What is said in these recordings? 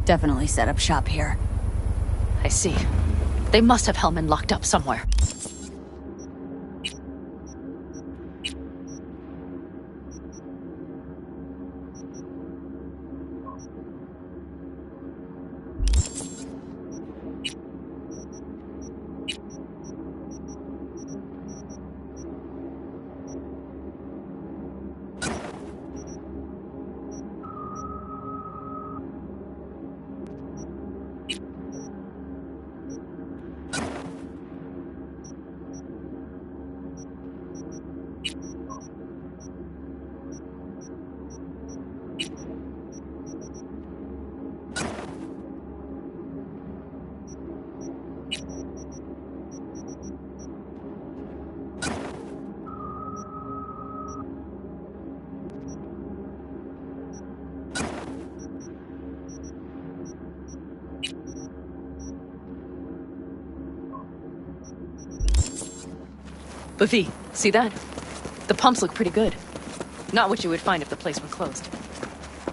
Definitely set up shop here. I see. They must have Hellman locked up somewhere. But V, see that? The pumps look pretty good. Not what you would find if the place were closed.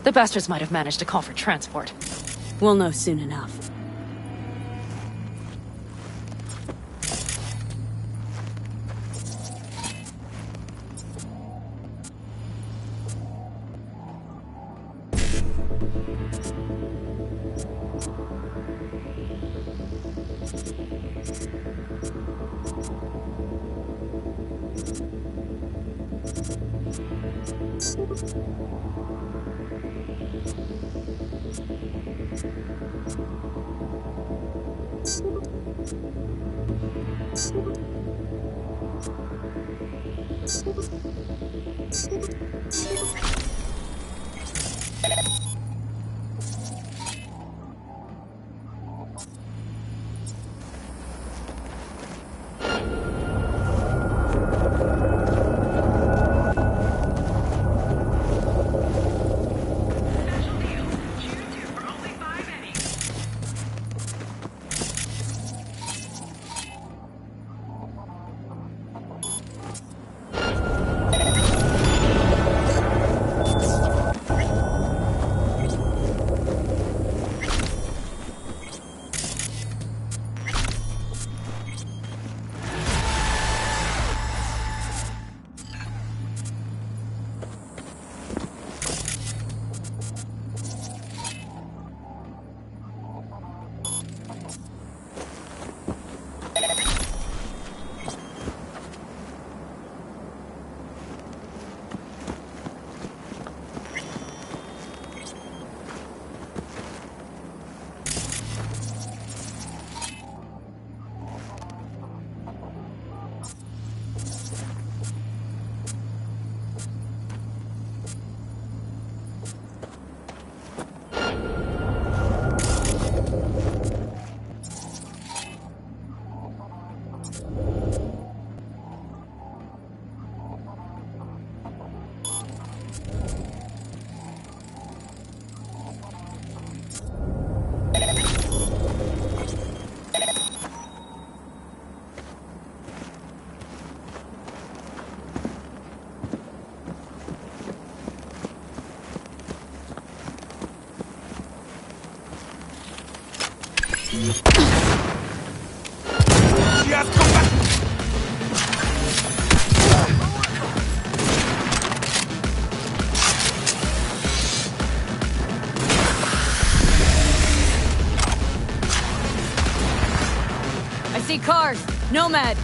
The bastards might have managed to call for transport. We'll know soon enough. I see cars. Nomad.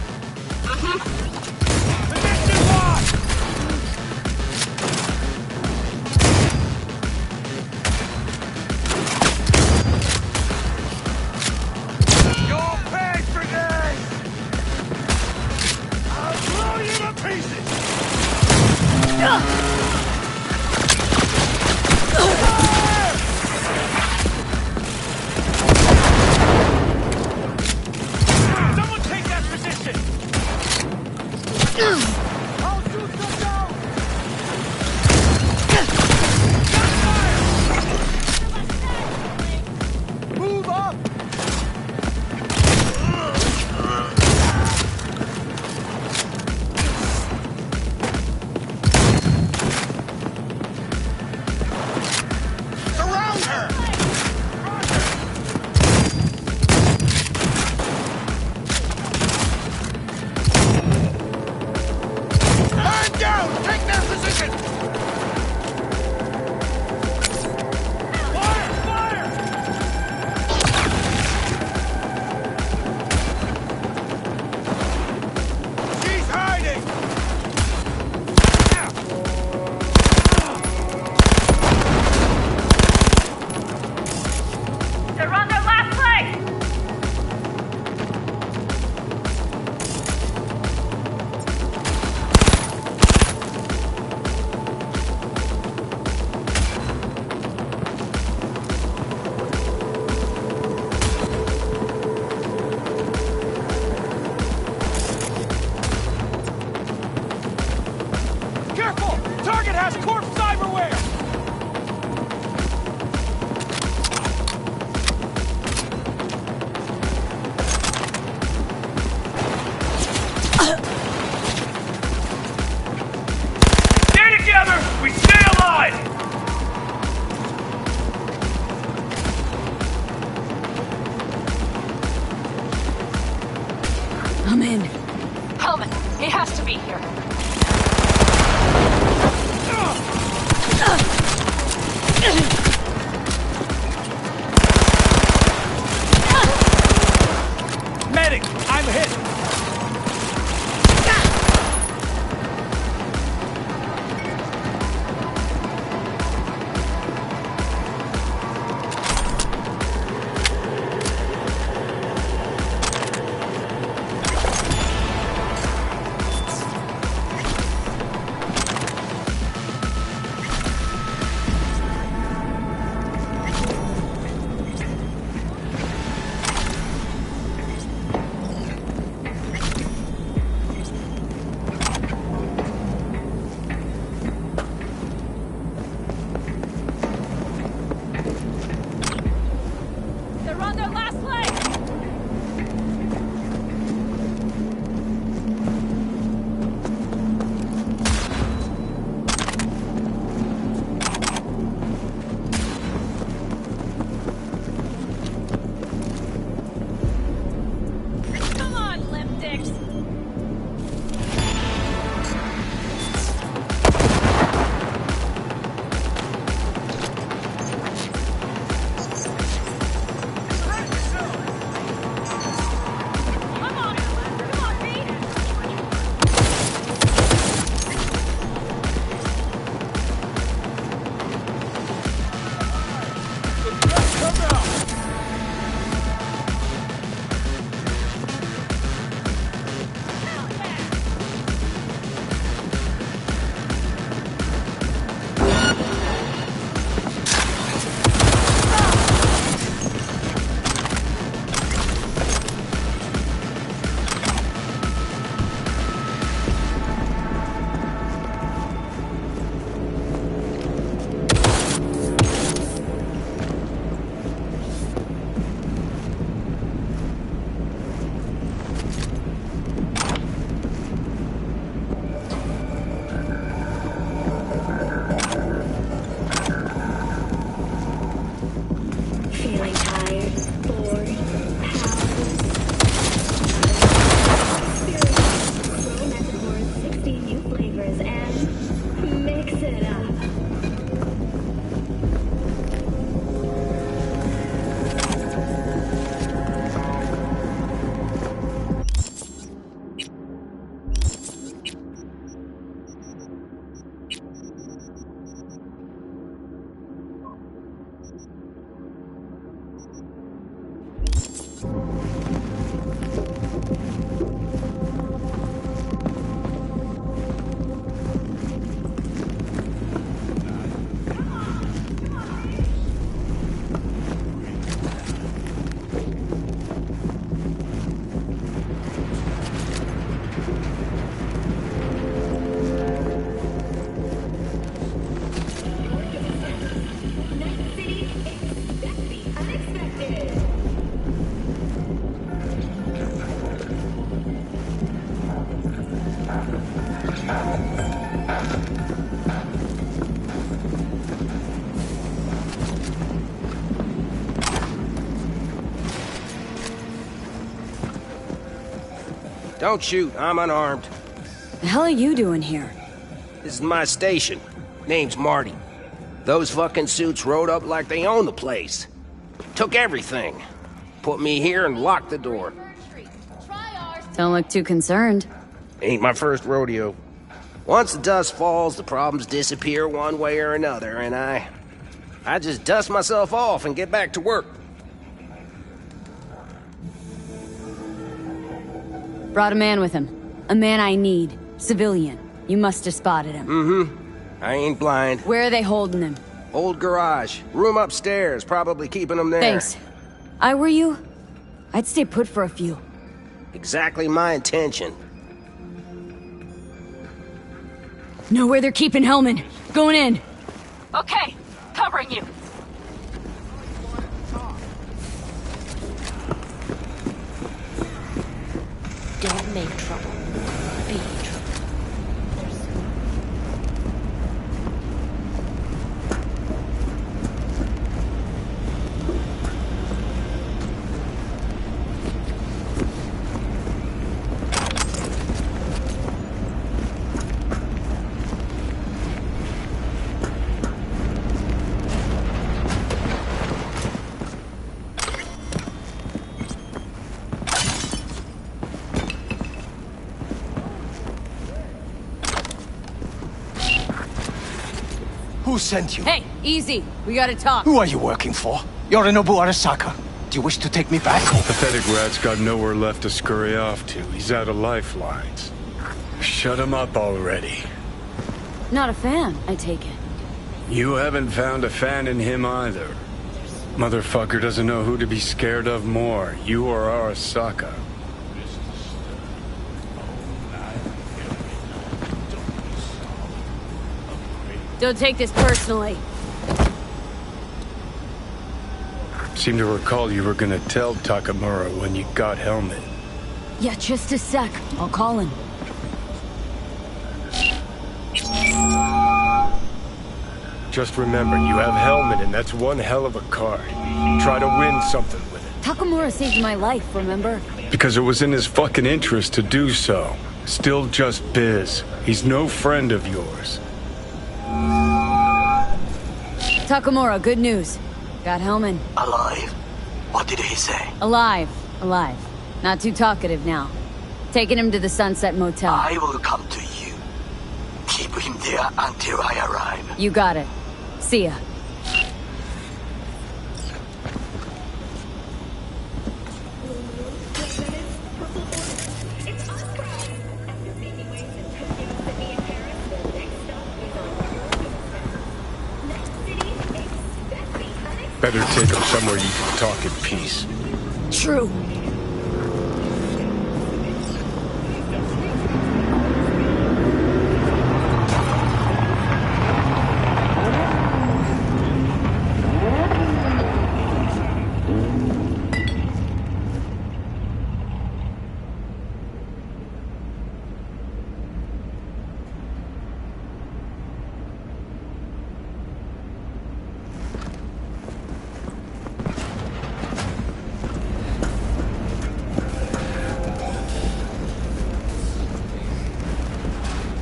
be here. Medic! I'm hit! They're on their last leg! Come on, limp dicks! Come on! Come on, Pete! Come out! Feeling tired, bored, powerless. Experience Pro Metaphor's 60 new flavors and mix it up. Next city, expect the unexpected. Don't shoot, I'm unarmed. The hell are you doing here? This is my station. Name's Marty. Those fucking suits rode up like they own the place. Took everything. Put me here and locked the door. Don't look too concerned. Ain't my first rodeo. Once the dust falls, the problems disappear one way or another, and I just dust myself off and get back to work. Brought a man with him. A man I need. Civilian. You must have spotted him. I ain't blind. Where are they holding him? Old garage. Room upstairs, probably keeping them there. Thanks. I were you? I'd stay put for a few. Exactly my intention. Know where they're keeping Hellman. Going in. Okay, covering you. Don't make trouble. Be trouble. Who sent you? Hey, easy. We gotta talk. Who are you working for? Yorinobu Arasaka. Do you wish to take me back? Pathetic rat's got nowhere left to scurry off to. He's out of lifelines. Shut him up already. Not a fan, I take it. You haven't found a fan in him either. Motherfucker doesn't know who to be scared of more, you or Arasaka. Don't take this personally. Seem to recall you were gonna tell Takamura when you got Helmet. Yeah, just a sec. I'll call him. Just remember, you have Helmet and that's one hell of a card. Try to win something with it. Takamura saved my life, remember? Because it was in his fucking interest to do so. Still just biz. He's no friend of yours. Takamura, good news. Got Hellman. Alive? What did he say? Alive. Alive. Not too talkative now. Taking him to the Sunset Motel. I will come to you. Keep him there until I arrive. You got it. See ya. Better take him somewhere you can talk in peace. True.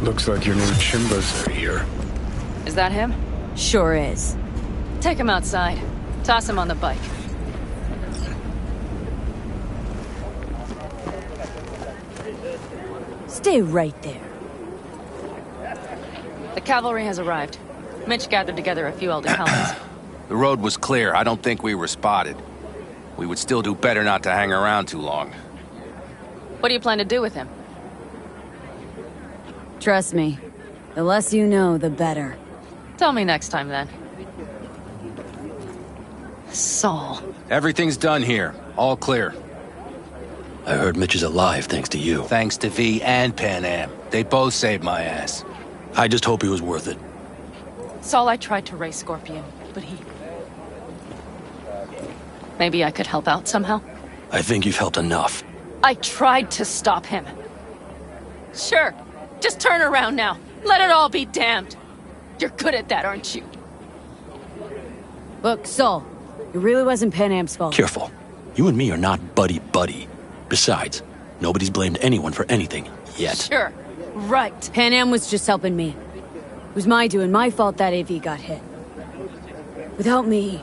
Looks like your new Chimbas are here. Is that him? Sure is. Take him outside. Toss him on the bike. Stay right there. The cavalry has arrived. Mitch gathered together a few elder colonies. The road was clear. I don't think we were spotted. We would still do better not to hang around too long. What do you plan to do with him? Trust me. The less you know, the better. Tell me next time, then. Saul. Everything's done here. All clear. I heard Mitch is alive thanks to you. Thanks to V and Pan Am. They both saved my ass. I just hope he was worth it. Saul, I tried to raise Scorpion, but he... Maybe I could help out somehow? I think you've helped enough. I tried to stop him. Sure. Just turn around now. Let it all be damned. You're good at that, aren't you? Look, Saul, it really wasn't Pan Am's fault. Careful. You and me are not buddy-buddy. Besides, nobody's blamed anyone for anything, yet. Sure. Right. Pan Am was just helping me. It was my doing, my fault that AV got hit. Without me,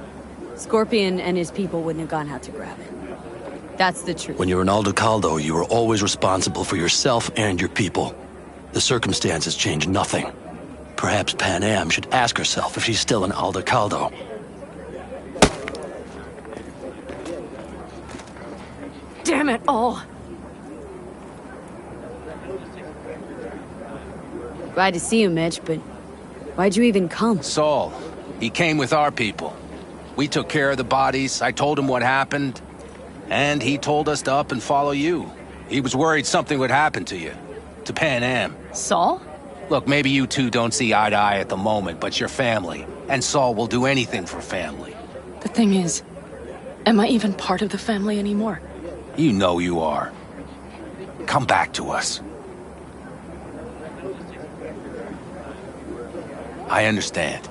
Scorpion and his people wouldn't have gone out to grab it. That's the truth. When you're an Aldecaldo, you are always responsible for yourself and your people. The circumstances change nothing. Perhaps Pan Am should ask herself if she's still an Aldecaldo. Damn it all. Glad to see you, Mitch, but why'd you even come? Saul, he came with our people. We took care of the bodies, I told him what happened, and he told us to up and follow you. He was worried something would happen to you. To Pan Am. Saul? Look, maybe you two don't see eye to eye at the moment, but you're family. And Saul will do anything for family. The thing is, am I even part of the family anymore? You know you are. Come back to us. I understand.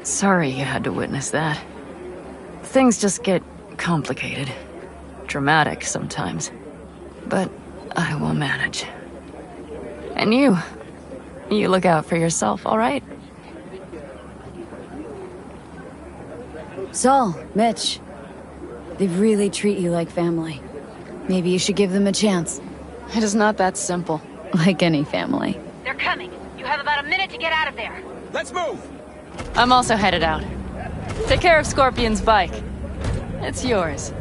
Sorry you had to witness that. Things just get complicated. Dramatic sometimes. But I will manage. And you look out for yourself, all right? Saul, Mitch, they really treat you like family. Maybe you should give them a chance. It is not that simple. Like any family. They're They're coming. You have about a minute to get out of there. Let's move! I'm also headed out. Take care of Scorpion's bike. It's yours.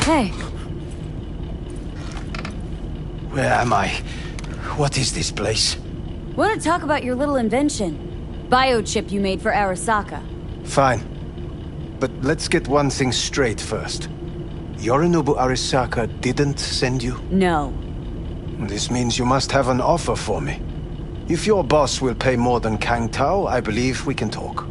Hey. Where am I? What is this place? Want to talk about your little invention? Biochip you made for Arasaka. Fine. But let's get one thing straight first. Yorinobu Arasaka didn't send you? No. This means you must have an offer for me. If your boss will pay more than Kang Tao, I believe we can talk.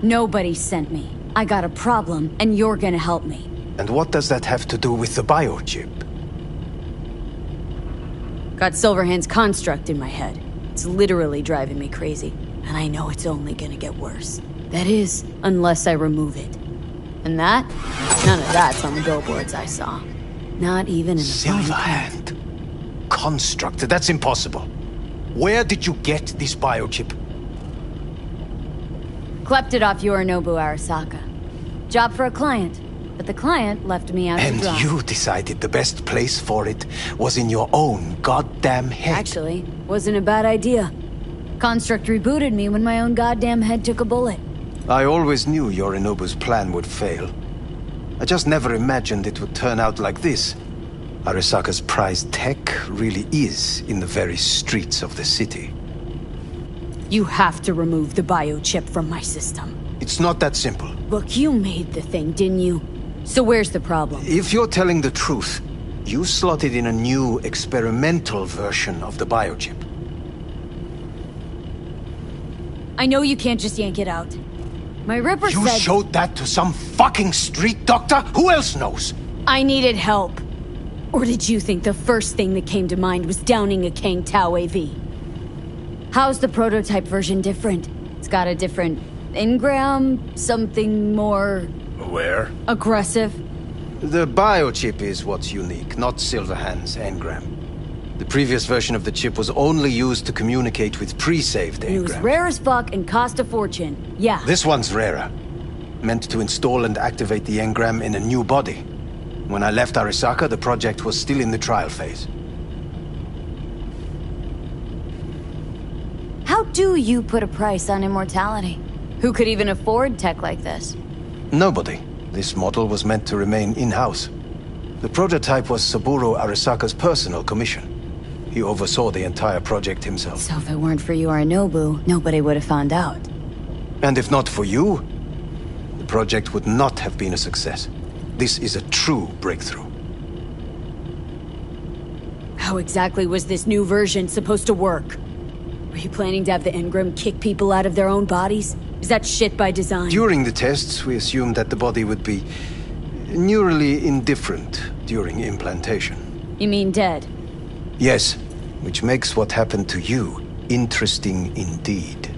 Nobody sent me. I got a problem, and you're gonna help me. And what does that have to do with the biochip? Got Silverhand's construct in my head. It's literally driving me crazy, and I know it's only gonna get worse. That is, unless I remove it. And that? None of that's on the billboards I saw. Not even in the Silverhand. Construct? That's impossible. Where did you get this biochip? Klept it off Yorinobu Arasaka. Job for a client, but the client left me out to And dry. you decided the best place for it was in your own goddamn head. Actually, wasn't a bad idea. Construct rebooted me when my own goddamn head took a bullet. I always knew Yorinobu's plan would fail. I just never imagined it would turn out like this. Arasaka's prized tech really is in the very streets of the city. You have to remove the biochip from my system. It's not that simple. Look, you made the thing, didn't you? So where's the problem? If you're telling the truth, you slotted in a new experimental version of the biochip. I know you can't just yank it out. My Ripper You said... showed that to some fucking street doctor? Who else knows? I needed help. Or did you think the first thing that came to mind was downing a Kang Tao AV? How's the prototype version different? It's got a different engram, something more... Where? aggressive? The biochip is what's unique, not Silverhand's engram. The previous version of the chip was only used to communicate with pre-saved It was engrams. rare as fuck and cost a fortune. Yeah. This one's rarer. Meant to install and activate the engram in a new body. When I left Arasaka, the project was still in the trial phase. How do you put a price on immortality? Who could even afford tech like this? Nobody. This model was meant to remain in-house. The prototype was Saburo Arasaka's personal commission. He oversaw the entire project himself. So if it weren't for Yorinobu, nobody would have found out. And if not for you, the project would not have been a success. This is a true breakthrough. How exactly was this new version supposed to work? Were you planning to have the engram kick people out of their own bodies? Is that shit by design? During the tests, we assumed that the body would be neurally indifferent during implantation. You mean dead? Yes, which makes what happened to you interesting indeed.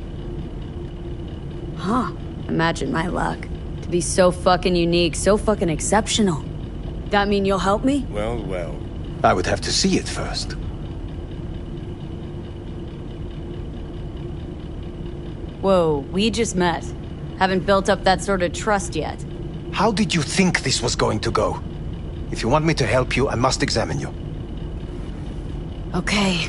Huh. Imagine my luck. To be so fucking unique, so fucking exceptional. That mean you'll help me? Well, well. I would have to see it first. Whoa, we just met. Haven't built up that sort of trust yet. How did you think this was going to go? If you want me to help you, I must examine you. Okay.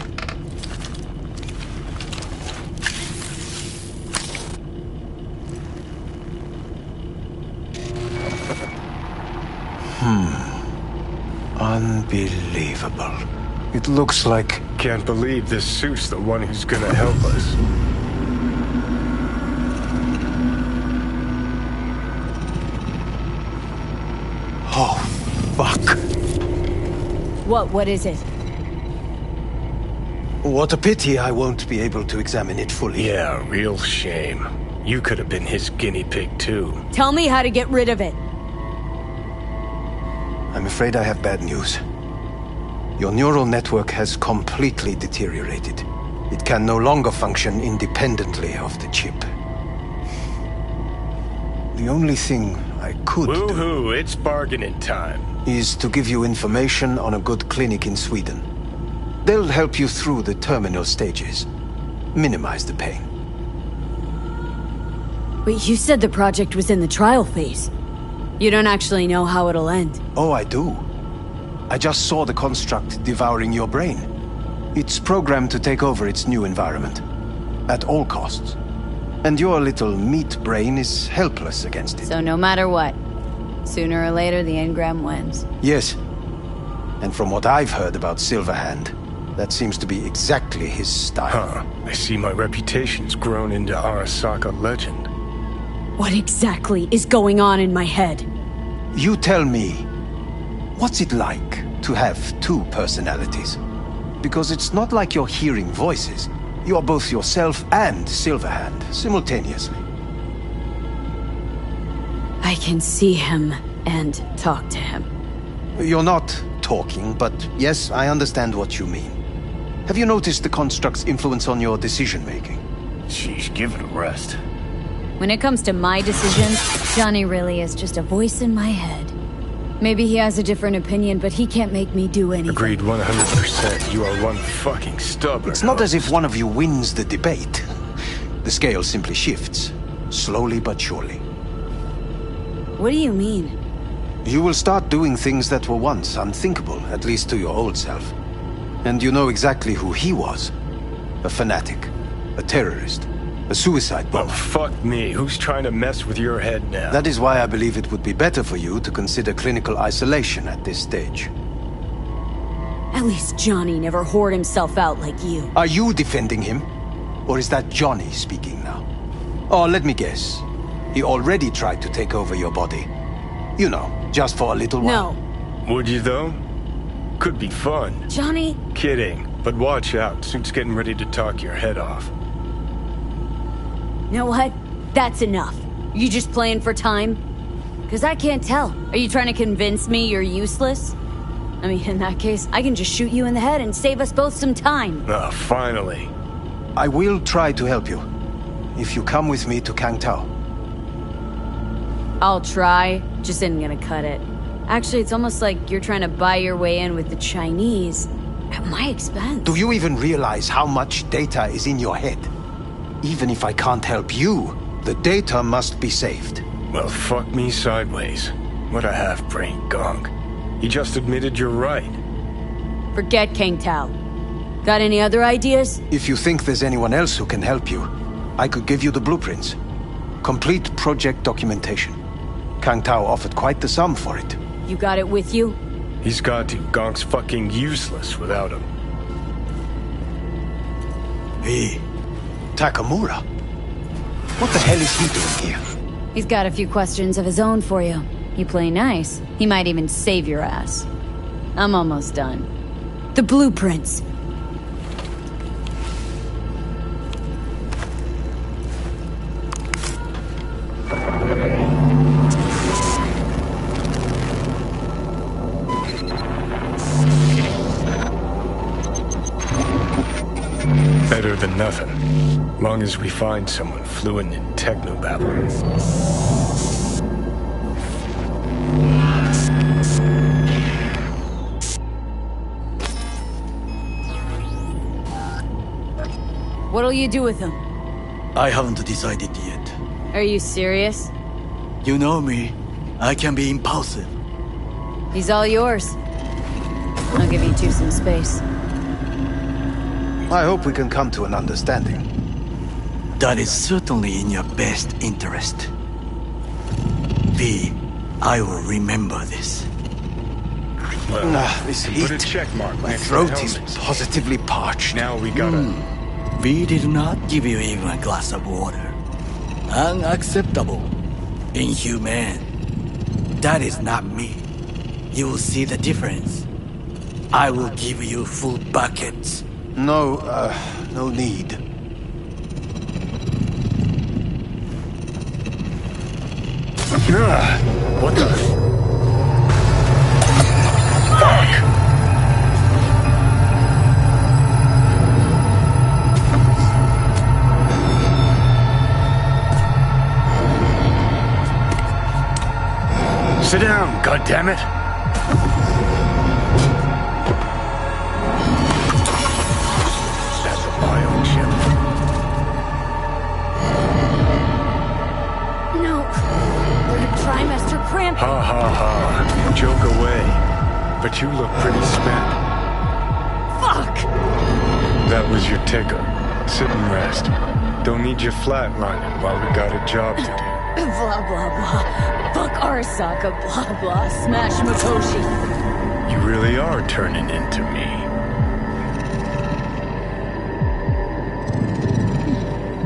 Unbelievable. It looks like... Can't believe this suit's the one who's gonna help us. Oh, fuck. What is it? What a pity I won't be able to examine it fully. Yeah, real shame. You could have been his guinea pig too. Tell me how to get rid of it. I'm afraid I have bad news. Your neural network has completely deteriorated. It can no longer function independently of the chip. The only thing I could do Woohoo, it's bargaining time. is to give you information on a good clinic in Sweden. They'll help you through the terminal stages. Minimize the pain. Wait, you said the project was in the trial phase. You don't actually know how it'll end. Oh, I do. I just saw the construct devouring your brain. It's programmed to take over its new environment. At all costs. And your little meat brain is helpless against it. So no matter what, sooner or later the engram wins. Yes. And from what I've heard about Silverhand, that seems to be exactly his style. Huh. I see my reputation's grown into Arasaka legend. What exactly is going on in my head? You tell me, what's it like to have two personalities? Because it's not like you're hearing voices. You're both yourself and Silverhand simultaneously. I can see him and talk to him. You're not talking, but yes, I understand what you mean. Have you noticed the construct's influence on your decision-making? Sheesh, give it a rest. When it comes to my decisions, Johnny really is just a voice in my head. Maybe he has a different opinion, but he can't make me do anything. Agreed 100%. You are one fucking stubborn. It's not as if one of you wins the debate. The scale simply shifts, slowly but surely. What do you mean? You will start doing things that were once unthinkable, at least to your old self. And you know exactly who he was. A fanatic, a terrorist, a suicide Oh, bomber. fuck me. Who's trying to mess with your head now? That is why I believe it would be better for you to consider clinical isolation at this stage. At least Johnny never whored himself out like you. Are you defending him? Or is that Johnny speaking now? Oh, let me guess. He already tried to take over your body. You know, just for a little while. No. Would you, though? Could be fun. Johnny? Kidding. But watch out. Suit's getting ready to talk your head off. You know what? That's enough. You just playing for time? Because I can't tell. Are you trying to convince me you're useless? I mean, in that case, I can just shoot you in the head and save us both some time. Ah, finally. I will try to help you. If you come with me to Kangtao. I'll try, just isn't gonna cut it. Actually, it's almost like you're trying to buy your way in with the Chinese at my expense. Do you even realize how much data is in your head? Even if I can't help you, the data must be saved. Well, fuck me sideways. What a half-brain gonk. He just admitted you're right. Forget Kangtao. Got any other ideas? If you think there's anyone else who can help you, I could give you the blueprints. Complete project documentation. Kangtao offered quite the sum for it. You got it with you? He's got to. Gonk's fucking useless without him. Hey, Takamura? What the hell is he doing here? He's got a few questions of his own for you. You play nice, he might even save your ass. I'm almost done. The blueprints. Better than nothing. Long as we find someone fluent in technobabble. What'll you do with him? I haven't decided yet. Are you serious? You know me. I can be impulsive. He's all yours. I'll give you two some space. I hope we can come to an understanding. That is certainly in your best interest. V, I will remember this. This Put a heat. check mark My next to throat the is helmets. positively parched. Now we gotta... We did not give you even a glass of water. Unacceptable. Inhumane. That is not me. You will see the difference. I will give you full buckets. No, no need. What the... Sit down, goddammit! That's a biochip. No. Third trimester cramp. Ha ha ha. Joke away. But you look pretty spent. Fuck! That was your ticker. Sit and rest. Don't need you flatlining while we got a job to do. Blah, blah, blah. Fuck Arasaka, blah, blah. Smash Mikoshi. You really are turning into me.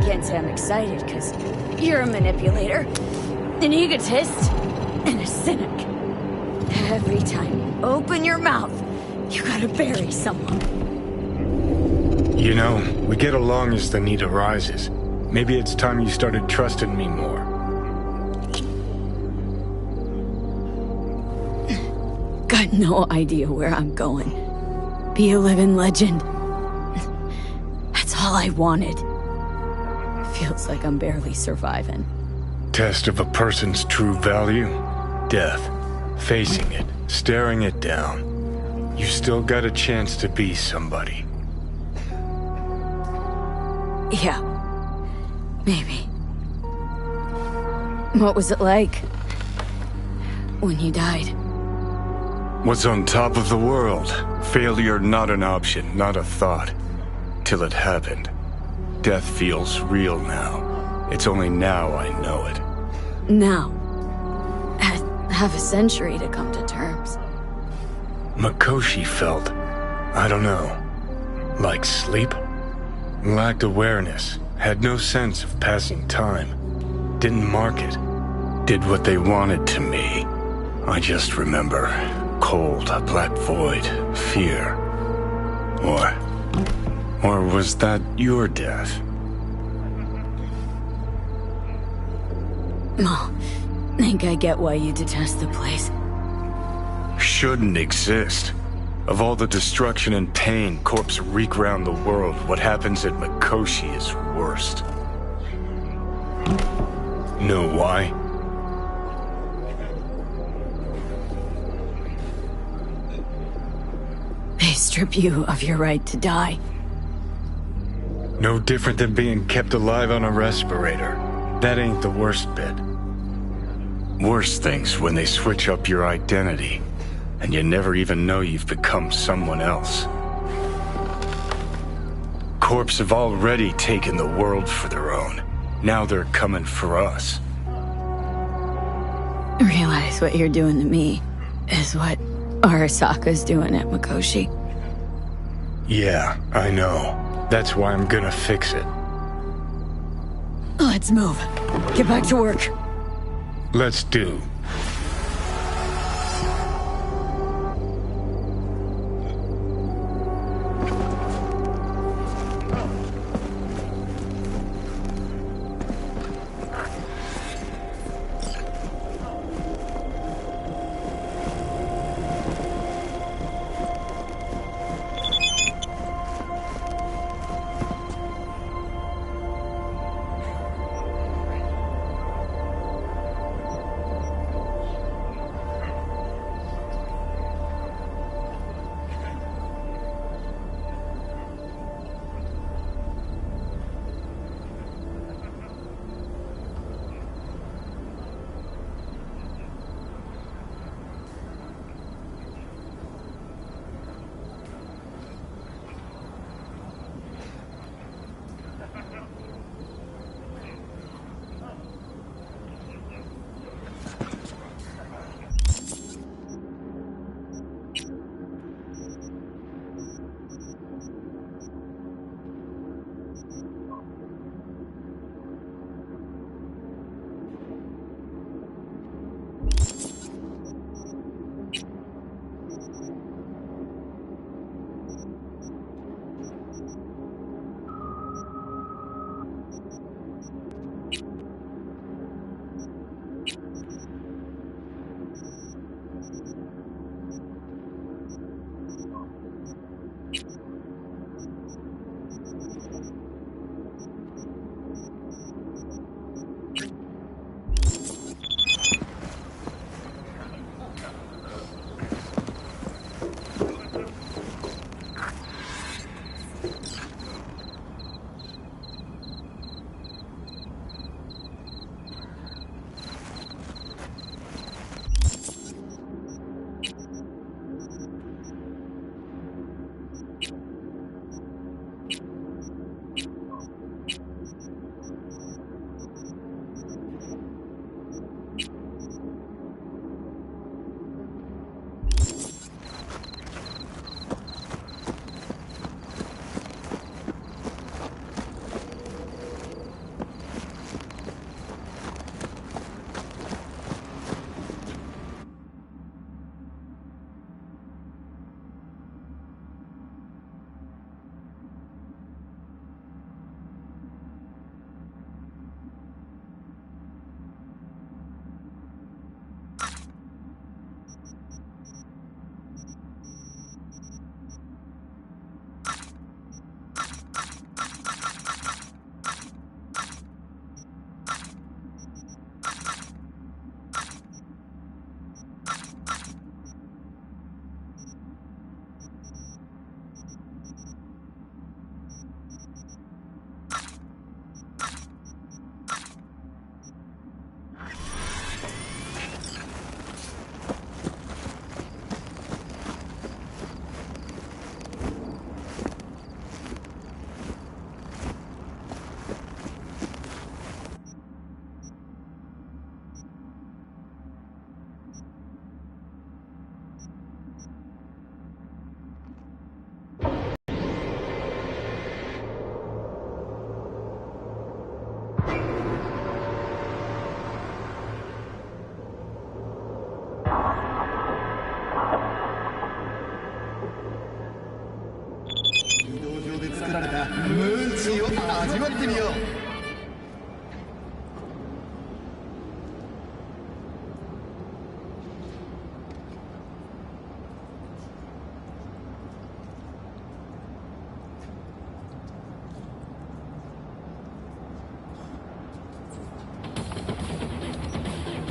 Can't say I'm excited, because you're a manipulator, an egotist, and a cynic. Every time you open your mouth, you gotta bury someone. You know, we get along as the need arises. Maybe it's time you started trusting me more. Got no idea where I'm going. Be a living legend. That's all I wanted. Feels like I'm barely surviving. Test of a person's true value? Death. Facing it. Staring it down. You still got a chance to be somebody. Yeah. Maybe. What was it like? When you died? What's on top of the world? Failure not an option, not a thought. Till it happened. Death feels real now. It's only now I know it. Now. Had half a century to come to terms. Mikoshi felt, I don't know, like sleep? Lacked awareness, had no sense of passing time. Didn't mark it. Did what they wanted to me. I just remember cold, black void, fear. Or was that your death? Oh, think I get why you detest the place. Shouldn't exist. Of all the destruction and pain corpses wreak round the world, what happens at Mikoshi is worst. Know why? They strip you of your right to die. No different than being kept alive on a respirator. That ain't the worst bit. Worst things when they switch up your identity, and you never even know you've become someone else. Corps have already taken the world for their own. Now they're coming for us. Realize what you're doing to me is what Arasaka's doing at Mikoshi. Yeah, I know. That's why I'm gonna fix it. Let's move. Get back to work. Let's do. 味わってみよう。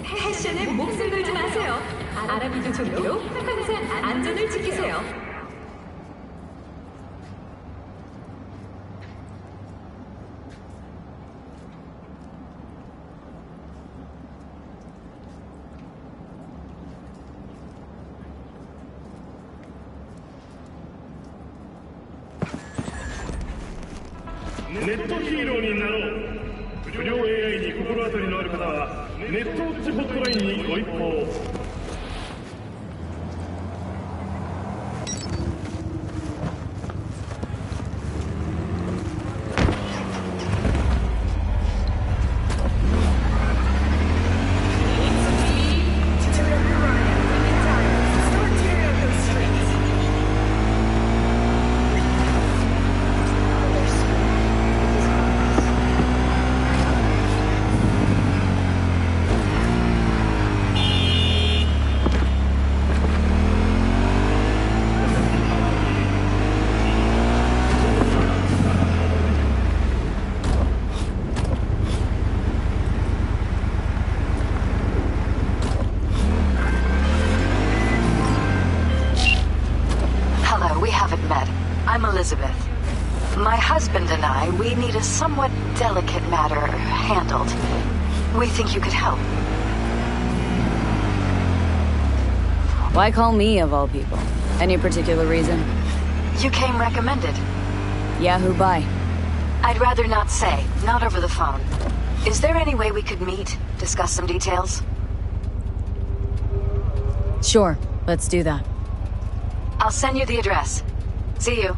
패션에 목숨 걸지 마세요. 아라비드 종교 항상 안전을 지키세요. 네트 히ーローになろう。不良 AI に心当たりのある方はネットウォッチホットラインにご一報。I'm Elizabeth. My husband and I, we need a somewhat delicate matter handled. We think you could help. Why call me, of all people? Any particular reason? You came recommended. Yahoo by? I'd rather not say, not over the phone. Is there any way we could meet, discuss some details? Sure, let's do that. I'll send you the address. See you.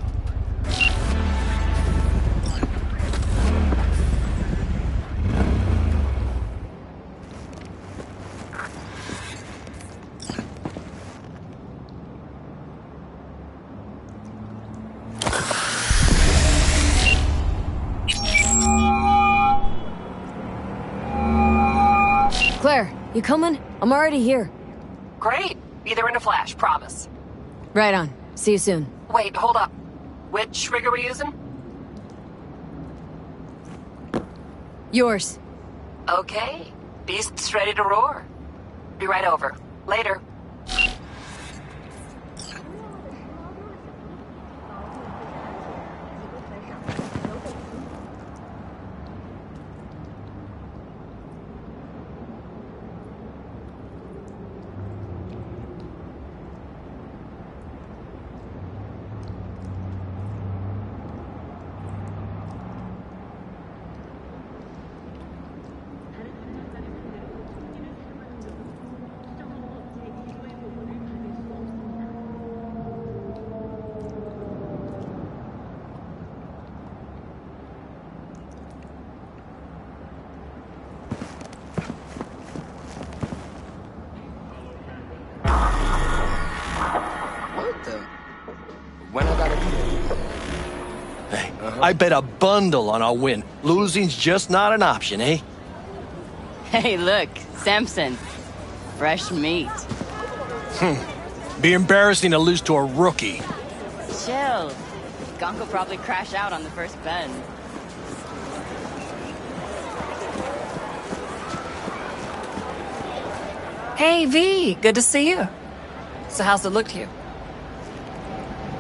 Claire, you coming? I'm already here. Great. Be there in a flash, promise. Right on. See you soon. Wait, hold up. Which rig are we using? Yours. Okay. Beast's ready to roar. Be right over. Later. When I gotta be there? Hey, I bet a bundle on our win. Losing's just not an option, eh? Hey, look, Samson. Fresh meat. Be embarrassing to lose to a rookie. Chill. Gonk will probably crash out on the first bend. Hey, V. Good to see you. So how's it look to you?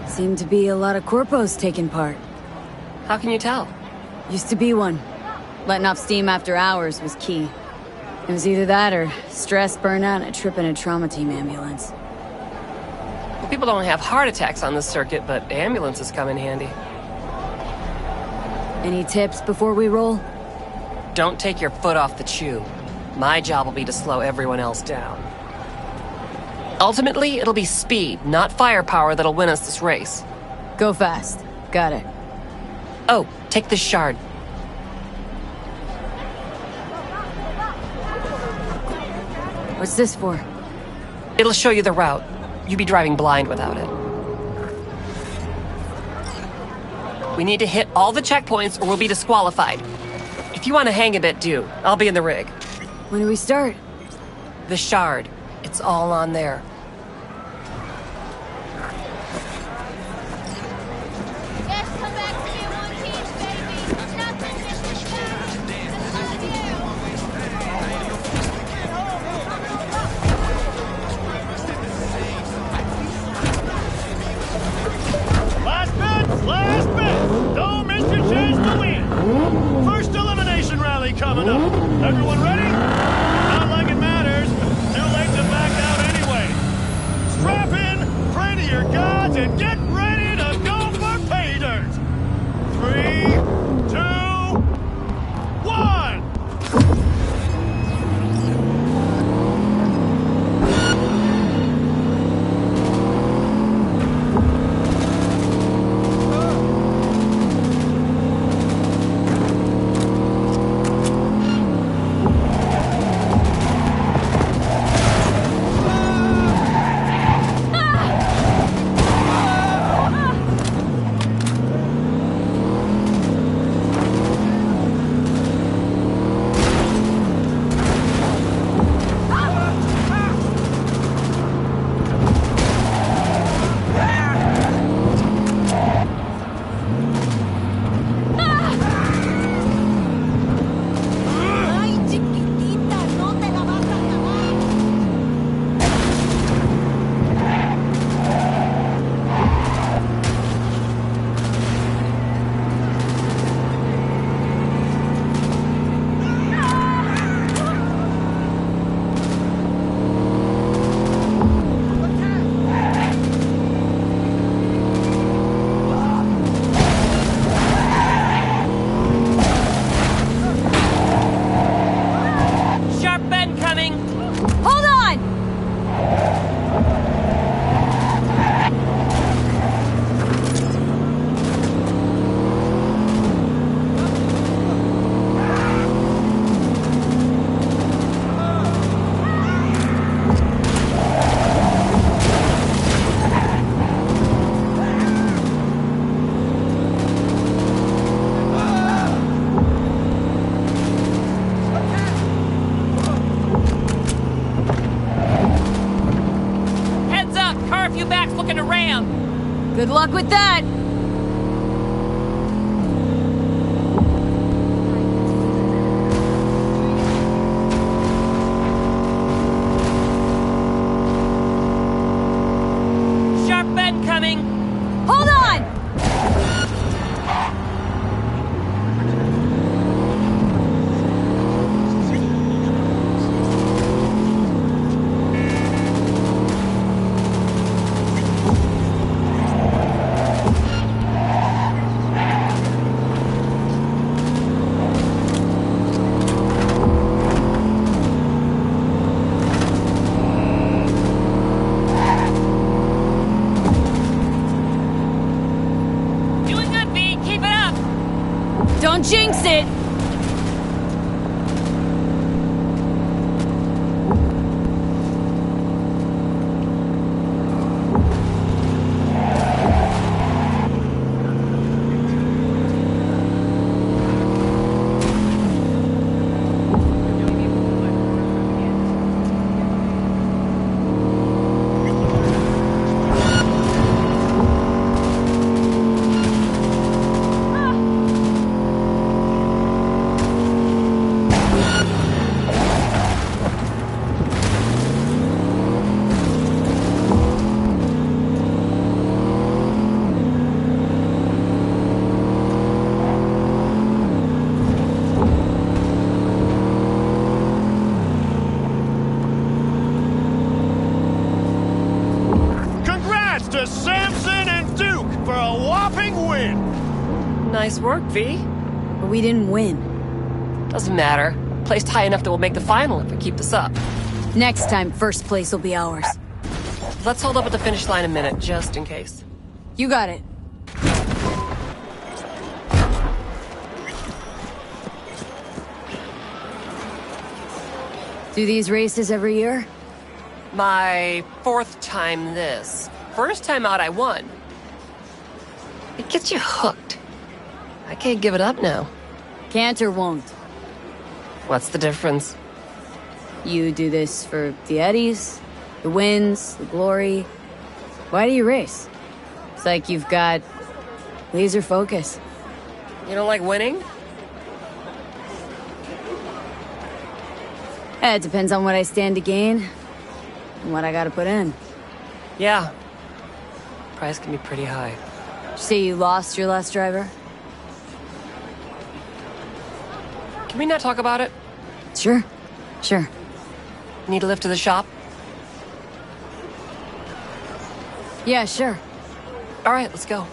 Seemed to be a lot of corpos taking part. How can you tell? Used to be one. Letting off steam after hours was key. It was either that or stress, burnout, and a trip in a trauma team ambulance. Well, people don't have heart attacks on this circuit, but ambulances come in handy. Any tips before we roll? Don't take your foot off the chew. My job will be to slow everyone else down. Ultimately, it'll be speed, not firepower, that'll win us this race. Go fast. Got it. Oh, take this shard. What's this for? It'll show you the route. You'd be driving blind without it. We need to hit all the checkpoints or we'll be disqualified. If you want to hang a bit, do. I'll be in the rig. When do we start? The Shard. It's all on there. Yes, come back to me one piece, baby. Nothing is Last bit! Don't miss your chance to win! First elimination rally coming up. Everyone ready? Not like it matters. Too late to back out anyway. Strap in, pray to your gods, and get ready to go for pay dirt! 3, 2, 1! Good luck with that! Sharp bend coming! Hold on! Don't jinx it! To Samson and Duke for a whopping win! Nice work, V. But we didn't win. Doesn't matter. Placed high enough that we'll make the final if we keep this up. Next time, first place will be ours. Let's hold up at the finish line a minute, just in case. You got it. Do these races every year? My 4th time this. First time out, I won. It gets you hooked. I can't give it up now. Can't or won't? What's the difference? You do this for the eddies, the wins, the glory. Why do you race? It's like you've got laser focus. You don't like winning? It depends on what I stand to gain and what I gotta put in. Yeah. Price can be pretty high. Did you say you lost your last driver? Can we not talk about it? Sure. Need a lift to the shop? Yeah, sure. All right, let's go.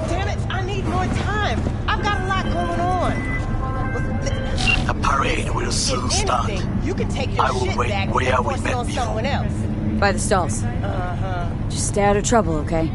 Damn it, I need more time. I've got a lot going on. The parade will soon start. You can take your I will shit wait back where and we force it met on before. someone else. By the stalls. Just stay out of trouble, okay?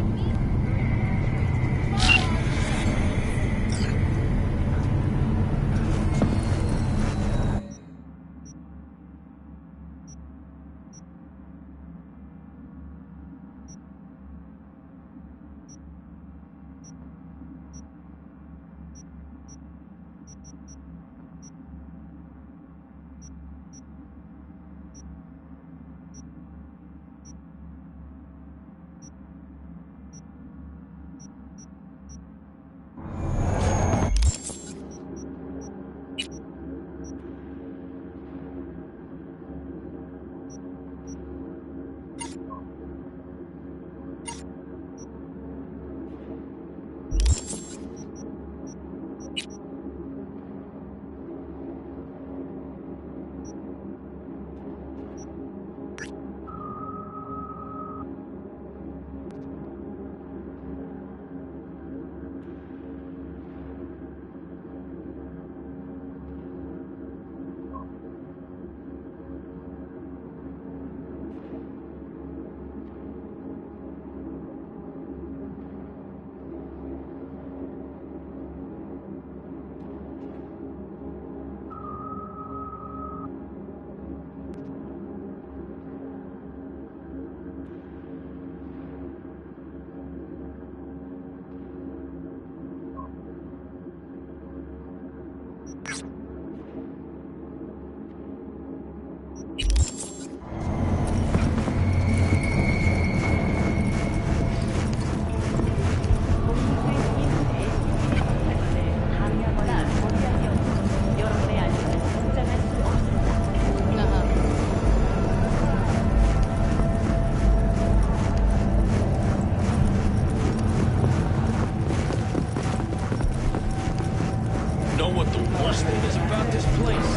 Know what the worst thing is about this place?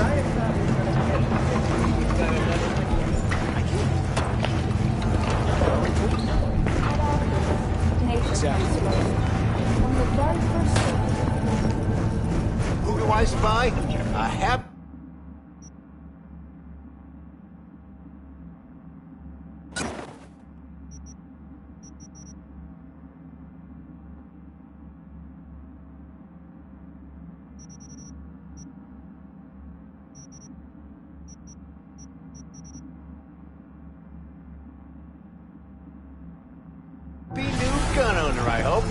Who do I spy? A hap. Be new gun owner, I hope.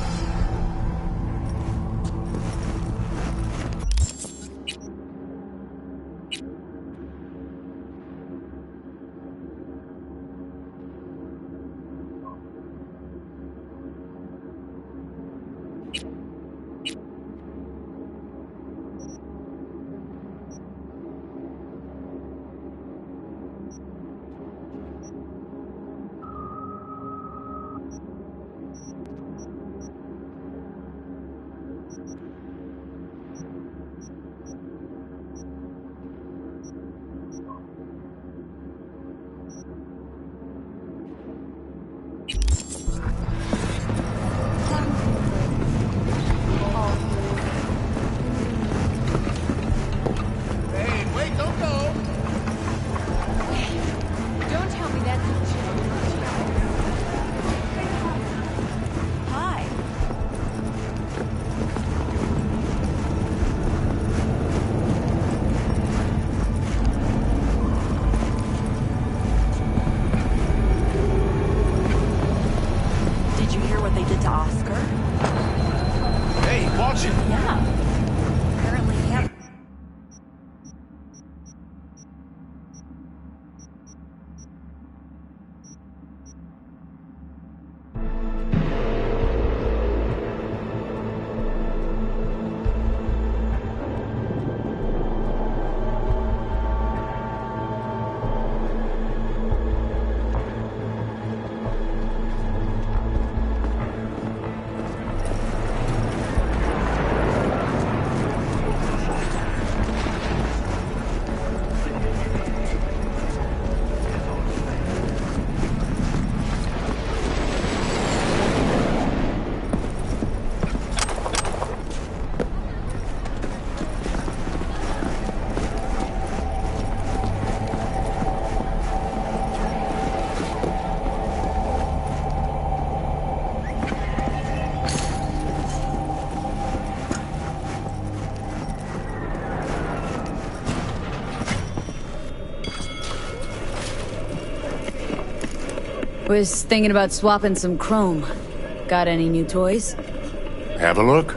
Yeah. Apparently, yeah. Was thinking about swapping some chrome. Got any new toys? Have a look.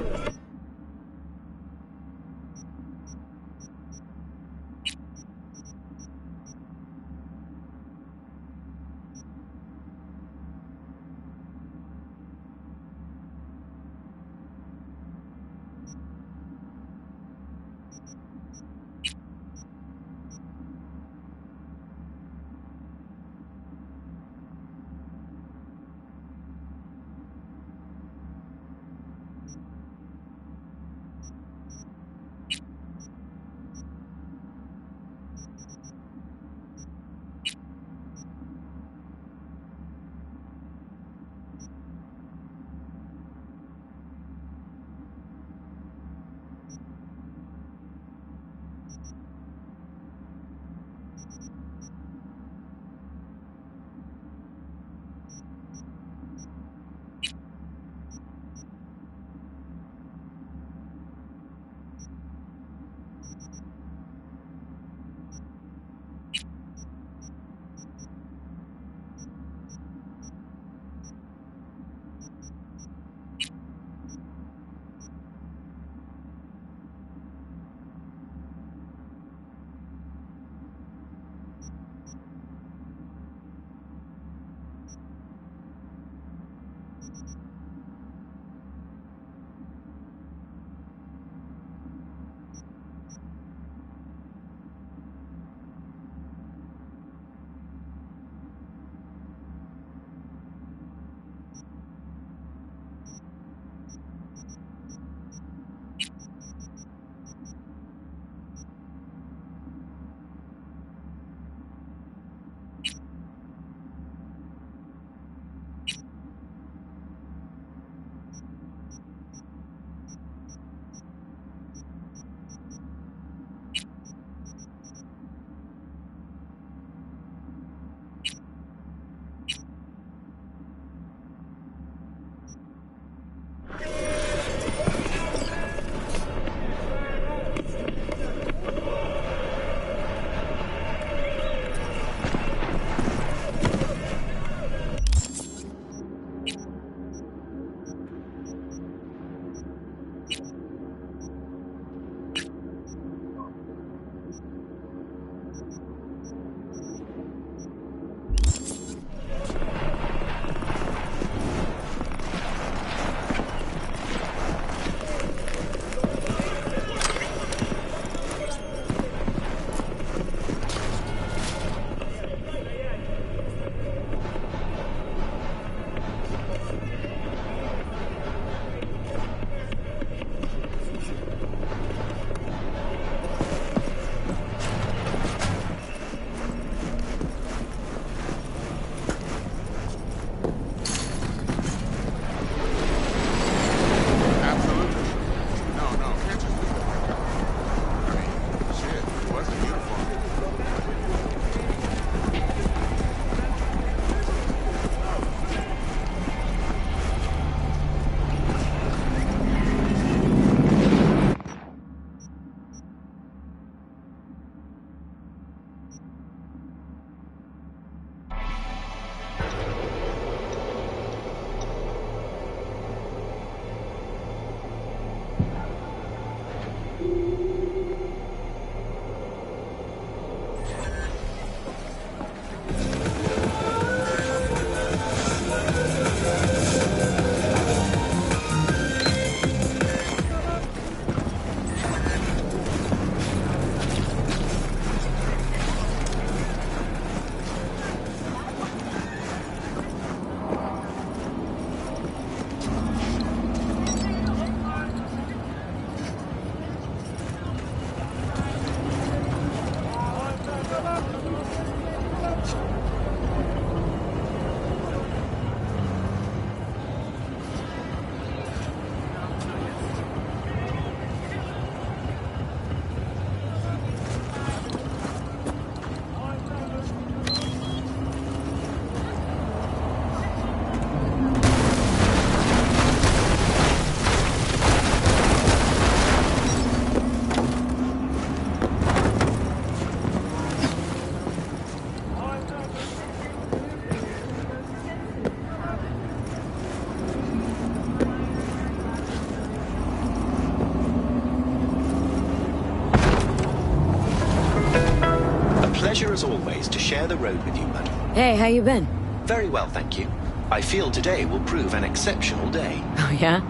pleasure as always to share the road with you, madam. Hey, how you been? Very well, thank you. I feel today will prove an exceptional day. Oh, yeah?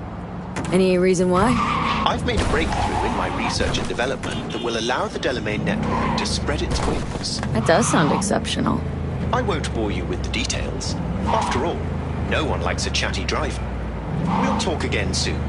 Any reason why? I've made a breakthrough in my research and development that will allow the Delamain network to spread its wings. That does sound exceptional. I won't bore you with the details. After all, no one likes a chatty driver. We'll talk again soon.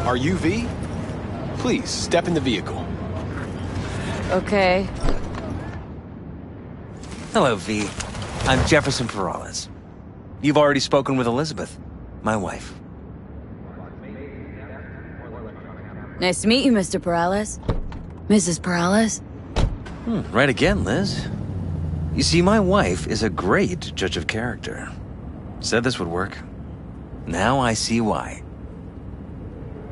Are you V? Please, step in the vehicle. Okay. Hello, V. I'm Jefferson Perales. You've already spoken with Elizabeth, my wife. Nice to meet you, Mr. Perales. Mrs. Perales? Right again, Liz. You see, my wife is a great judge of character. Said this would work. Now I see why.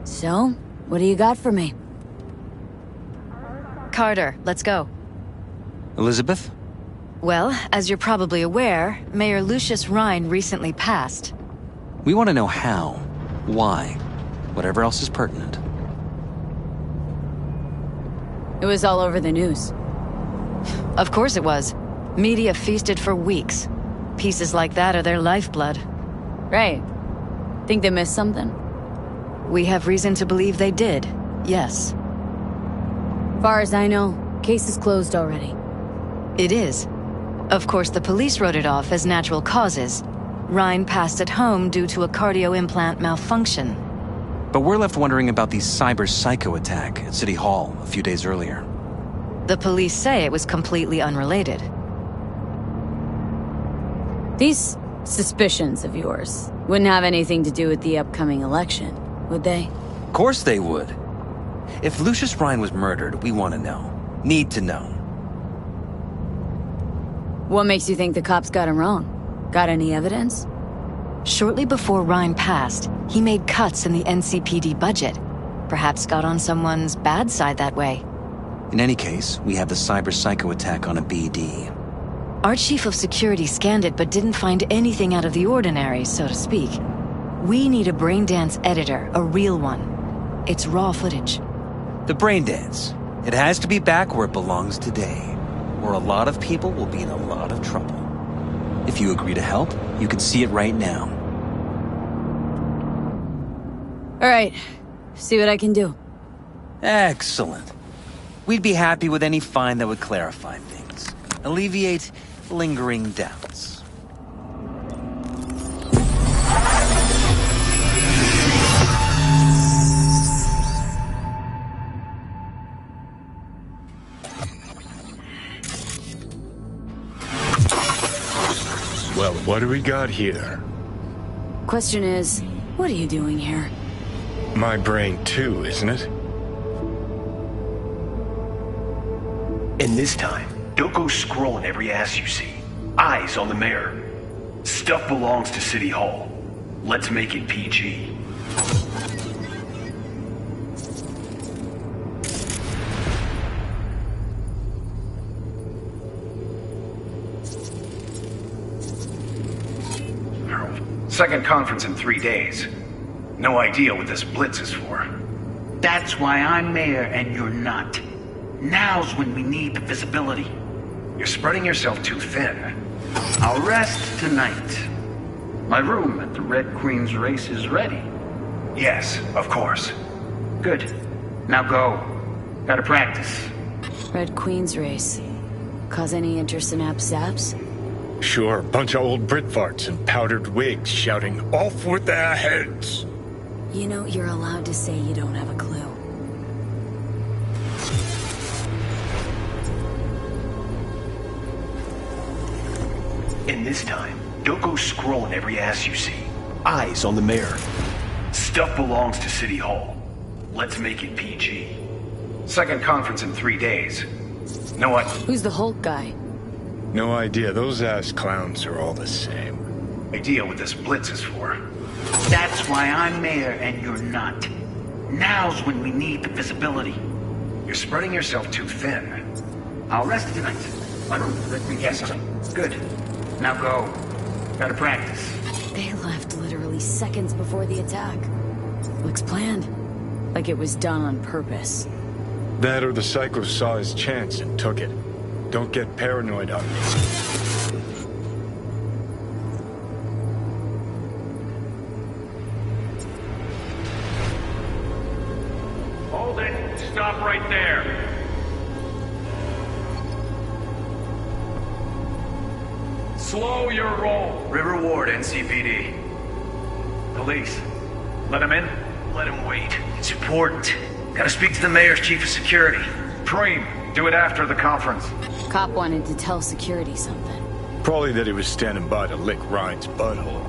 So, what do you got for me? Carter, let's go. Elizabeth? Well, as you're probably aware, Mayor Lucius Rhine recently passed. We want to know how, why, whatever else is pertinent. It was all over the news. Of course it was. Media feasted for weeks. Pieces like that are their lifeblood. Right. Think they missed something? We have reason to believe they did, yes. Far as I know, case is closed already. It is. Of course, the police wrote it off as natural causes. Rhine passed at home due to a cardio implant malfunction. But we're left wondering about the cyber psycho attack at City Hall a few days earlier. The police say it was completely unrelated. These suspicions of yours wouldn't have anything to do with the upcoming election, would they? Of course they would. If Lucius Rhine was murdered, we want to know. Need to know. What makes you think the cops got him wrong? Got any evidence? Shortly before Rhine passed, he made cuts in the NCPD budget. Perhaps got on someone's bad side that way. In any case, we have the cyber psycho attack on a BD. Our chief of security scanned it but didn't find anything out of the ordinary, so to speak. We need a brain dance editor, a real one. It's raw footage. The brain dance. It has to be back where it belongs today, or a lot of people will be in a lot of trouble. If you agree to help, you can see it right now. All right. See what I can do. Excellent. We'd be happy with any find that would clarify things, alleviate lingering doubts. Well, what do we got here? Question is, what are you doing here? My brain too, isn't it? And this time, don't go scrolling every ass you see. Eyes on the mayor. Stuff belongs to City Hall. Let's make it PG. Second conference in 3 days. No idea what this blitz is for. That's why I'm mayor and you're not. Now's when we need the visibility. You're spreading yourself too thin. I'll rest tonight. My room at the Red Queen's race is ready. Yes, of course. Good. Now go. Gotta practice. Red Queen's race. Cause any interest in App Zaps? Sure, bunch of old Brit farts in powdered wigs shouting, "Off with their heads!" You know, you're allowed to say you don't have a clue. And this time, don't go scrolling every ass you see. Eyes on the mayor. Stuff belongs to City Hall. Let's make it PG. Second conference in 3 days. No what? Who's the Hulk guy? No idea. Those ass clowns are all the same. Idea what this blitz is for. That's why I'm mayor and you're not. Now's when we need the visibility. You're spreading yourself too thin. I'll rest tonight. My room, Red Queen's Yes. Good. Now go. Gotta practice. They left literally seconds before the attack. Looks planned. Like it was done on purpose. That or the psycho saw his chance and took it. Don't get paranoid on me. Hold it. Stop right there. Slow your roll. River Ward, NCPD. Police. Let him in? Let him wait. It's important. Gotta speak to the mayor's chief of security. Preem, do it after the conference. Cop wanted to tell security something. Probably that he was standing by to lick Ryan's butthole.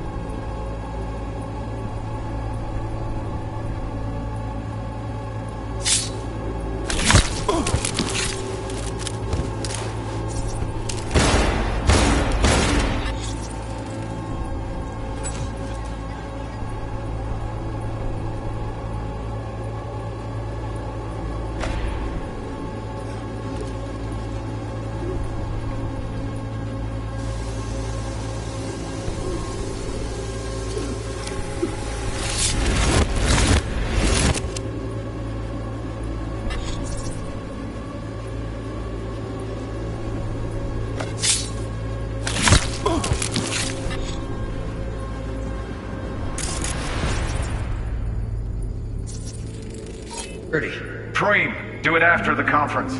Preem, do it after the conference.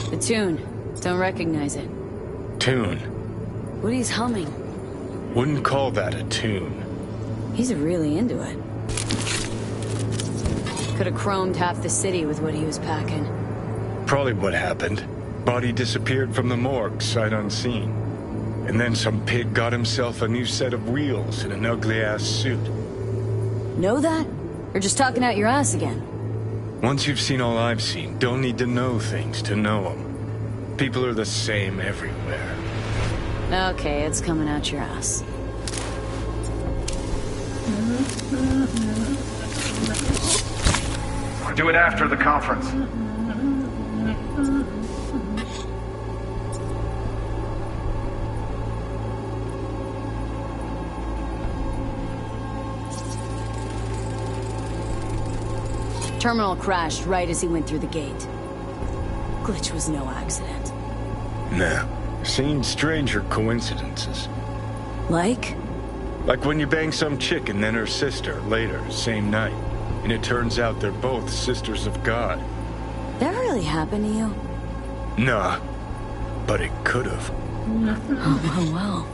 The tune. Don't recognize it. Tune. What he's humming. Wouldn't call that a tune. He's really into it. Could have chromed half the city with what he was packing. Probably what happened. Body disappeared from the morgue, sight unseen. And then some pig got himself a new set of wheels and an ugly-ass suit. Know that? Or just talking out your ass again? Once you've seen all I've seen, don't need to know things to know them. People are the same everywhere. Okay, it's coming out your ass. Do it after the conference. terminal crashed right as he went through the gate. Glitch was no accident. Nah. Seen stranger coincidences. Like? Like when you bang some chick and then her sister later, same night. And it turns out they're both sisters of God. That really happened to you? Nah. But it could've. Oh, well.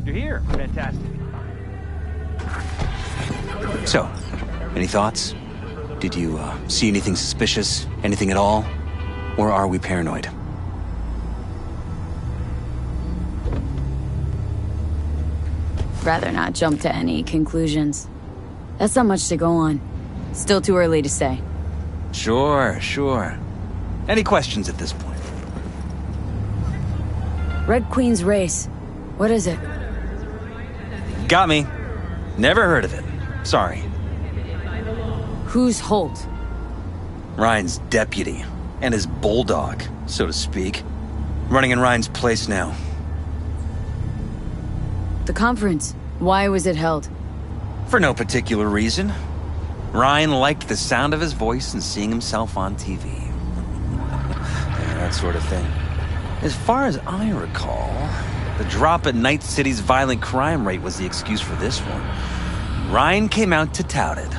You're here. Fantastic. So, any thoughts? Did you see anything suspicious? Anything at all? Or are we paranoid? Rather not jump to any conclusions. That's not much to go on. Still too early to say. Sure. Any questions at this point? Red Queen's race. What is it? Got me. Never heard of it. Sorry. Who's Holt? Ryan's deputy. And his bulldog, so to speak. Running in Ryan's place now. The conference. Why was it held? For no particular reason. Ryan liked the sound of his voice and seeing himself on TV. Yeah, that sort of thing. As far as I recall, the drop in Night City's violent crime rate was the excuse for this one. Ryan came out to tout it.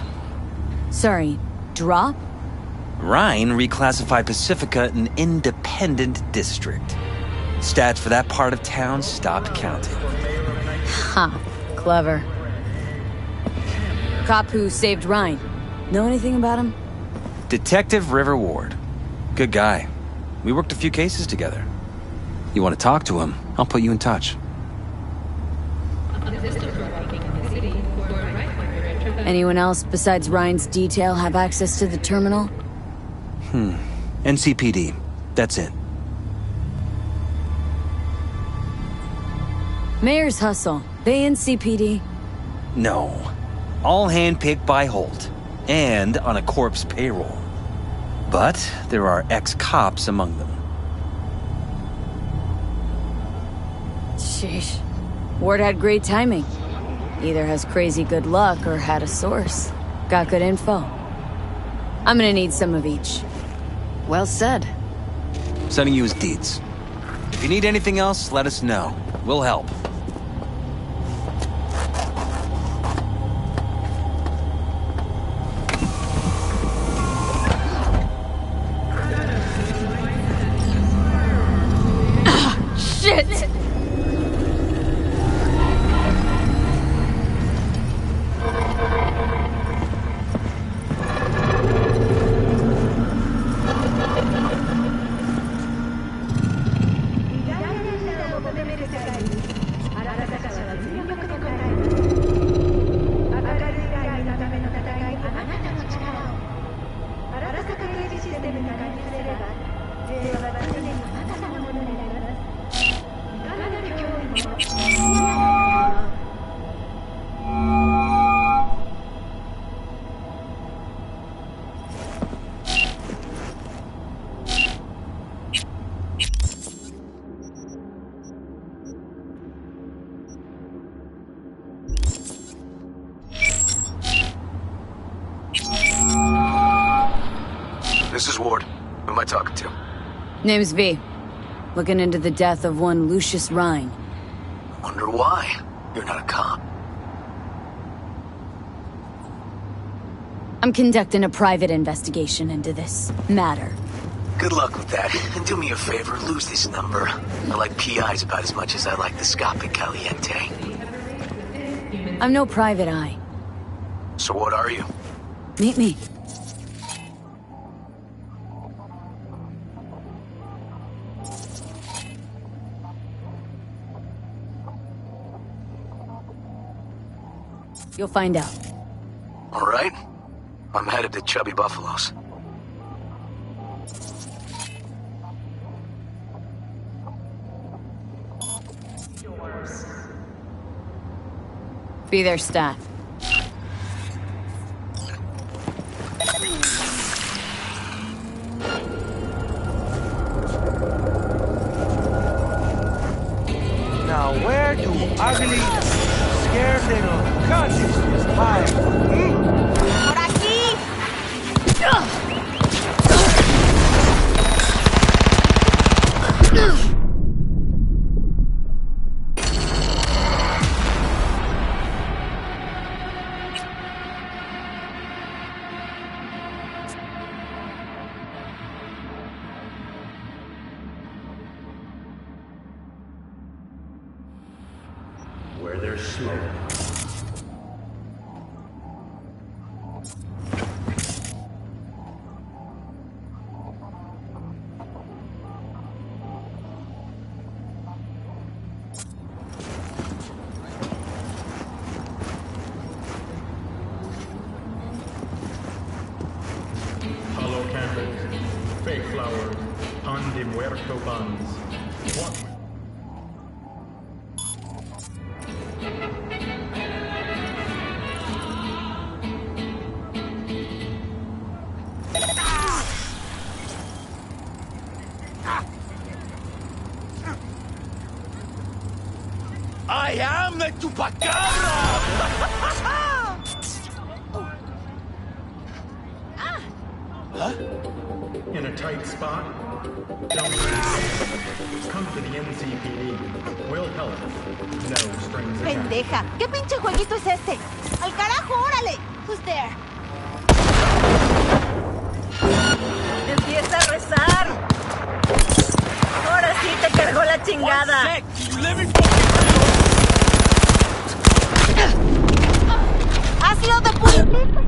Sorry, drop? Ryan reclassified Pacifica an independent district. Stats for that part of town stopped counting. Ha, clever. Cop who saved Ryan. Know anything about him? Detective River Ward. Good guy. We worked a few cases together. You want to talk to him? I'll put you in touch. Anyone else besides Ryan's detail have access to the terminal? NCPD. That's it. Mayor's hustle. They NCPD? No. All handpicked by Holt. And on a corpse payroll. But there are ex-cops among them. Sheesh. Ward had great timing. Either has crazy good luck or had a source. Got good info. I'm gonna need some of each. Well said. Sending you his deeds. If you need anything else, let us know. We'll help. Shit! This is Ward. Who am I talking to? Name's V. Looking into the death of one Lucius Rhine. Wonder why? You're not a cop. I'm conducting a private investigation into this matter. Good luck with that. And do me a favor, lose this number. I like PIs about as much as I like the Scope Caliente. I'm no private eye. So what are you? Meet me. You'll find out. All right. I'm headed to Chubby Buffalo's. Be their staff. Now where do ugly, scared little cuts hide? ¡Por aquí! Where there's smoke. Hollow candles, fake flowers, pan de muerto buns. What? I am the Chupacabra! In a tight spot? Don't hesitate. Come to the NCPD. We'll help. No strings attached. Pendeja, ¿qué pinche jueguito es este? ¡Al carajo, órale! Who's there? ¡Empieza a rezar! ¡Ahora sí te cargó la chingada! ¡Hazlo de puta!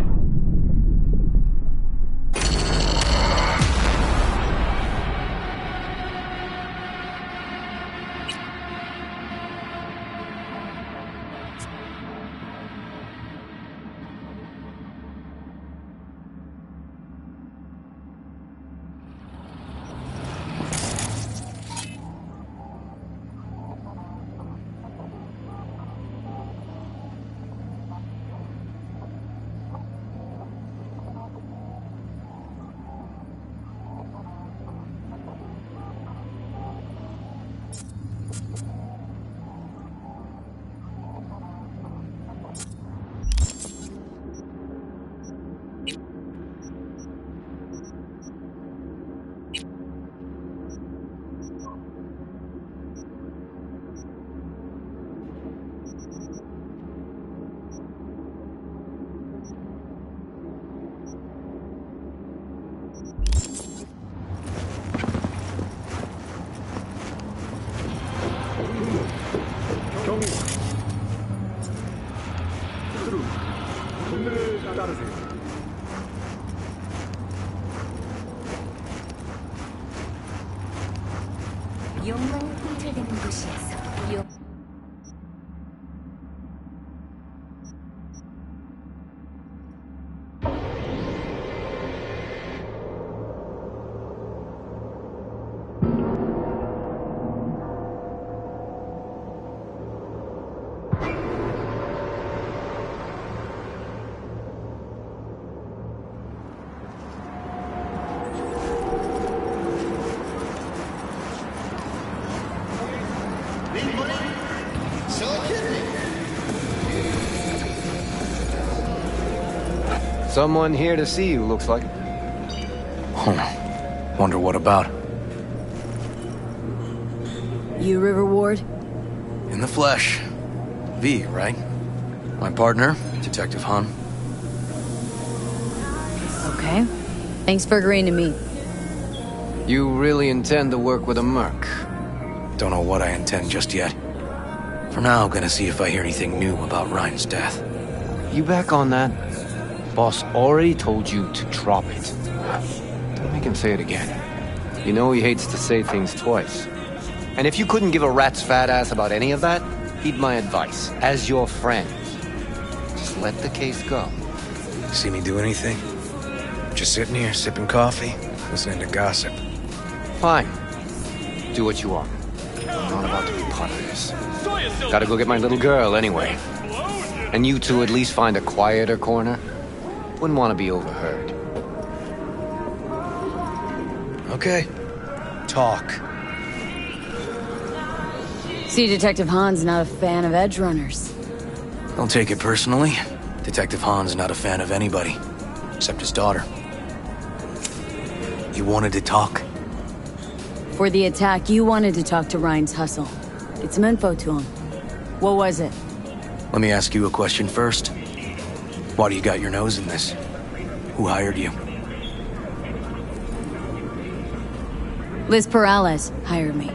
욕망이 꿈틀대는 곳이어서 Someone here to see you, looks like. Wonder what about? You, River Ward? In the flesh. V, right? My partner, Detective Hun. Okay. Thanks for agreeing to meet. You really intend to work with a merc? Don't know what I intend just yet. For now, I'm gonna see if I hear anything new about Ryan's death. You back on that? Boss already told you to drop it. Don't make him say it again. You know he hates to say things twice. And if you couldn't give a rat's fat ass about any of that, heed my advice. As your friend, just just let the case go. See me do anything? Just sitting here, sipping coffee, listening to gossip. Fine. Do what you want. I'm not about to be part of this. Gotta go get my little girl anyway. And you two at least find a quieter corner. Wouldn't want to be overheard. Okay. Talk. See, Detective Hahn's not a fan of edge runners. Don't take it personally. Detective Hahn's not a fan of anybody, except his daughter. You wanted to talk? For the attack, you wanted to talk to Ryan's hustle. Get some info to him. What was it? Let me ask you a question first. Why do you got your nose in this? Who hired you? Liz Perales hired me.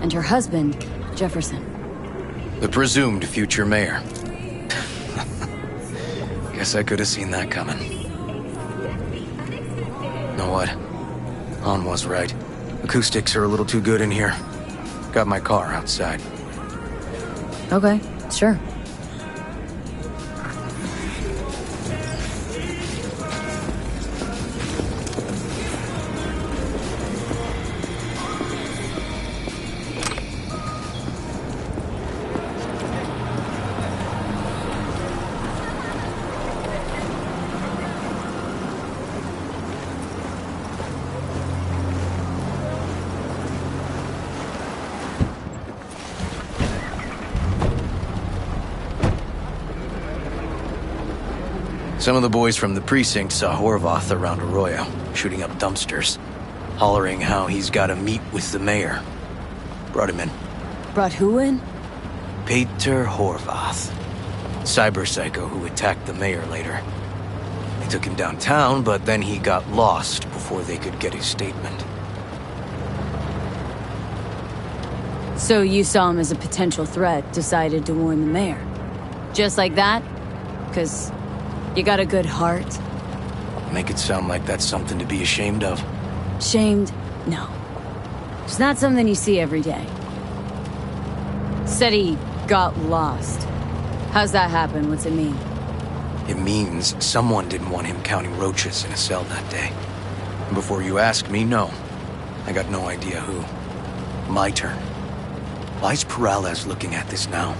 And her husband, Jefferson. The presumed future mayor. Guess I could have seen that coming. Know what? Han was right. Acoustics are a little too good in here. Got my car outside. Okay, sure. Some of the boys from the precinct saw Horvath around Arroyo, shooting up dumpsters, hollering how he's got to meet with the mayor. Brought him in. Brought who in? Peter Horvath. Cyber psycho who attacked the mayor later. They took him downtown, but then he got lost before they could get his statement. So you saw him as a potential threat, decided to warn the mayor. Just like that? 'Cause you got a good heart? Make it sound like that's something to be ashamed of. Shamed? No. It's not something you see every day. Said he got lost. How's that happen? What's it mean? It means someone didn't want him counting roaches in a cell that day. And before you ask me, no. I got no idea who. My turn. Why's Perales looking at this now?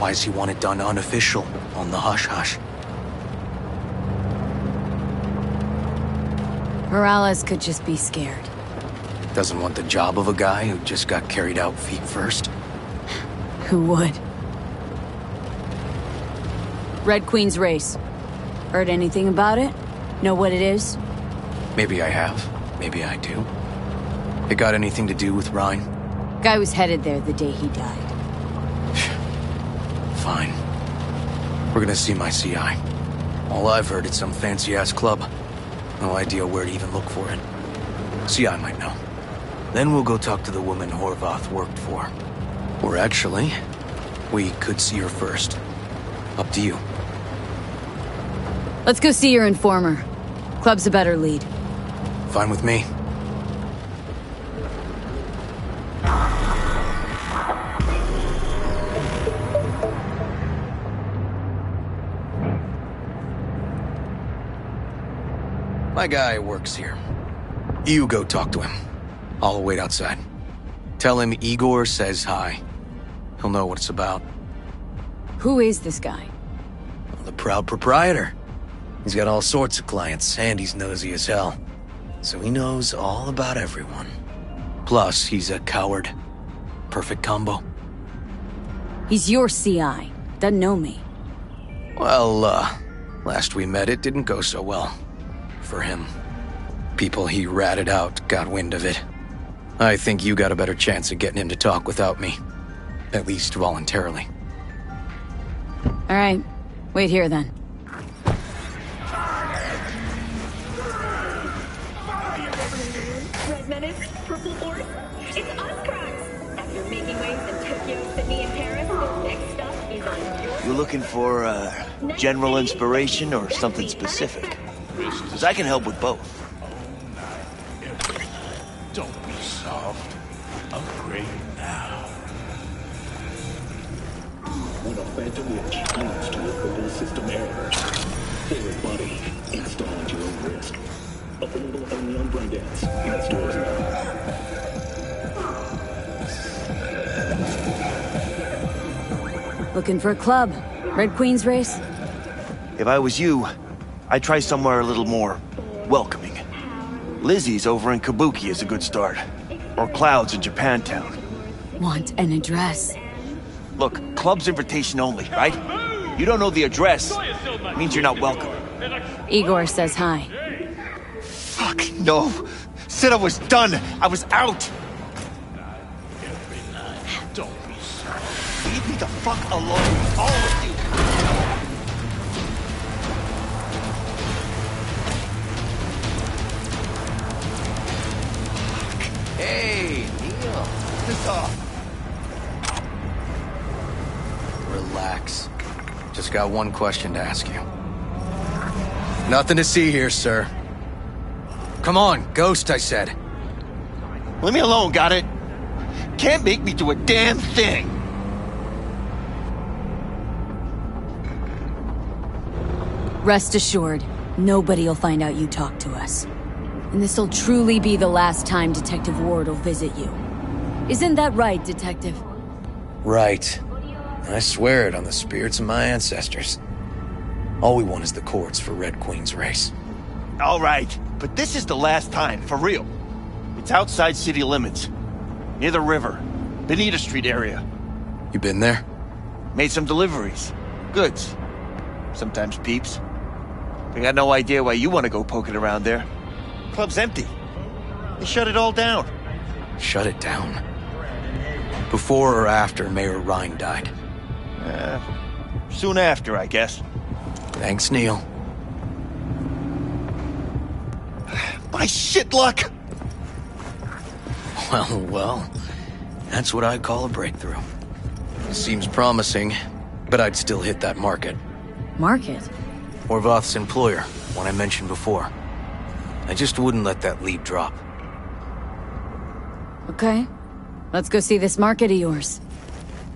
Why does he want it done unofficial, on the hush-hush? Morales could just be scared. Doesn't want the job of a guy who just got carried out feet first? Who would? Red Queen's race. Heard anything about it? Know what it is? Maybe I have. Maybe I do. It got anything to do with Ryan? Guy was headed there the day he died. Fine. We're gonna see my CI. All I've heard is some fancy-ass club. No idea where to even look for it. CI might know. Then we'll go talk to the woman Horvath worked for. Or actually, we could see her first. Up to you. Let's go see your informer. Club's a better lead. Fine with me. My guy works here. You go talk to him. I'll wait outside. Tell him Igor says hi. He'll know what it's about. Who is this guy? The proud proprietor. He's got all sorts of clients, and he's nosy as hell. So he knows all about everyone. Plus, he's a coward. Perfect combo. He's your CI. Doesn't know me. Well, last we met, it didn't go so well. For him. People he ratted out got wind of it. I think you got a better chance of getting him to talk without me. At least voluntarily. All right. Wait here, then. Red Menace, Purple Force, it's us, cracks! After making waves in Tokyo, Sydney, and Paris, the next stop is on your... You looking for, general inspiration or something specific? Because I can help with both. Don't be soft. Upgrade now. when a phantom witch leads to a fatal system error. Forward body, install at your own risk. Available only on Braindance. In stores now. Looking for a club. Red Queen's race? If I was you, I'd try somewhere a little more welcoming. Lizzie's over in Kabuki is a good start. Or Cloud's in Japantown. Want an address? Look, club's invitation only, right? You don't know the address. Means you're not welcome. Igor says hi. Fuck, no. Said I was done. I was out. Don't be sorry. Leave me the fuck alone, all of you. Hey, Neil. Piss off. Relax. Just got one question to ask you. Nothing to see here, sir. Come on, Ghost, I said. Leave me alone, got it? Can't make me do a damn thing. Rest assured, nobody'll find out you talked to us. And this'll truly be the last time Detective Ward will visit you. Isn't that right, Detective? Right. I swear it on the spirits of my ancestors. All we want is the courts for Red Queen's race. All right, but this is the last time, for real. It's outside city limits. Near the river. Benita Street area. You been there? Made some deliveries. Goods. Sometimes peeps. I got no idea why you want to go poking around there. Club's empty. They shut it all down. Shut it down? Before or after Mayor Ryan died? Soon after, I guess. Thanks, Neil. My shit luck! Well. That's what I call a breakthrough. Seems promising, but I'd still hit that market. Market? Horvath's employer, one I mentioned before. I just wouldn't let that lead drop. Okay. Let's go see this market of yours.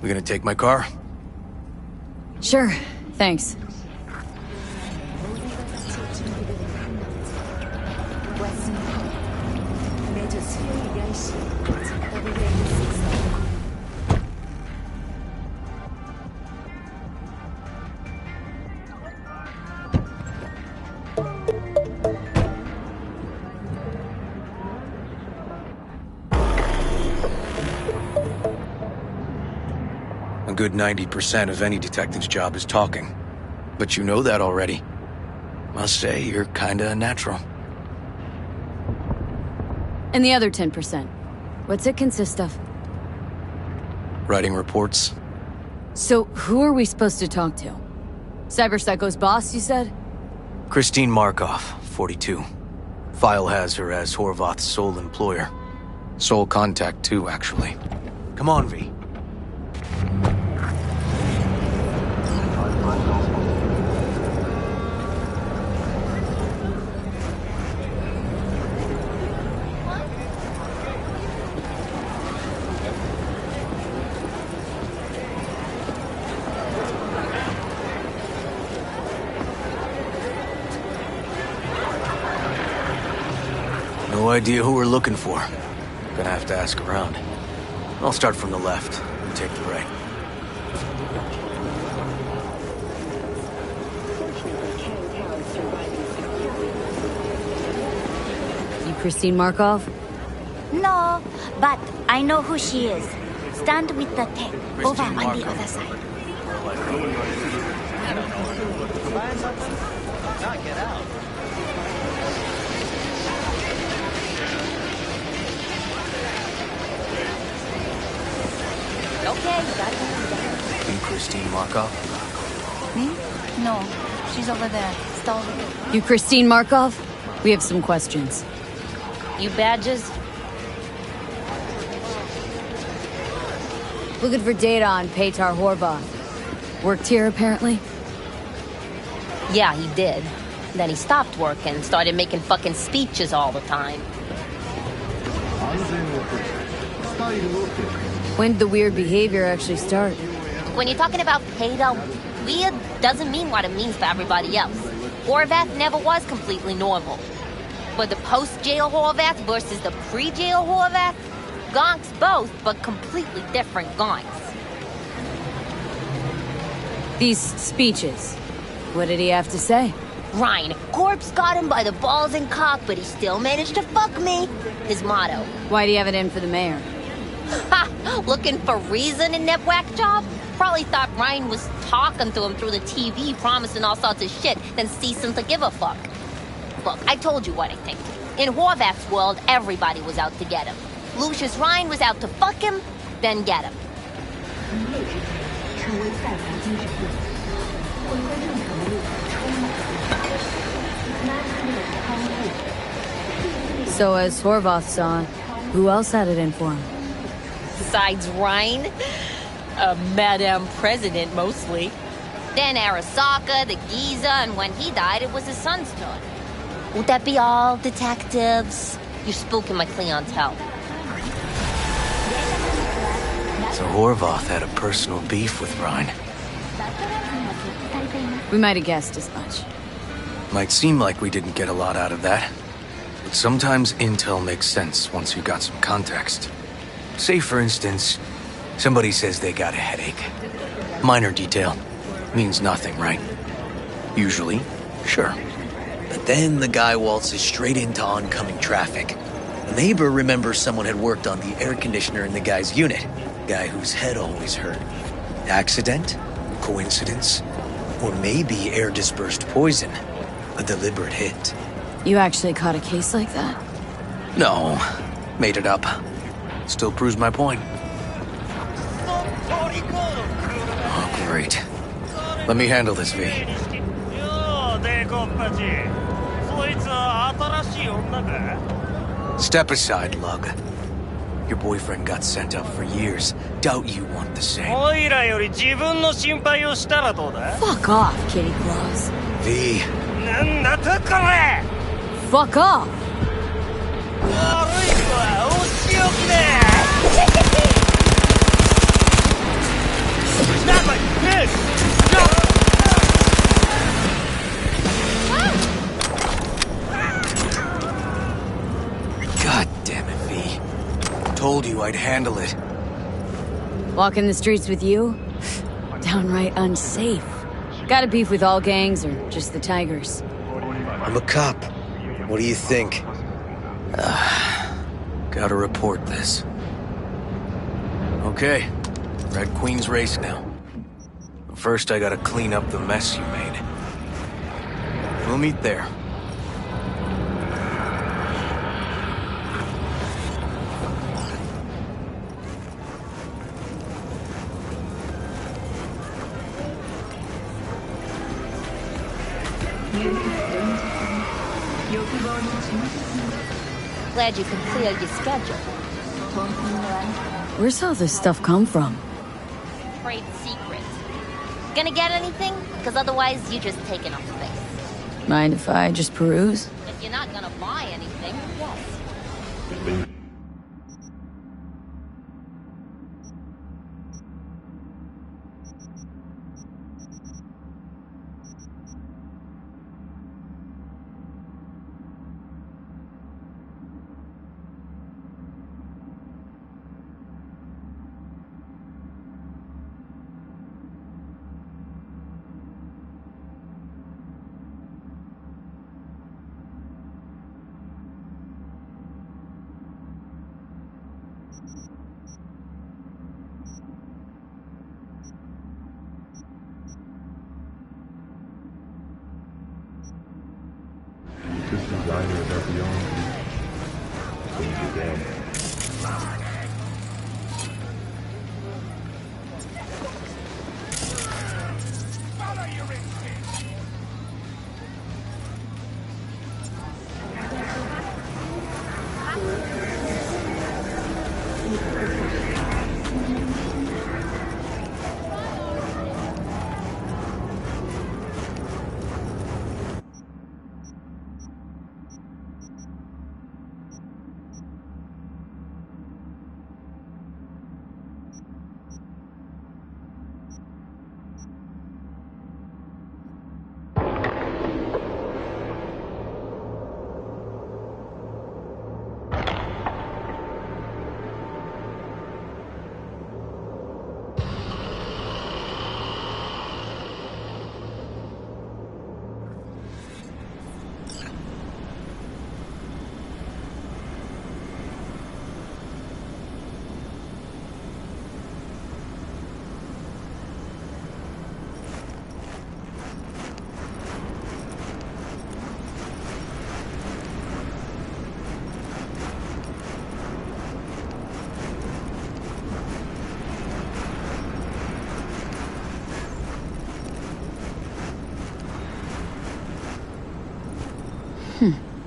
We gonna take my car? Sure. Thanks. A good 90% of any detective's job is talking. But you know that already. Must say, you're kinda a natural. And the other 10%? What's it consist of? Writing reports. So, who are we supposed to talk to? Cyber Psycho's boss, you said? Christine Markov, 42. File has her as Horvath's sole employer. Sole contact, too, actually. Come on, V. No idea who we're looking for. Gonna have to ask around. I'll start from the left and take the right. You Christine Markov? No, but I know who she is. Stand with the tech over on the other side. Get out. Okay, you got it. You Christine Markov? Me? No, she's over there. Stalled. You Christine Markov? We have some questions. You badges? Looking for data on Petar Horvath. Worked here, apparently? Yeah, he did. Then he stopped working, started making fucking speeches all the time. When did the weird behavior actually start? Look, when you're talking about Hato, weird doesn't mean what it means for everybody else. Horvath never was completely normal. But the post-jail Horvath versus the pre-jail Horvath? Gonks both, but completely different gonks. These speeches, what did he have to say? Ryan, Corpse got him by the balls and cock, but he still managed to fuck me. His motto. Why'd he have it in for the mayor? Ha! Looking for reason in that whack job? Probably thought Ryan was talking to him through the TV, promising all sorts of shit, then ceasing to give a fuck. Look, I told you what I think. In Horvath's world, everybody was out to get him. Lucius Ryan was out to fuck him, then get him. So as Horvath saw, who else had it in for him? Besides Ryan? Madame President, mostly. Then Arasaka, the Giza, and when he died, it was his son's turn. Would that be all, detectives? You're spooking my clientele. So Horvath had a personal beef with Ryan. We might have guessed as much. Might seem like we didn't get a lot out of that. But sometimes intel makes sense once you got some context. Say, for instance, somebody says they got a headache. Minor detail. Means nothing, right? Usually, sure. But then the guy waltzes straight into oncoming traffic. A neighbor remembers someone had worked on the air conditioner in the guy's unit. Guy whose head always hurt. Accident? Coincidence? Or maybe air-dispersed poison. A deliberate hit. You actually caught a case like that? No. Made it up. Still proves my point. Oh, great. Let me handle this, V. Step aside, Lug. Your boyfriend got sent up for years. Doubt you want the same. Fuck off, Kitty Claus. V. Fuck off! Not like this! God damn it, V. Told you I'd handle it. Walking the streets with you? Downright unsafe. Got a beef with all gangs or just the Tigers? I'm a cop. What do you think? Gotta report this. Okay, Red Queen's race now. First, I gotta clean up the mess you made. We'll meet there. Glad you can clear your schedule. Where's all this stuff come from? Trade secret. Gonna get anything? Because otherwise you're just taking up space. Mind if I just peruse? If you're not gonna buy anything, yes.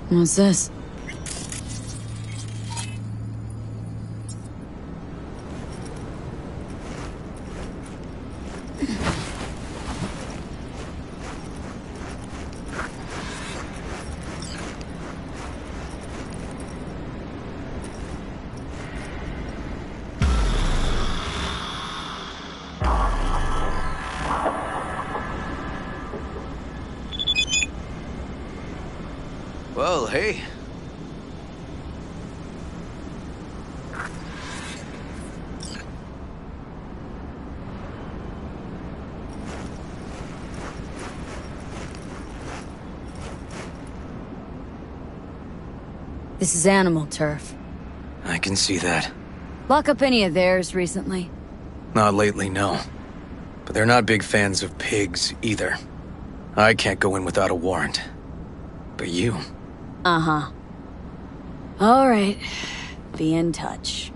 What's this? Well, hey. This is animal turf. I can see that. Lock up any of theirs recently? Not lately, no. But they're not big fans of pigs, either. I can't go in without a warrant. But you... Uh-huh. All right. Be in touch.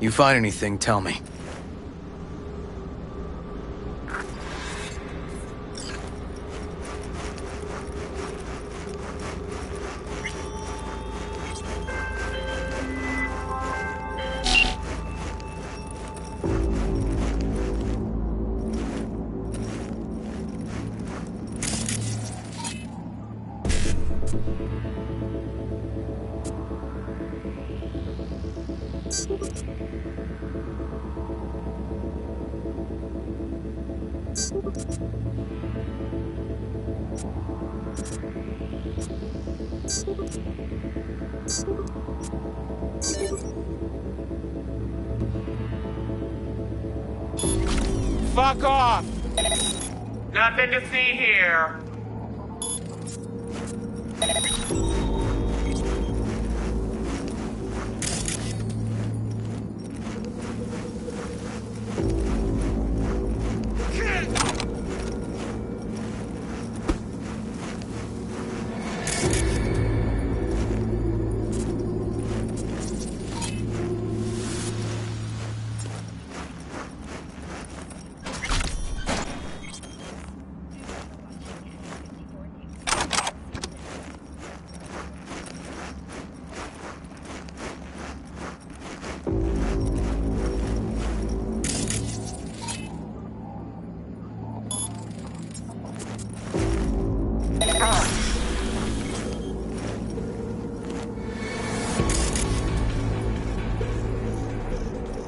You find anything, tell me. Fuck off! Nothing to see here.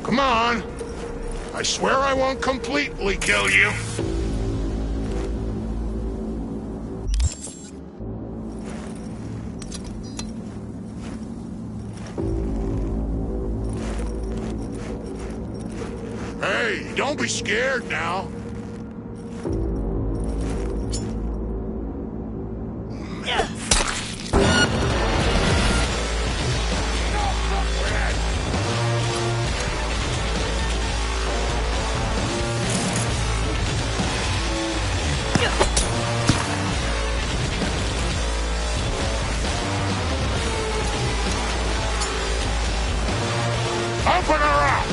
Come on. I swear I won't completely kill you. Hey, don't be scared now. Open her up!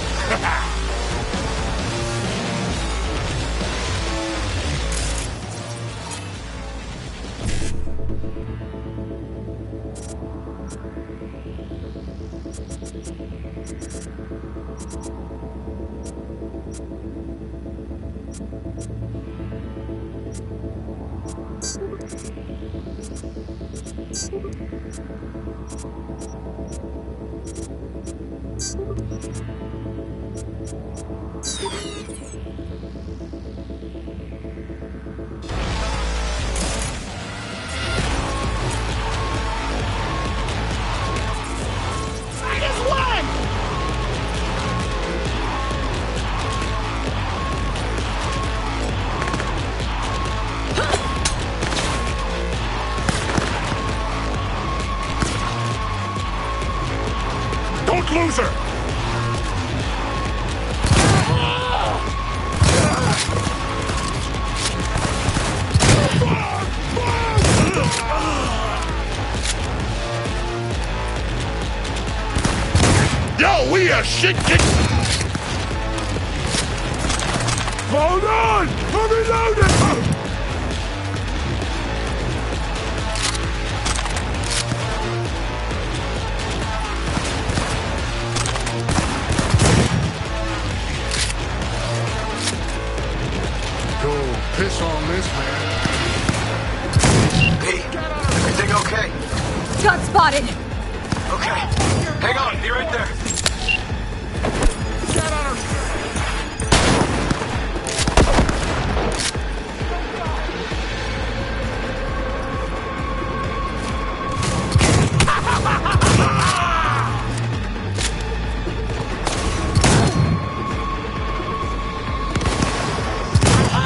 Don't lose her! Yo, we are shit kick. Hold on! I'm reloading! piss on this, man. Hey, everything okay? Got spotted! Okay. Hang on, be right there. Get on her.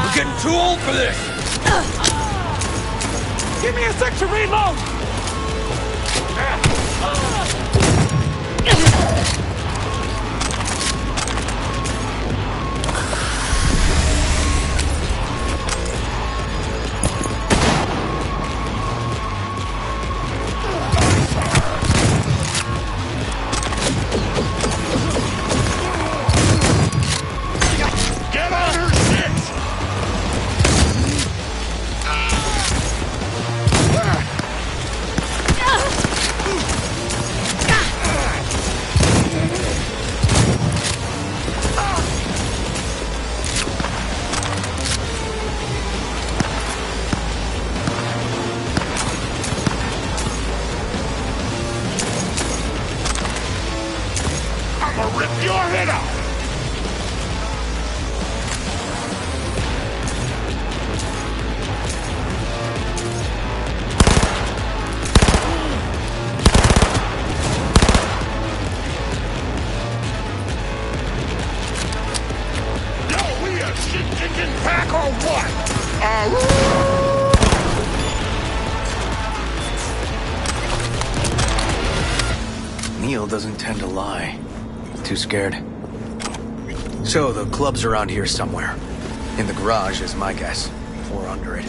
We're getting too old for this! Give me a sec to reload! Get on her shit! I'ma rip your head off! Yo, we a shit-kicking pack or what? Neil doesn't tend to lie. Too scared. So, the club's around here somewhere. In the garage is my guess. Or under it.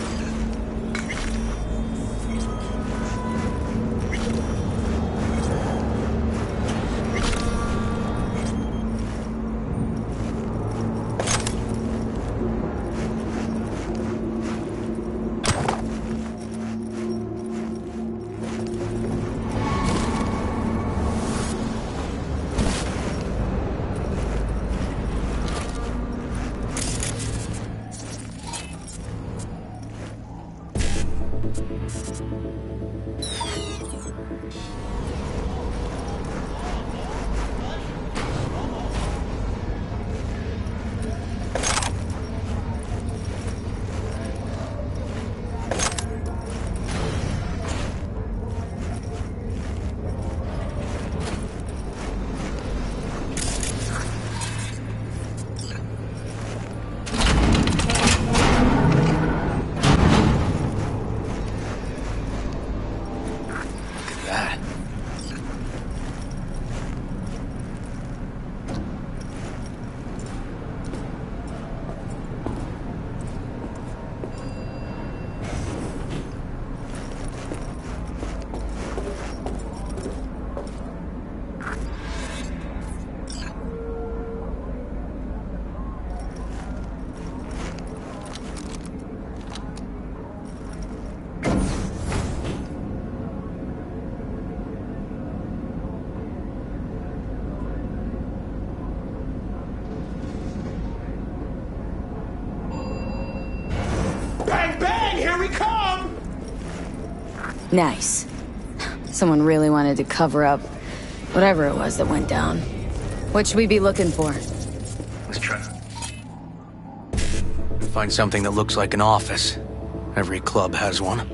Nice. Someone really wanted to cover up whatever it was that went down. What should we be looking for? Let's try. Find something that looks like an office. Every club has one.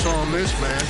pass on this, man.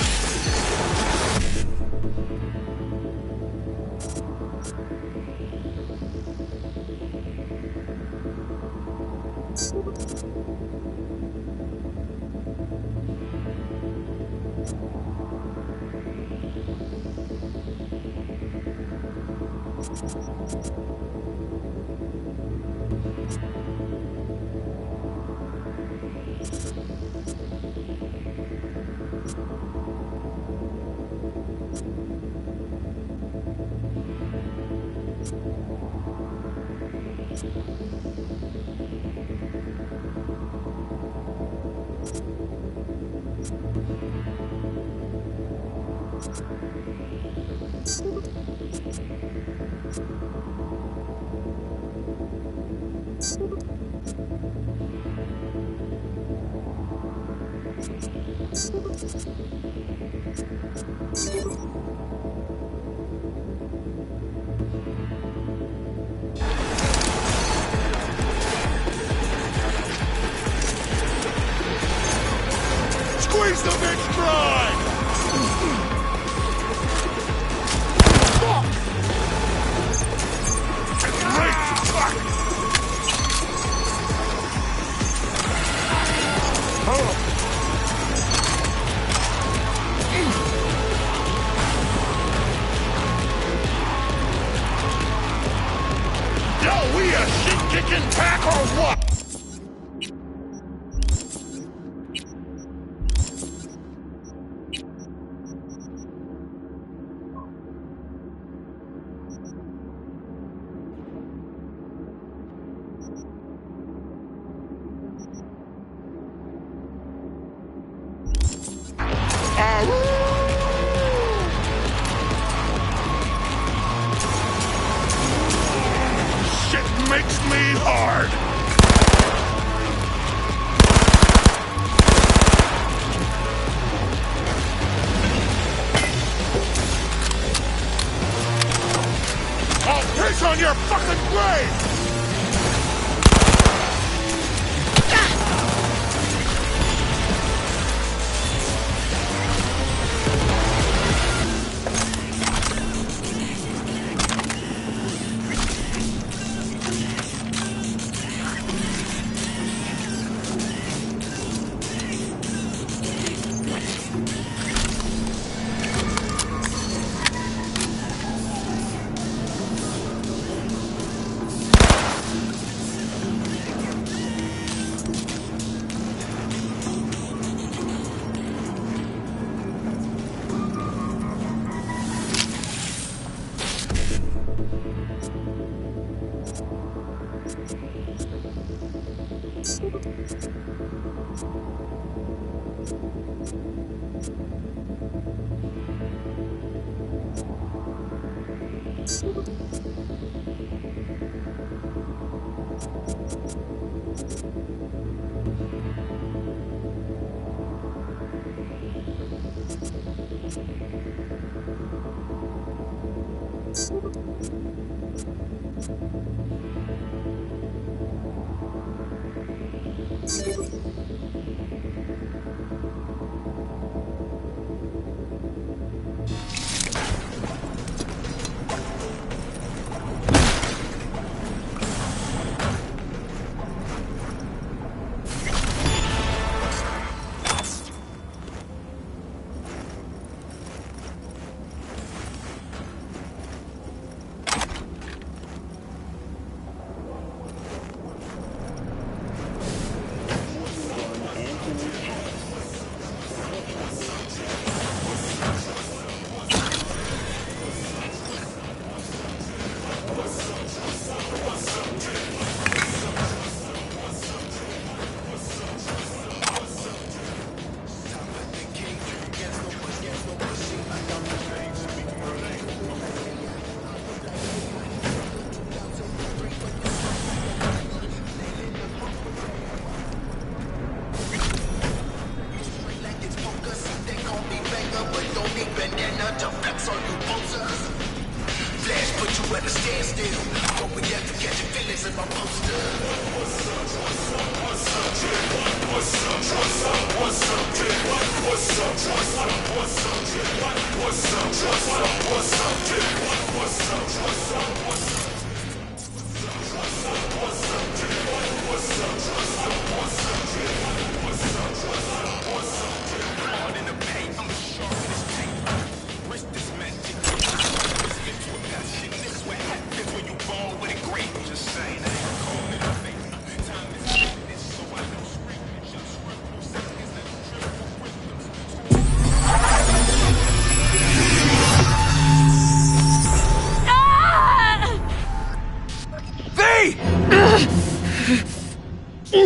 Squeeze the bitch dry! Yo, we a shit-kicking pack or what? Shit makes me hard. I'll piss on your fucking grave!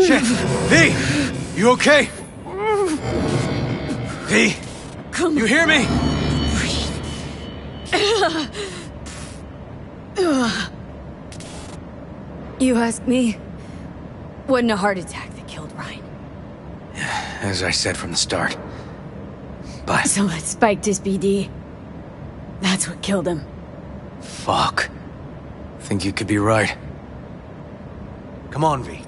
Shit! V! You okay? V! You hear me? You ask me? Wasn't a heart attack that killed Ryan. As I said from the start. But... So it spiked his BD. That's what killed him. Fuck. Think you could be right. Come on, V.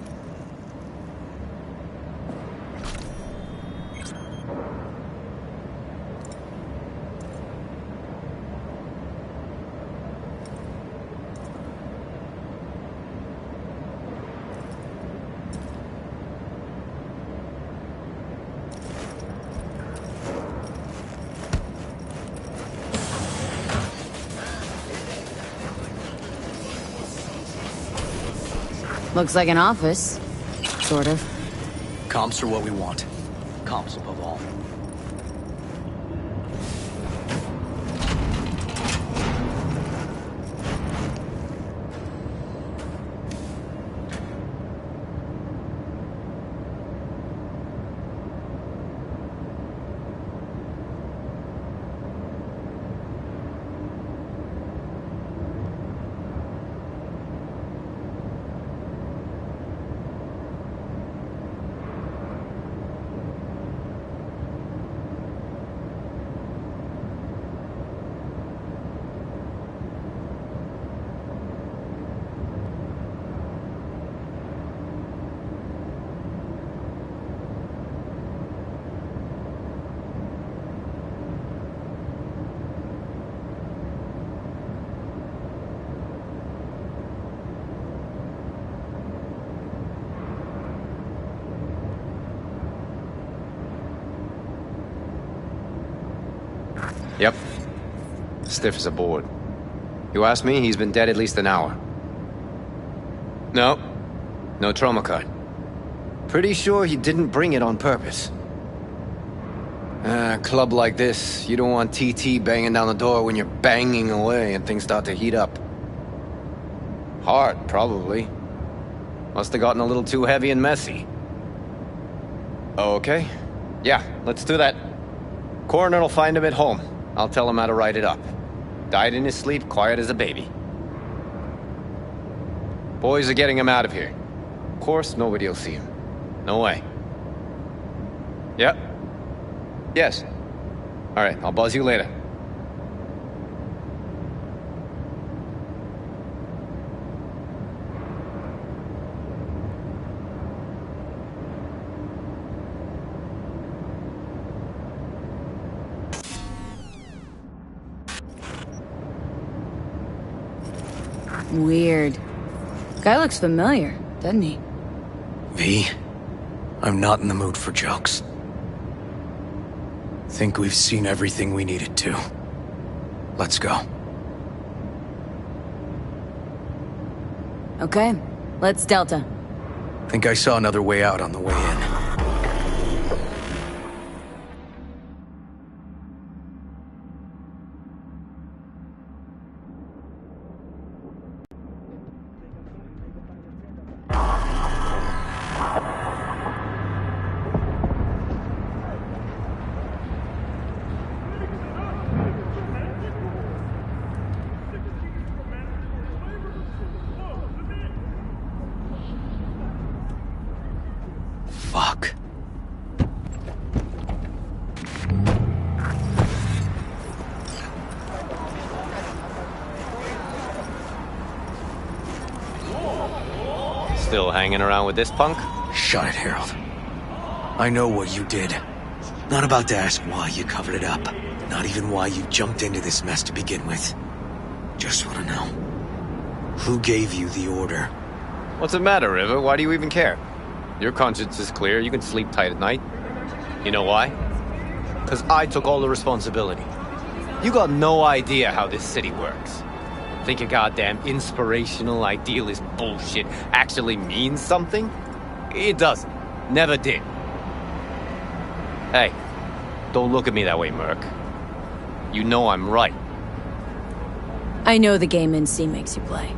Looks like an office. Sort of. Comps are what we want. Comps above all. Yep. Stiff as a board. You ask me, he's been dead at least an hour. No. No trauma card. Pretty sure he didn't bring it on purpose. A club like this, you don't want TT banging down the door when you're banging away and things start to heat up. Hard, probably. Must have gotten a little too heavy and messy. Okay. Yeah, let's do that. Coroner will find him at home. I'll tell him how to write it up. Died in his sleep, quiet as a baby. Boys are getting him out of here. Of course, nobody will see him. No way. Yep. Yes. All right, I'll buzz you later. Weird. Guy looks familiar, doesn't he? V, I'm not in the mood for jokes. Think we've seen everything we needed to. Let's go. Okay, let's Delta. Think I saw another way out on the way in. Fuck. Still hanging around with this punk? Shut it, Harold. I know what you did. Not about to ask why you covered it up. Not even why you jumped into this mess to begin with. Just want to know. Who gave you the order? What's the matter, River? Why do you even care? Your conscience is clear. You can sleep tight at night. You know why? Because I took all the responsibility. You got no idea how this city works. Think your goddamn inspirational, idealist bullshit actually means something? It doesn't. Never did. Hey, don't look at me that way, Merc. You know I'm right. I know the game NC makes you play.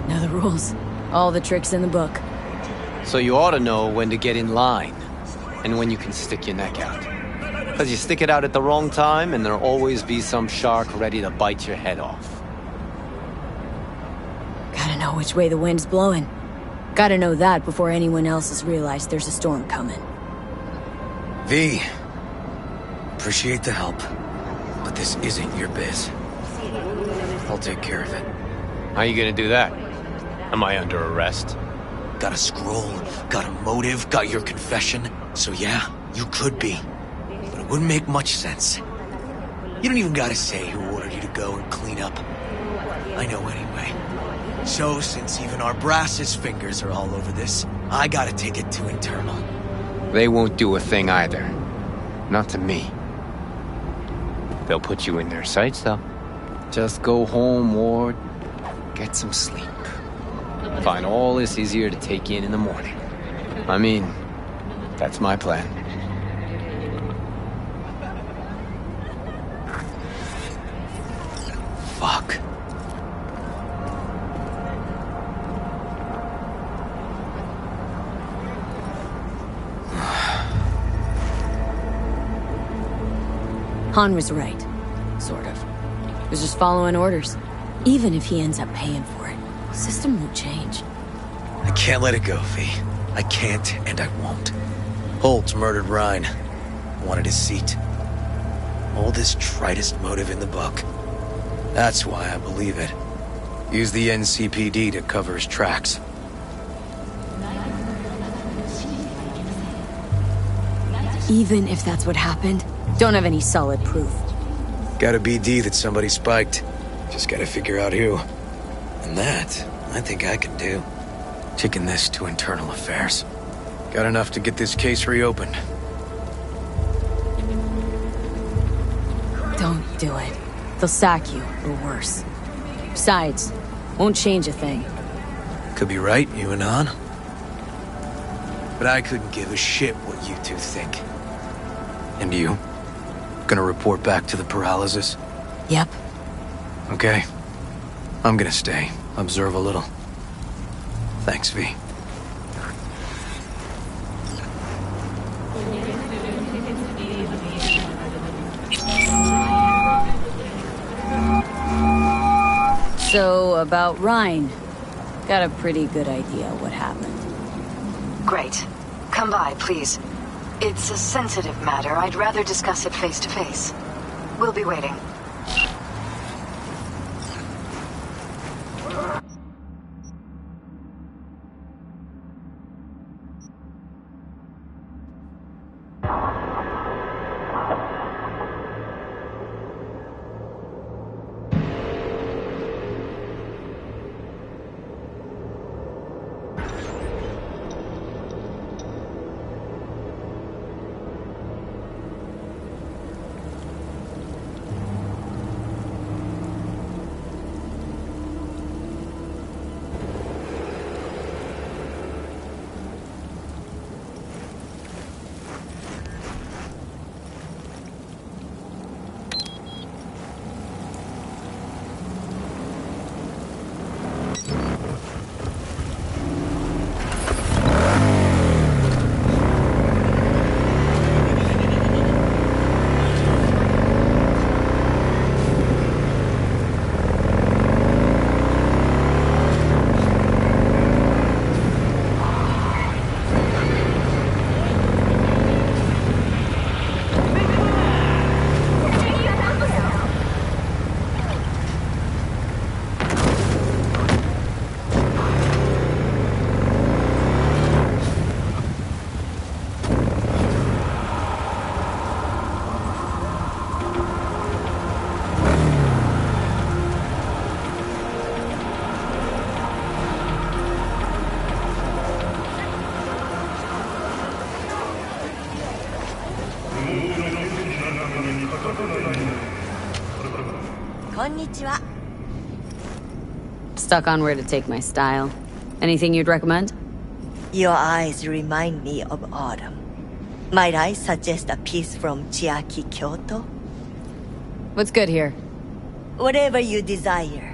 Know the rules. All the tricks in the book. So you ought to know when to get in line, and when you can stick your neck out. Because you stick it out at the wrong time, and there'll always be some shark ready to bite your head off. Gotta know which way the wind's blowing. Gotta know that before anyone else has realized there's a storm coming. V. Appreciate the help, but this isn't your biz. I'll take care of it. How you gonna do that? Am I under arrest? Got a scroll, got a motive, got your confession. So yeah, you could be. But it wouldn't make much sense. You don't even gotta say who ordered you to go and clean up. I know anyway. So, since even our brass's fingers are all over this, I gotta take it to internal. They won't do a thing either. Not to me. They'll put you in their sights, though. Just go home or get some sleep. Find all this easier to take in the morning. I mean, that's my plan. Fuck. Han was right. Sort of. He was just following orders. Even if he ends up paying for it, the system won't change. I can't let it go, V. I can't, and I won't. Holt murdered Ryan. Wanted his seat. Oldest, tritest motive in the book. That's why I believe it. Use the NCPD to cover his tracks. Even if that's what happened, don't have any solid proof. Got a BD that somebody spiked. Just gotta figure out who. And that, I think I can do. Taking this to internal affairs. Got enough to get this case reopened. Don't do it. They'll sack you, or worse. Besides, won't change a thing. Could be right, you and Han. But I couldn't give a shit what you two think. And you? Gonna report back to the paralysis? Yep. Okay. I'm gonna stay. Observe a little. Thanks, V. So, about Ryan. Got a pretty good idea what happened. Great. Come by, please. It's a sensitive matter. I'd rather discuss it face to face. We'll be waiting. Konnichiwa. Stuck on where to take my style. Anything you'd recommend? Your eyes remind me of autumn. Might I suggest a piece from Chiaki, Kyoto? What's good here? Whatever you desire.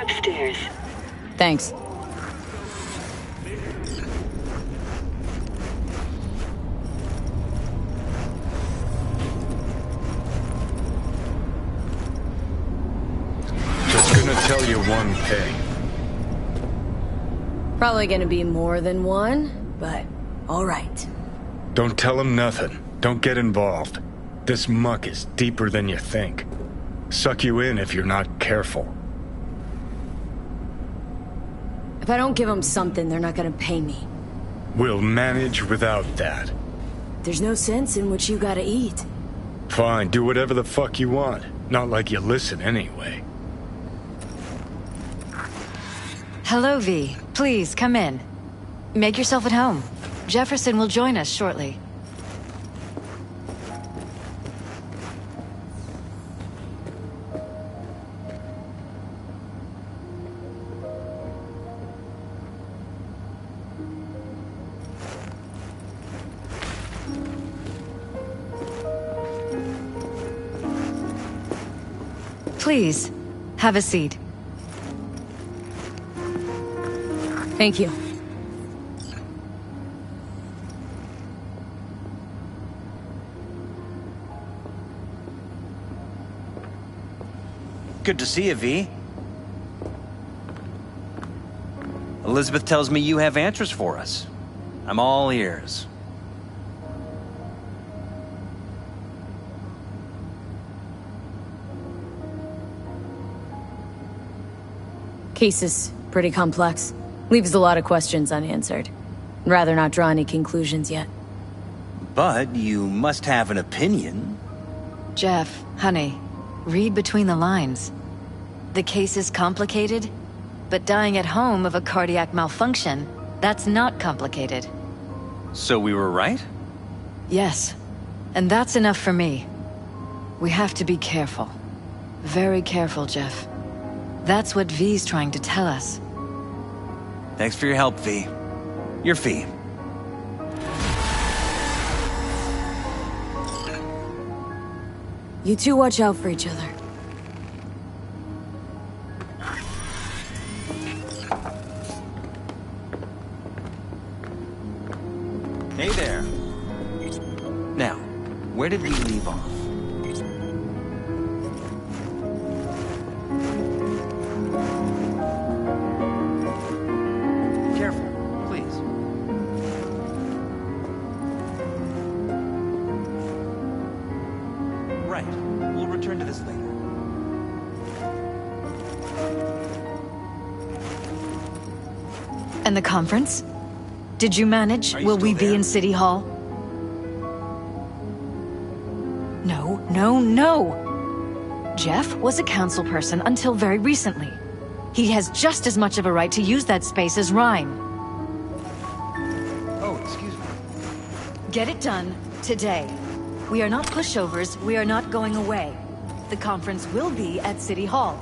upstairs. Thanks. Just gonna tell you one thing. Probably gonna be more than one, but alright. Don't tell him nothing. Don't get involved. This muck is deeper than you think. Suck you in if you're not careful. If I don't give them something, they're not gonna pay me. We'll manage without that. There's no sense in what you gotta eat. Fine, do whatever the fuck you want. Not like you listen anyway. Hello, V. Please, come in. Make yourself at home. Jefferson will join us shortly. Please, have a seat. Thank you. Good to see you, V. Elizabeth tells me you have answers for us. I'm all ears. Case is pretty complex. Leaves a lot of questions unanswered. Rather not draw any conclusions yet. But you must have an opinion. Jeff, honey, read between the lines. The case is complicated, but dying at home of a cardiac malfunction, that's not complicated. So we were right? Yes, and that's enough for me. We have to be careful. Very careful, Jeff. That's what V's trying to tell us. Thanks for your help, V. Your fee. You two watch out for each other. Hey there. Now, where did we leave off? Careful, please. Right. We'll return to this later. And the conference? Did you manage? Will we be in City Hall? No, no, no! Jeff was a council person until very recently. He has just as much of a right to use that space as Ryan. Oh, excuse me. Get it done today. We are not pushovers, we are not going away. The conference will be at City Hall.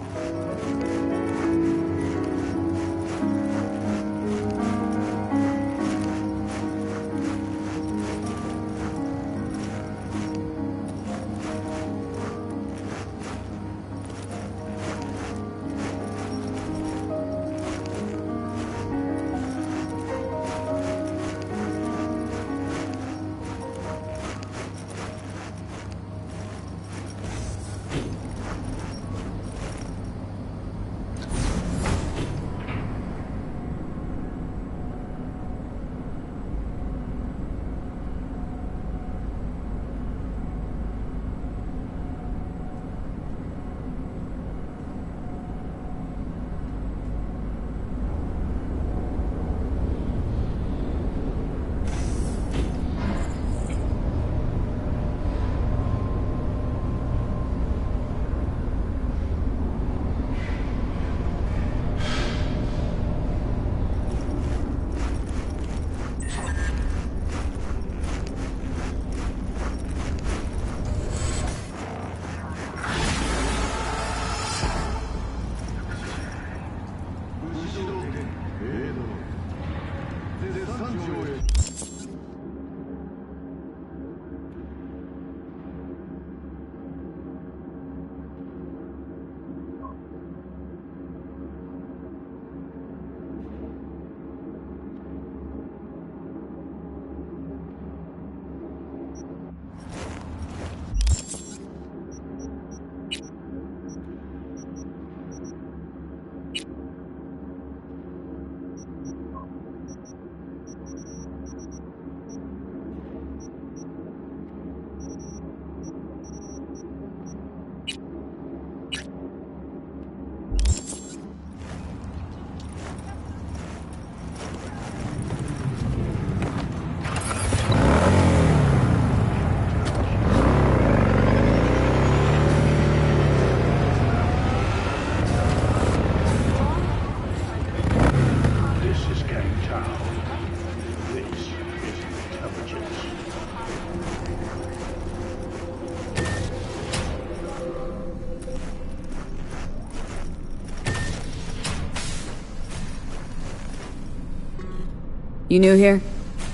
You new here?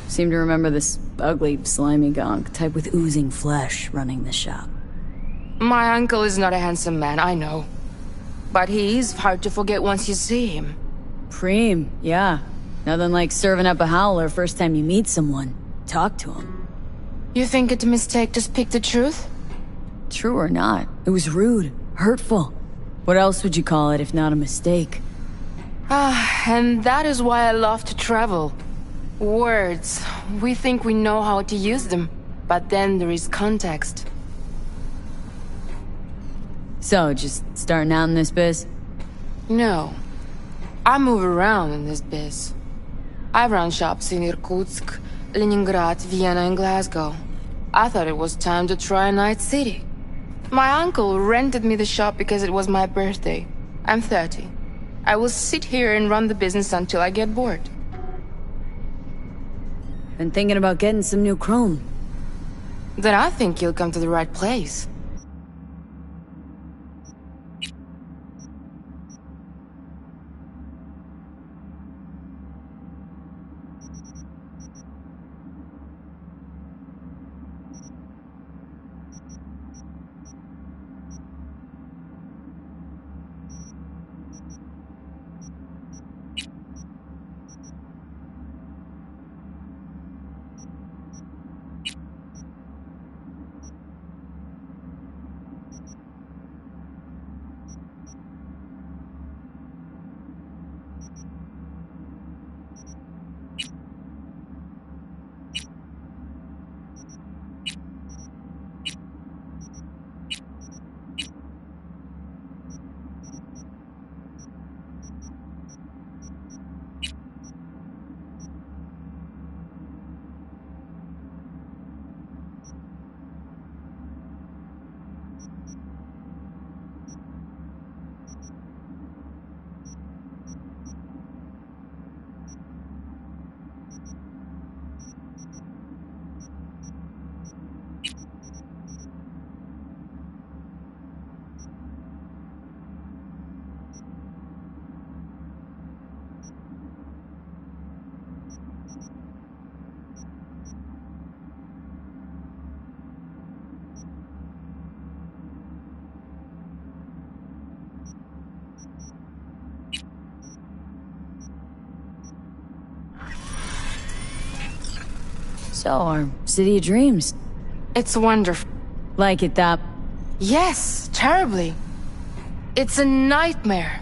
Seem to remember this ugly, slimy gonk, type with oozing flesh running the shop. My uncle is not a handsome man, I know. But he is hard to forget once you see him. Preem, yeah. Nothing like serving up a howler first time you meet someone. Talk to him. You think it's a mistake to speak the truth? True or not, it was rude, hurtful. What else would you call it if not a mistake? And that is why I love to travel. Words. We think we know how to use them, but then there is context. So, just starting out in this biz? No. I move around in this biz. I run shops in Irkutsk, Leningrad, Vienna, and Glasgow. I thought it was time to try a night city. My uncle rented me the shop because it was my birthday. I'm 30. I will sit here and run the business until I get bored. Been thinking about getting some new chrome. Then I think you'll come to the right place. So, our city of dreams. It's wonderful. Like it that? Yes, terribly. It's a nightmare.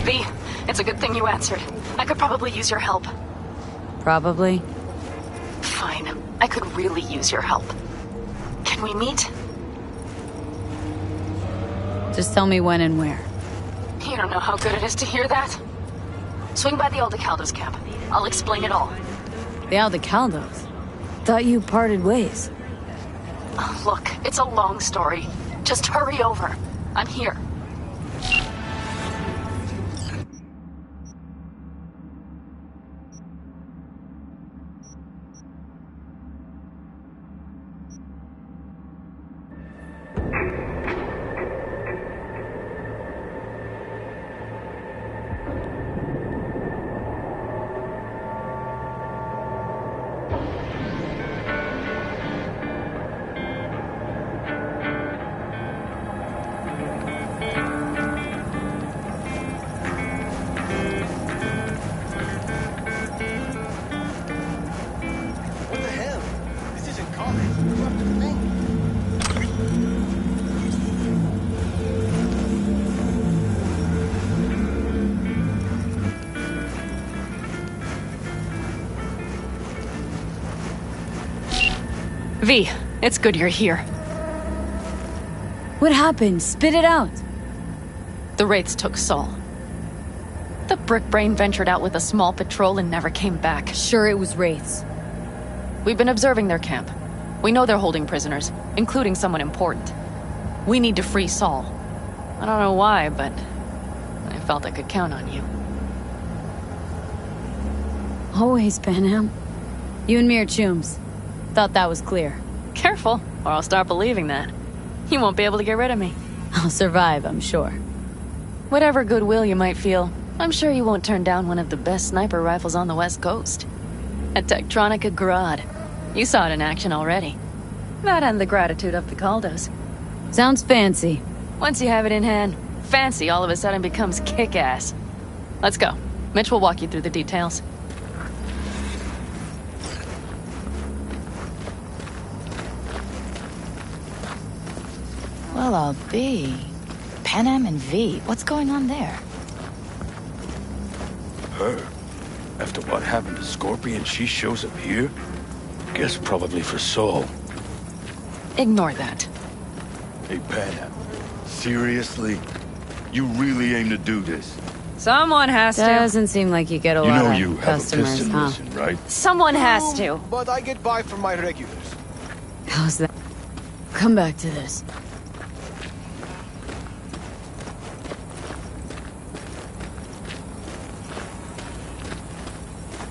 V, it's a good thing you answered. I could probably use your help. Probably? Fine. I could really use your help. Can we meet? Just tell me when and where. You don't know how good it is to hear that. Swing by the Aldecaldos camp. I'll explain it all. The Aldecaldos? Thought you parted ways. Look, it's a long story. Just hurry over. I'm here. V, it's good you're here. What happened? Spit it out. The Wraiths took Saul. The Brickbrain ventured out with a small patrol and never came back. Sure it was Wraiths. We've been observing their camp. We know they're holding prisoners, including someone important. We need to free Saul. I don't know why, but felt I could count on you. Always, Panam. You and me are chums. Thought that was clear. Careful, or I'll start believing that. You won't be able to get rid of me. I'll survive, I'm sure. Whatever goodwill you might feel, I'm sure you won't turn down one of the best sniper rifles on the West Coast. A Tektronica Grad. You saw it in action already. That and the gratitude of the Caldos. Sounds fancy. Once you have it in hand, fancy all of a sudden becomes kick-ass. Let's go. Mitch will walk you through the details. Well, I'll be. Panam and V, what's going on there? Her? After what happened to Scorpion, she shows up here? Guess probably for Saul. Ignore that. Hey, Panam. Seriously? You really aim to do this? Someone has to. Doesn't seem like you get a lot of customers, huh? Listen, right? Someone has to. But I get by from my regulars. How's that? Come back to this.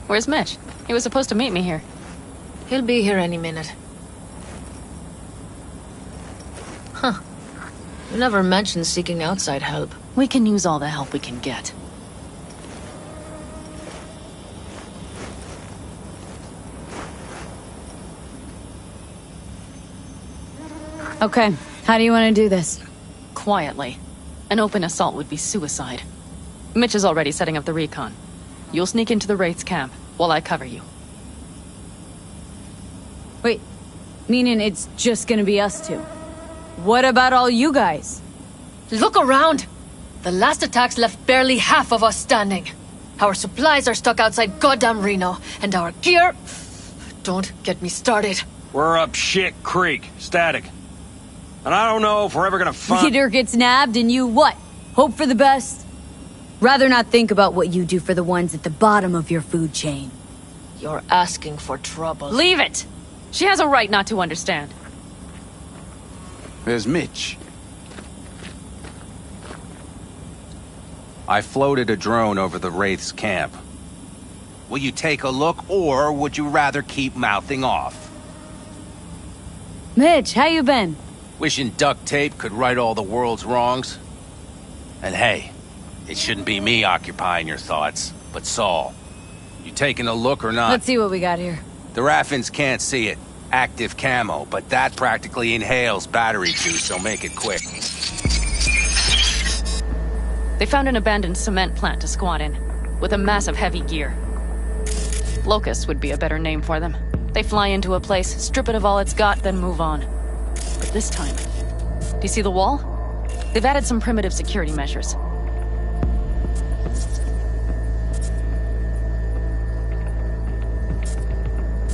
Where's Mitch? He was supposed to meet me here. He'll be here any minute. Huh. You never mentioned seeking outside help. We can use all the help we can get. Okay, how do you want to do this? Quietly. An open assault would be suicide. Mitch is already setting up the recon. You'll sneak into the Wraith's camp while I cover you. Wait, meaning it's just gonna be us two? What about all you guys? Look around! The last attacks left barely half of us standing. Our supplies are stuck outside goddamn Reno, and our gear... Don't get me started. We're up shit creek, static. And I don't know if we're ever gonna find... Leader gets nabbed and you what? Hope for the best? Rather not think about what you do for the ones at the bottom of your food chain. You're asking for trouble. Leave it! She has a right not to understand. There's Mitch. I floated a drone over the Wraith's camp. Will you take a look, or would you rather keep mouthing off? Mitch, how you been? Wishing duct tape could right all the world's wrongs. And hey, it shouldn't be me occupying your thoughts, but Saul. You taking a look or not? Let's see what we got here. The Raffins can't see it. Active camo, but that practically inhales battery juice, so make it quick. They found an abandoned cement plant to squat in, with a massive heavy gear. Locusts would be a better name for them. They fly into a place, strip it of all it's got, then move on. But this time, do you see the wall? They've added some primitive security measures.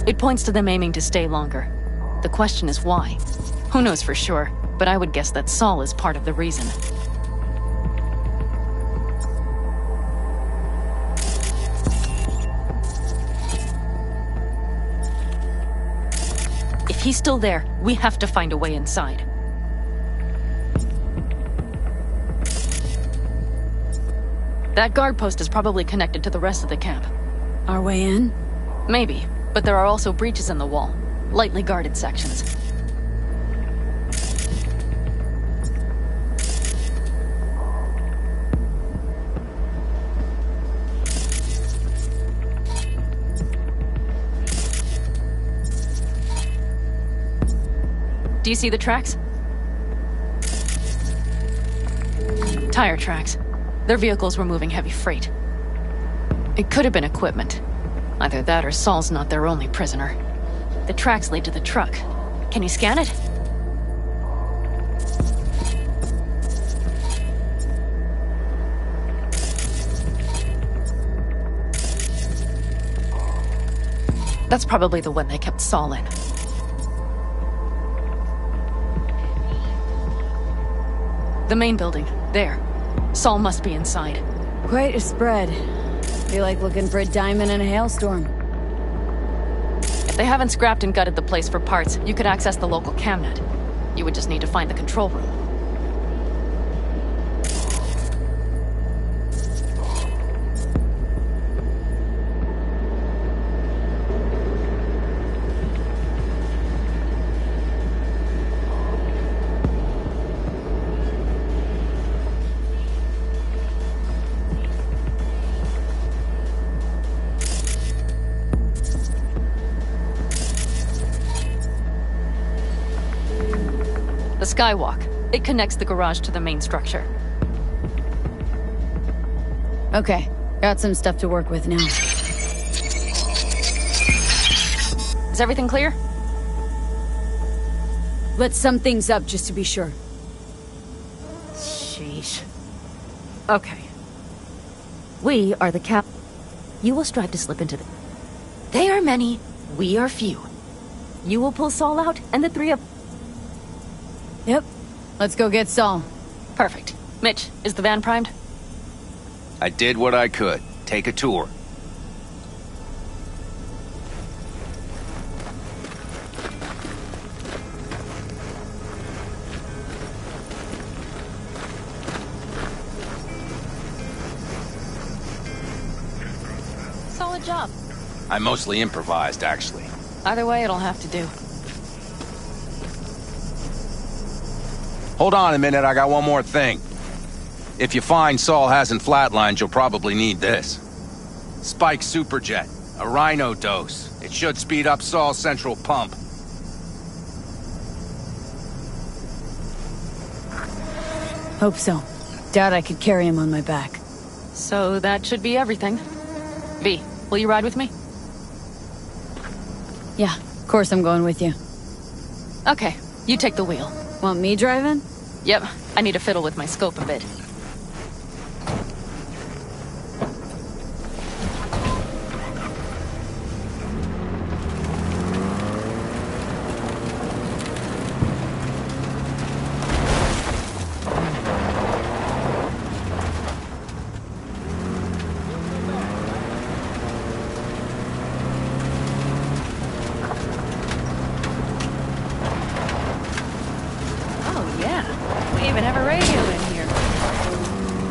It points to them aiming to stay longer. The question is why? Who knows for sure, but I would guess that Saul is part of the reason. If he's still there, we have to find a way inside. That guard post is probably connected to the rest of the camp. Our way in? Maybe. But there are also breaches in the wall, lightly guarded sections. Do you see the tracks? Tire tracks. Their vehicles were moving heavy freight. It could have been equipment. Either that or Saul's not their only prisoner. The tracks lead to the truck. Can you scan it? That's probably the one they kept Saul in. The main building. There. Saul must be inside. Quite a spread. Be like looking for a diamond in a hailstorm. If they haven't scrapped and gutted the place for parts, you could access the local camnet. You would just need to find the control room. The skywalk. It connects the garage to the main structure. Okay, got some stuff to work with now. Is everything clear? Let's sum things up just to be sure. Sheesh. Okay. We are the cap. You will strive to slip into the... They are many, we are few. You will pull Saul out, and the three of... Yep. Let's go get Saul. Perfect. Mitch, is the van primed? I did what I could. Take a tour. Solid job. I mostly improvised, actually. Either way, it'll have to do. Hold on a minute, I got one more thing. If you find Saul hasn't flatlined, you'll probably need this. Spike Superjet, a Rhino dose. It should speed up Saul's central pump. Hope so. Doubt I could carry him on my back. So that should be everything. V, will you ride with me? Yeah, of course I'm going with you. Okay, you take the wheel. Want me driving? Yep, I need to fiddle with my scope a bit.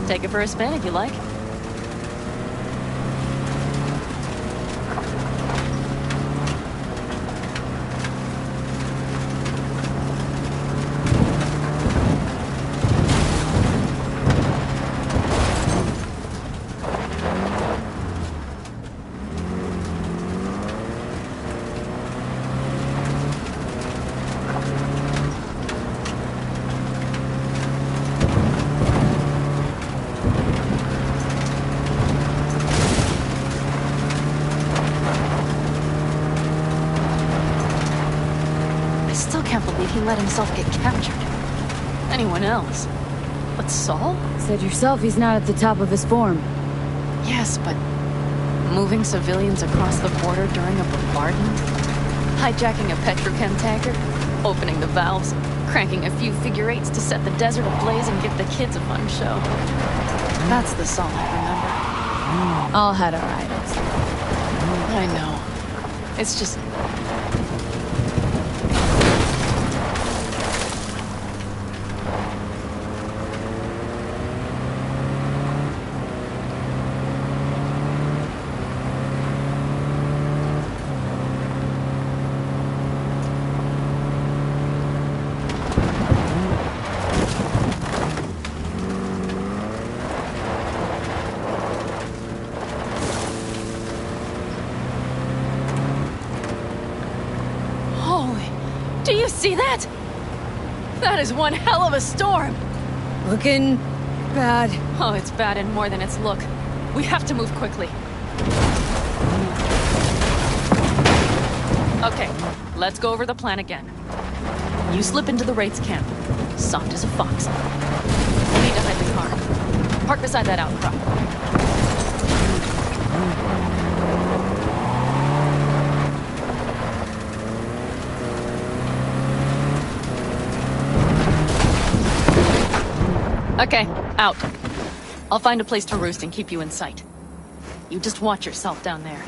Take it for a spin if you like. He let himself get captured. Anyone else? But Saul? Said yourself he's not at the top of his form. Yes, but moving civilians across the border during a bombardment? Hijacking a petrochem tanker? Opening the valves? Cranking a few figure eights to set the desert ablaze and give the kids a fun show? That's the Saul I remember. All had our idols. I know. It's just... Do you see that? That is one hell of a storm. Looking bad. Oh, it's bad and more than its look. We have to move quickly. Okay, let's go over the plan again. You slip into the Wraith's camp, soft as a fox. You need to hide the car. Park beside that outcrop. Okay, out. I'll find a place to roost and keep you in sight. You just watch yourself down there.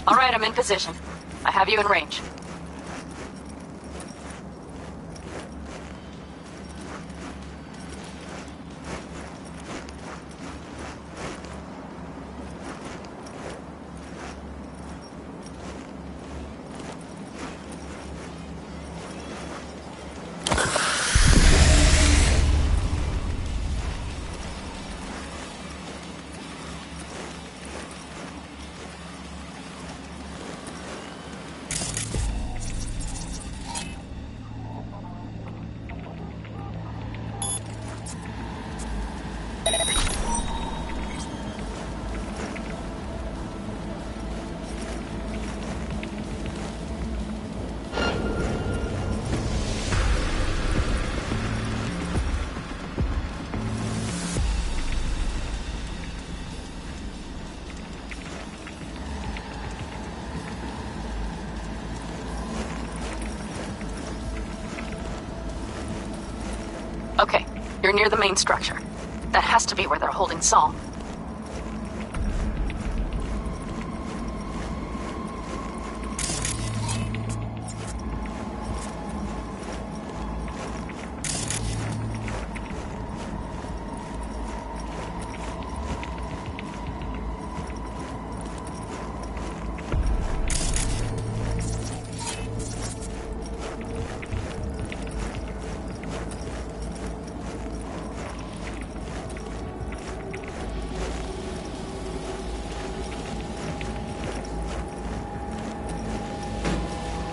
All right, I'm in position. I have you in range. Okay, you're near the main structure. That has to be where they're holding Saul.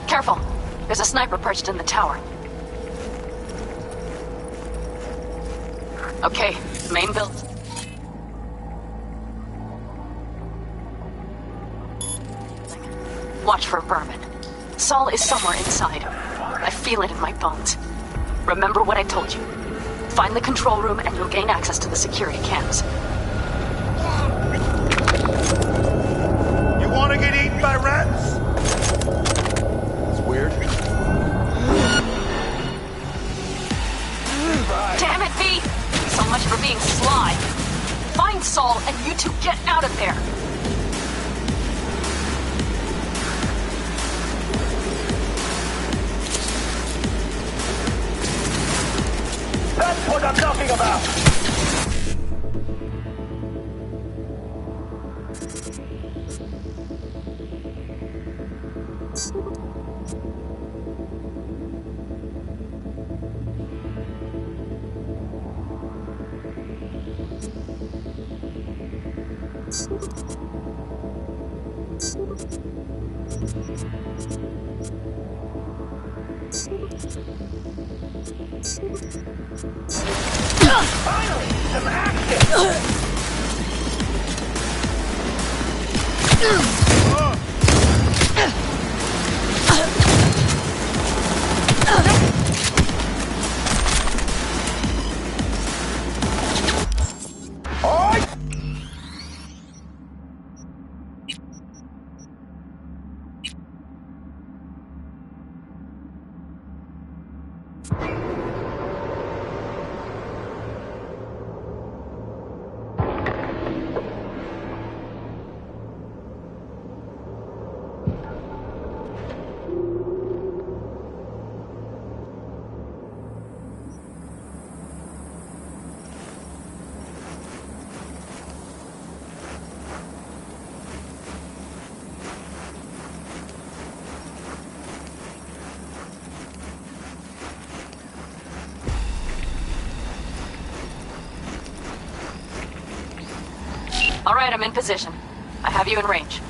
Careful. There's a sniper perched in the tower. Okay, main build. Watch for vermin. Saul is somewhere inside. I feel it in my bones. Remember what I told you. Find the control room and you'll gain access to the security cams. You want to get eaten by rats? Weird. Damn it, V! So much for being sly. Find Saul and you two get out of there. That's what I'm talking about! Finally, some action! All right, I'm in position. I have you in range.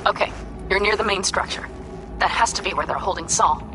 Okay, you're near the main structure. That has to be where they're holding Saul.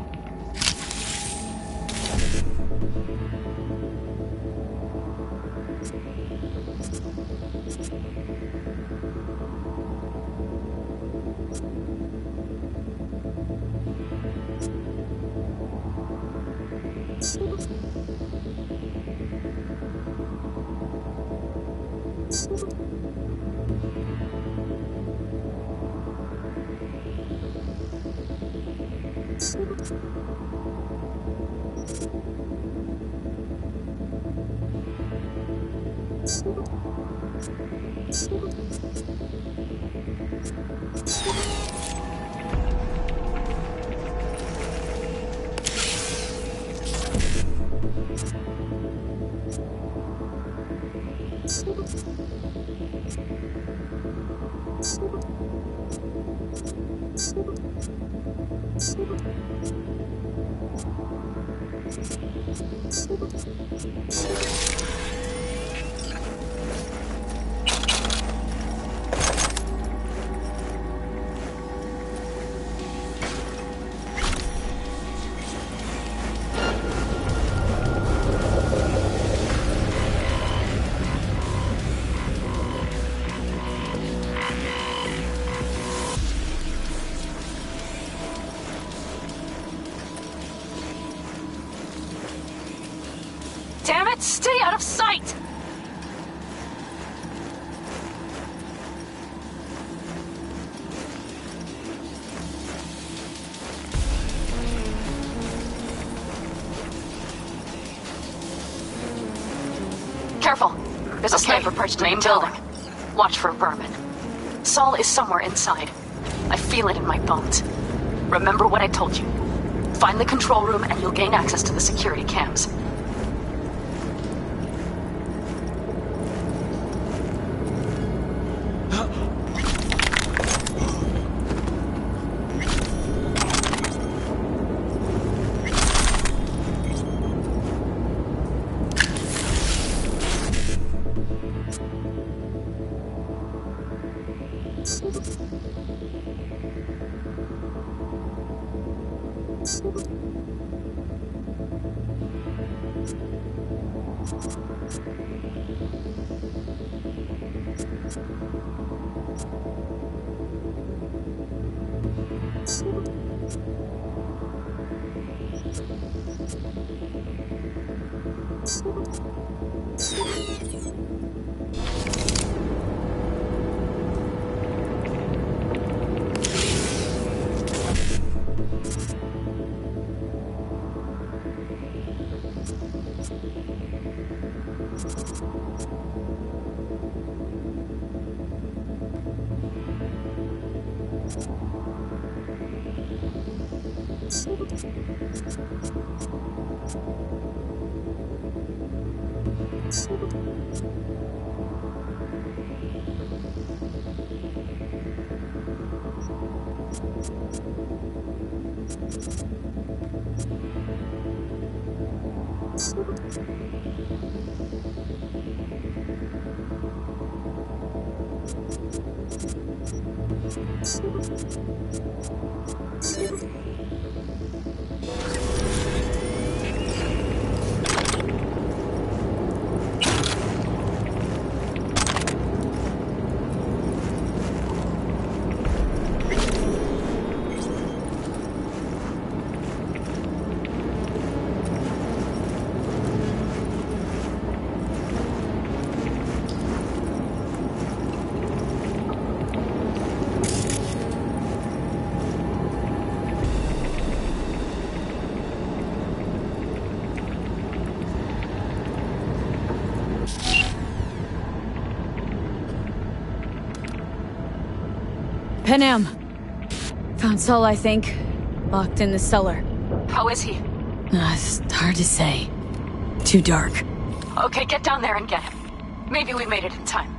Damn it! Stay out of sight! Careful! There's a sniper perched in the building. Watch for vermin. Saul is somewhere inside. I feel it in my bones. Remember what I told you. Find the control room and you'll gain access to the security cams. Panam. Found Saul, I think. Locked in the cellar. How is he? It's hard to say. Too dark. Okay, get down there and get him. Maybe we made it in time.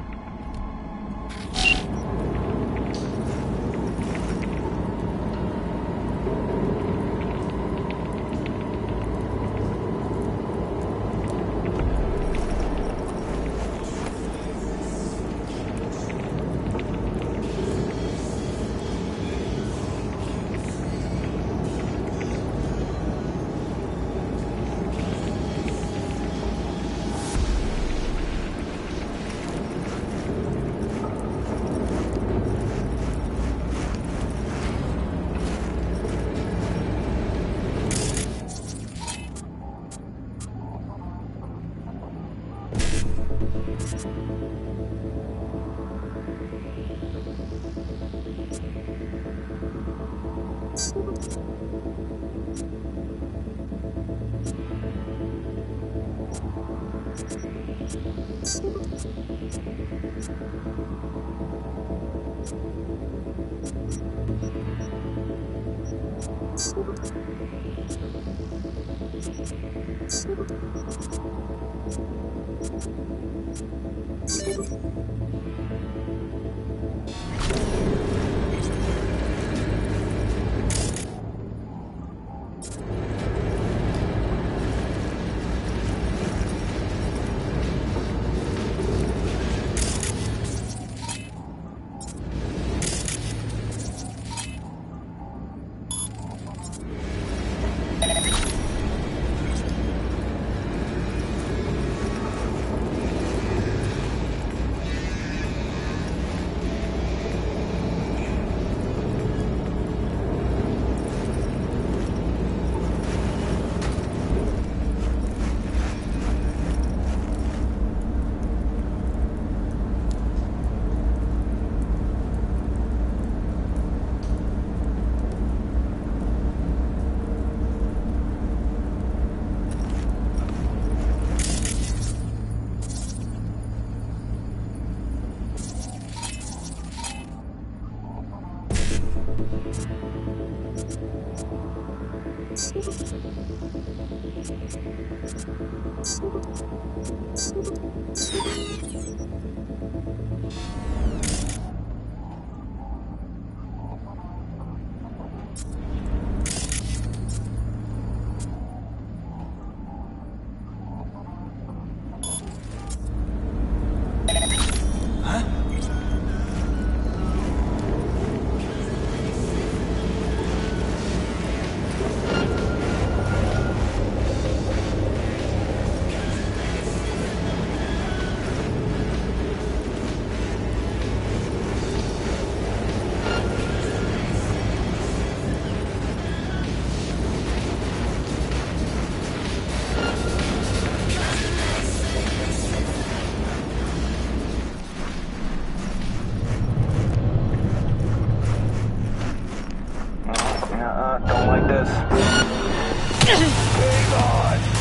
Don't like this.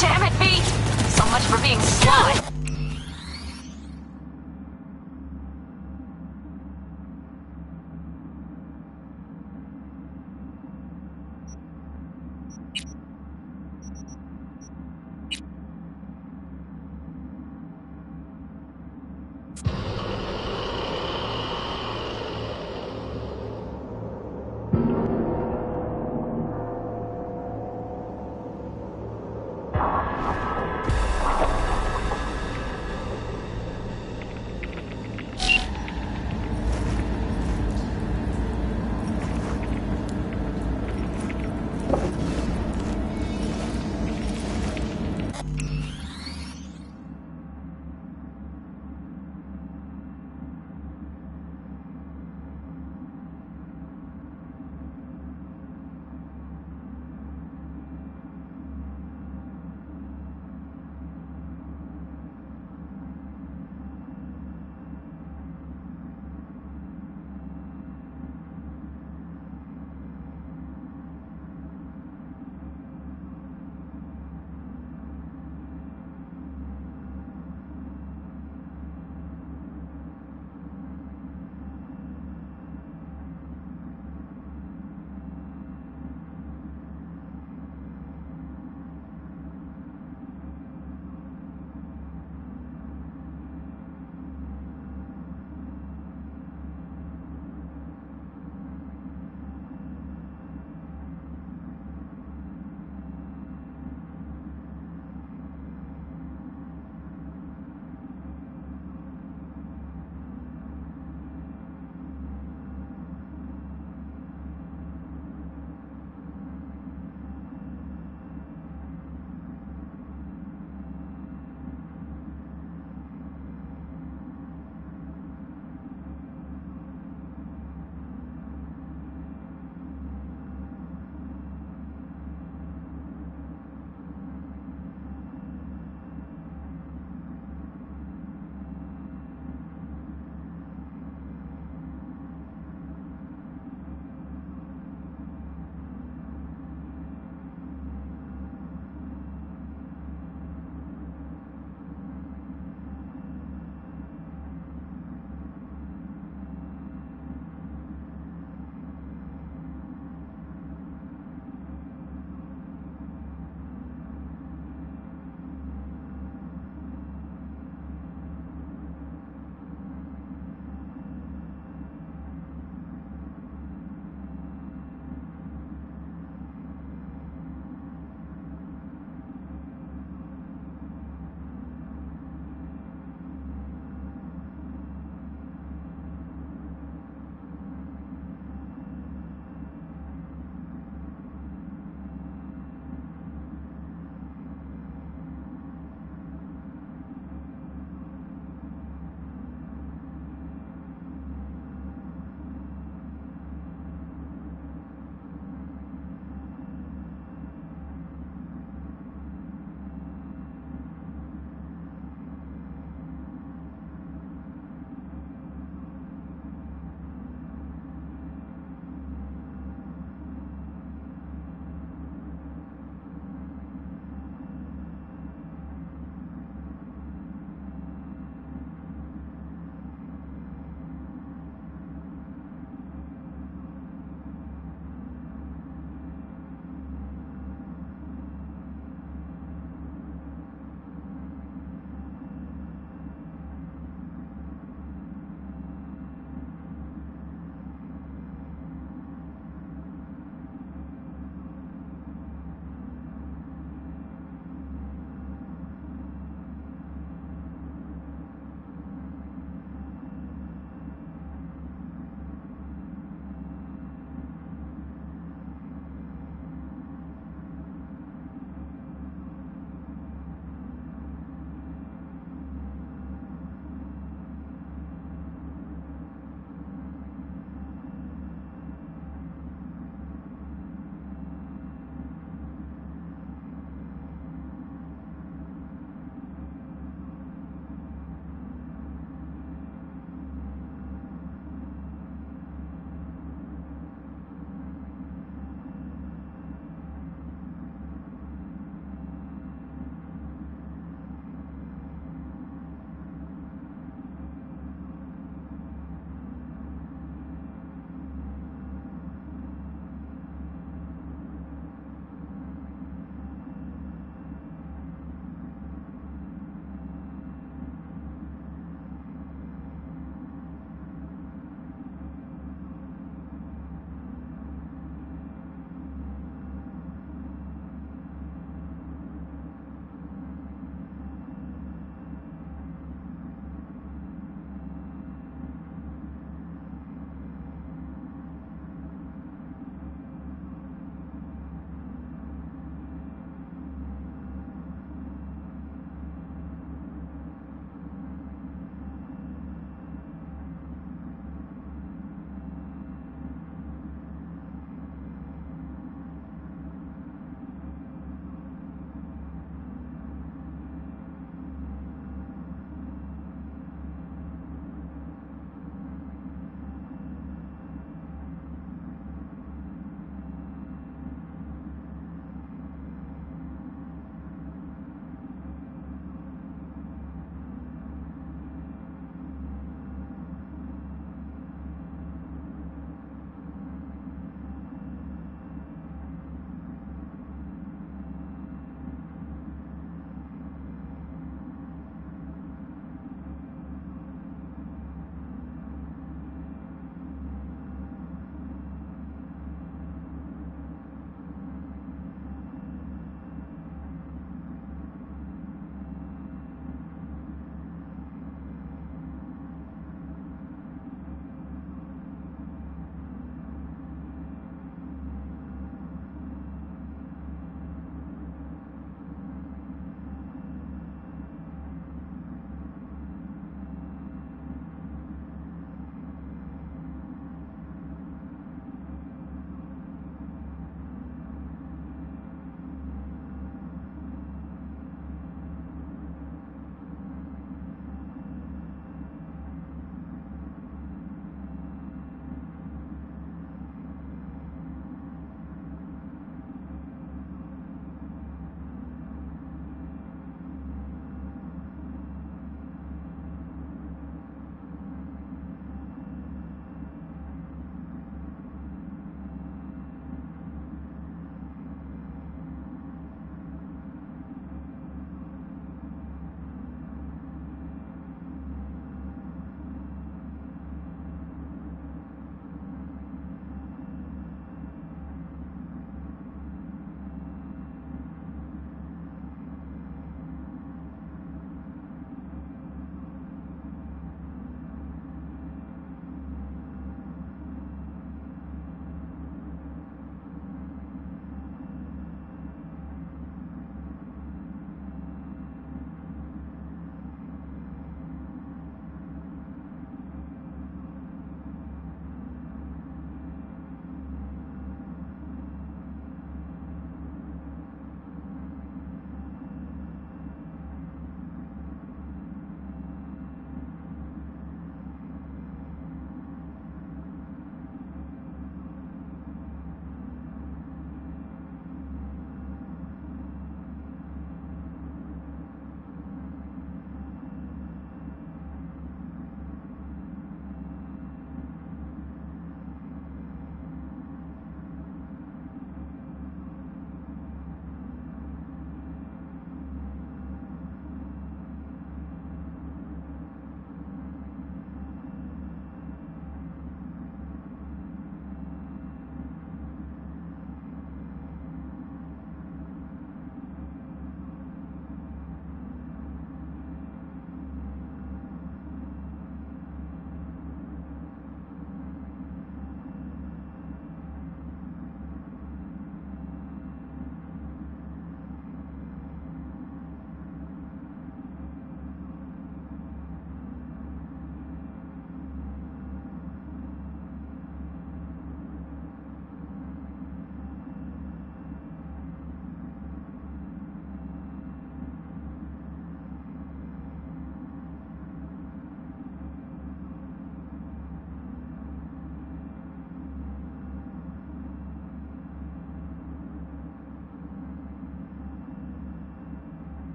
Damn it, V! So much for being sly.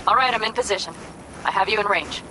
All right, I'm in position. I have you in range.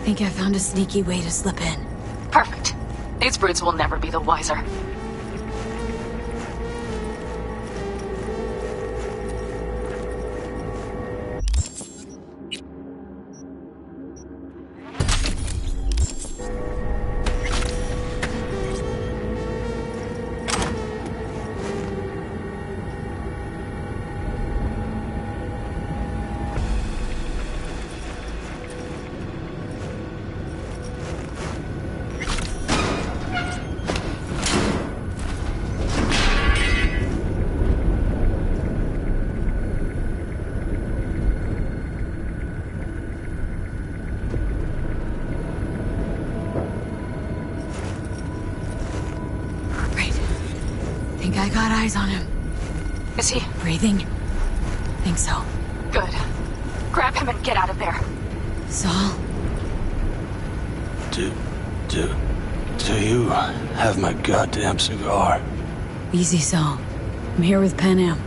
Think I found a sneaky way to slip in. Perfect. These brutes will never be the wiser. I got eyes on him. Is he breathing? Think so. Good. Grab him and get out of there. Saul? Do you have my goddamn cigar? Easy, Saul. I'm here with Pan Am.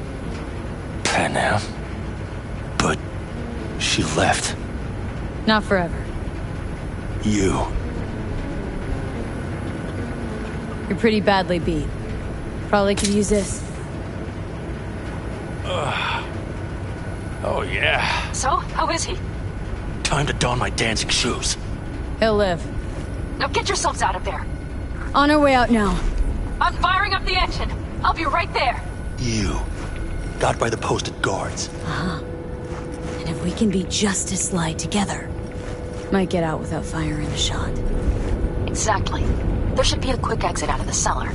Pan Am? But she left. Not forever. You. You're pretty badly beat. Probably could use this. Oh, yeah. So, how is he? Time to don my dancing shoes. He'll live. Now get yourselves out of there. On our way out now. I'm firing up the engine. I'll be right there. You. Got by the posted guards. Uh-huh. And if we can be just as sly together, might get out without firing a shot. Exactly. There should be a quick exit out of the cellar.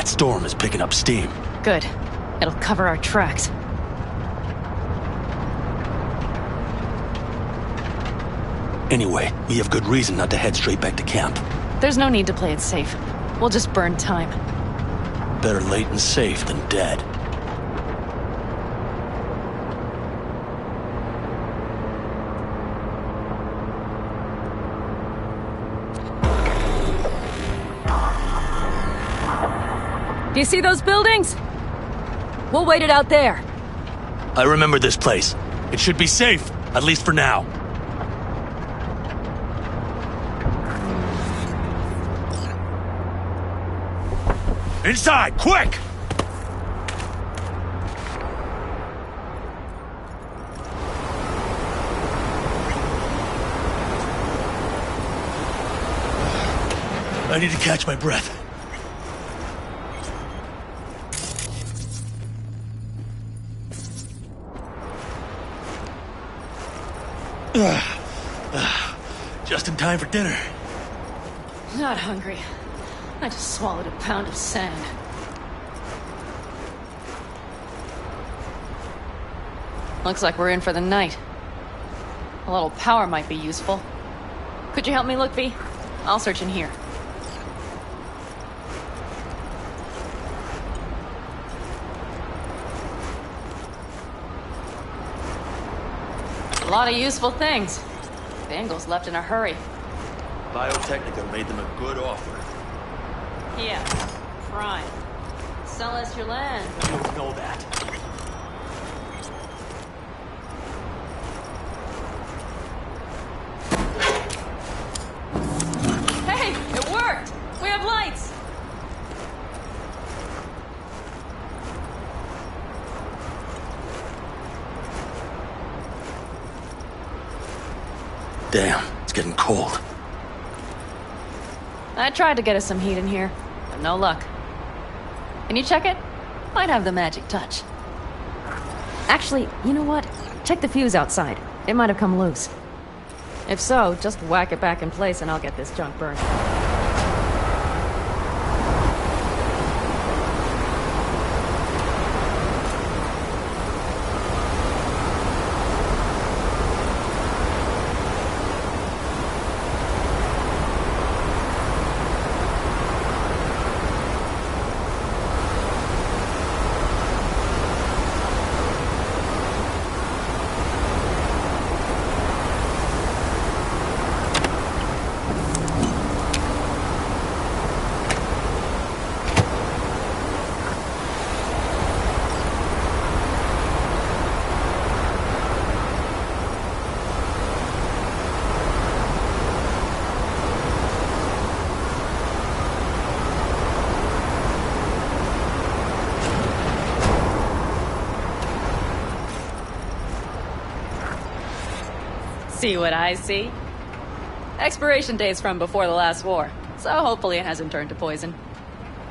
Storm is picking up steam. Good. It'll cover our tracks. Anyway, we have good reason not to head straight back to camp. There's no need to play it safe. We'll just burn time. Better late and safe than dead. Do you see those buildings? We'll wait it out there. I remember this place. It should be safe, at least for now. Inside, quick! I need to catch my breath. Just in time for dinner. Not hungry. I just swallowed a pound of sand. Looks like we're in for the night. A little power might be useful. Could you help me look, V? I'll search in here. A lot of useful things. Bangles left in a hurry. Biotechnica made them a good offer. Yeah, prime. Sell us your land. You don't know that. Hey, it worked! We have lights! Damn, it's getting cold. I tried to get us some heat in here, but no luck. Can you check it? Might have the magic touch. Actually, you know what? Check the fuse outside. It might have come loose. If so, just whack it back in place and I'll get this junk burned. see what I see. Expiration date's from before the last war, so hopefully it hasn't turned to poison.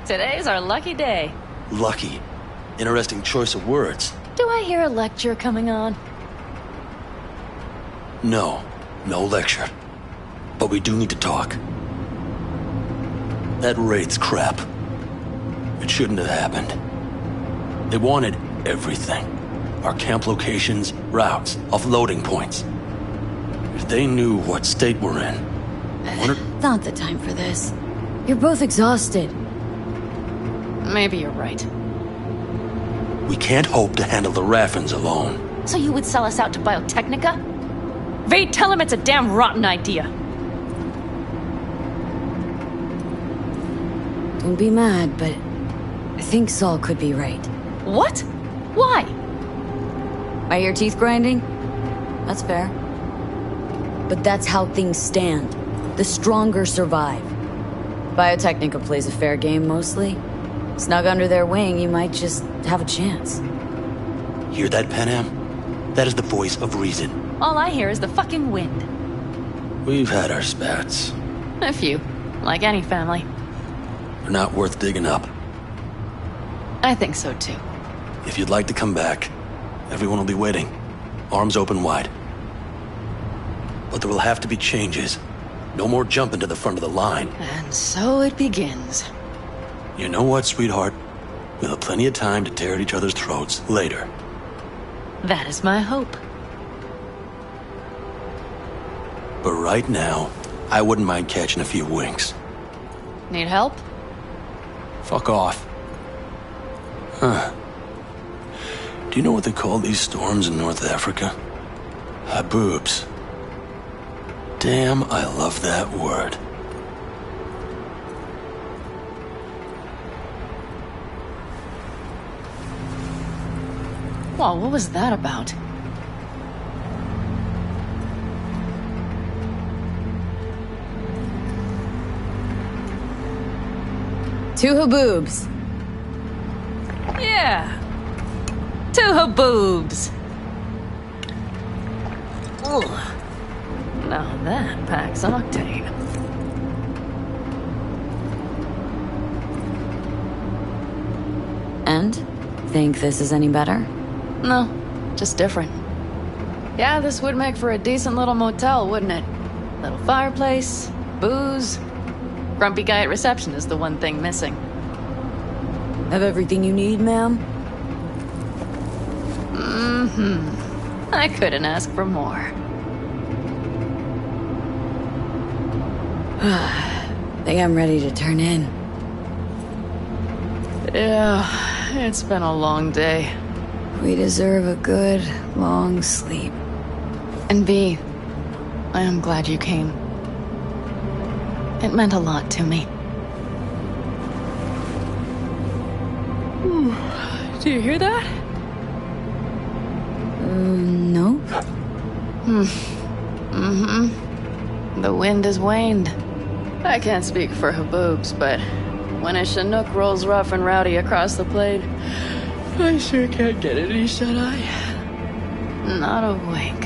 Today's our lucky day. Lucky. Interesting choice of words. Do I hear a lecture coming on? No. No lecture. But we do need to talk. That raid's crap. It shouldn't have happened. They wanted everything. Our camp locations, routes, offloading points. If they knew what state we're in, I wonder... Not the time for this. You're both exhausted. Maybe you're right. We can't hope to handle the Raffins alone. So you would sell us out to Biotechnica? Vade, tell him it's a damn rotten idea. Don't be mad, but I think Saul could be right. What? Why? I hear teeth grinding? That's fair. But that's how things stand. The stronger survive. Biotechnica plays a fair game mostly. Snug under their wing, you might just have a chance. Hear that, Panam? That is the voice of reason. All I hear is the fucking wind. We've had our spats. A few. Like any family. They're not worth digging up. I think so too. If you'd like to come back, everyone will be waiting. Arms open wide. But there will have to be changes. No more jumping to the front of the line. And so it begins. You know what, sweetheart? We'll have plenty of time to tear at each other's throats later. That is my hope. But right now, I wouldn't mind catching a few winks. Need help? Fuck off. Huh. Do you know what they call these storms in North Africa? Haboobs. Damn, I love that word. Well, what was that about? Two haboobs. Yeah. Two haboobs. Ugh. Now that packs octane. And? Think this is any better? No, just different. Yeah, this would make for a decent little motel, wouldn't it? Little fireplace, booze. Grumpy guy at reception is the one thing missing. Have everything you need, ma'am? Mm-hmm. I couldn't ask for more. Think I'm ready to turn in. Yeah, it's been a long day. We deserve a good, long sleep. And V, I am glad you came. It meant a lot to me. Do you hear that? Nope. Mm-hmm. The wind has waned. I can't speak for haboobs, but when a Chinook rolls rough and rowdy across the plain, I sure can't get any shut-eye. Not a wink.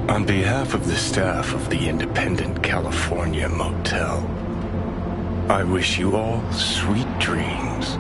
On behalf of the staff of the Independent California Motel, I wish you all sweet dreams.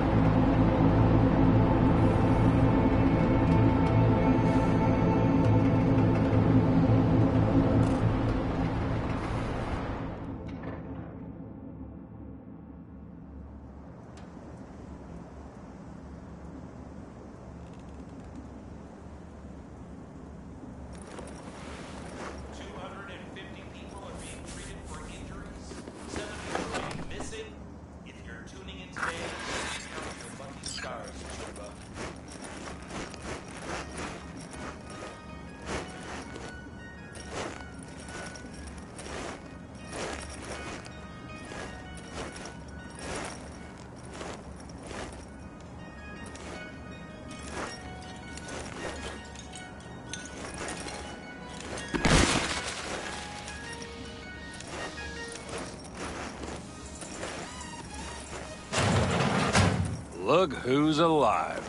Look who's alive.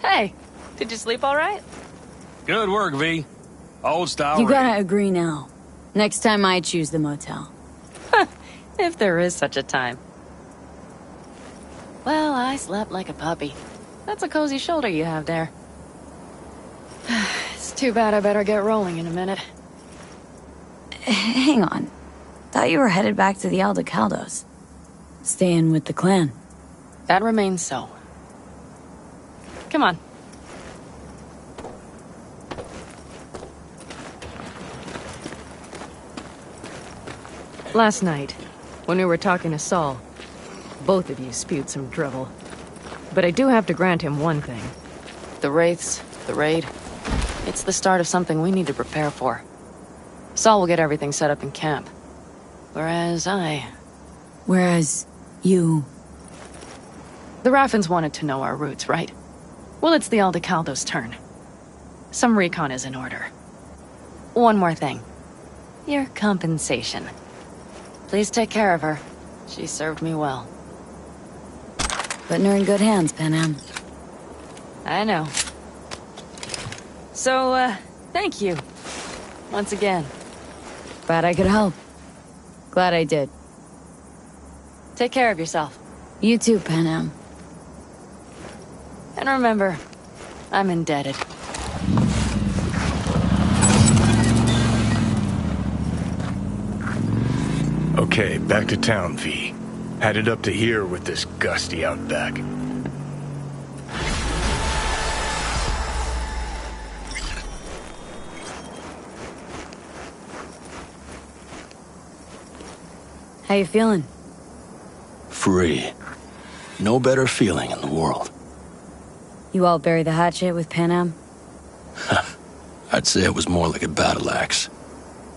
Hey, did you sleep all right? Good work, V. Old style. You gotta agree now. Next time I choose the motel. If there is such a time. Well, I slept like a puppy. That's a cozy shoulder you have there. It's too bad I better get rolling in a minute. Hang on. Thought you were headed back to the Aldecaldos. Staying with the clan. That remains so. Come on. Last night, when we were talking to Saul, both of you spewed some drivel. But I do have to grant him one thing. The Wraiths, the raid, it's the start of something we need to prepare for. Saul will get everything set up in camp. Whereas you... The Raffins wanted to know our roots, right? Well, it's the Aldecaldos' turn. Some recon is in order. One more thing. Your compensation. Please take care of her. She served me well. Putting her in good hands, Panam. I know. So, thank you. Once again. Glad I could help. Glad I did. Take care of yourself. You too, Panam. And remember, I'm indebted. Okay, back to town, V. Headed up to here with this gusty outback. How you feeling? Free. No better feeling in the world. You all bury the hatchet with Panam? I'd say it was more like a battle axe.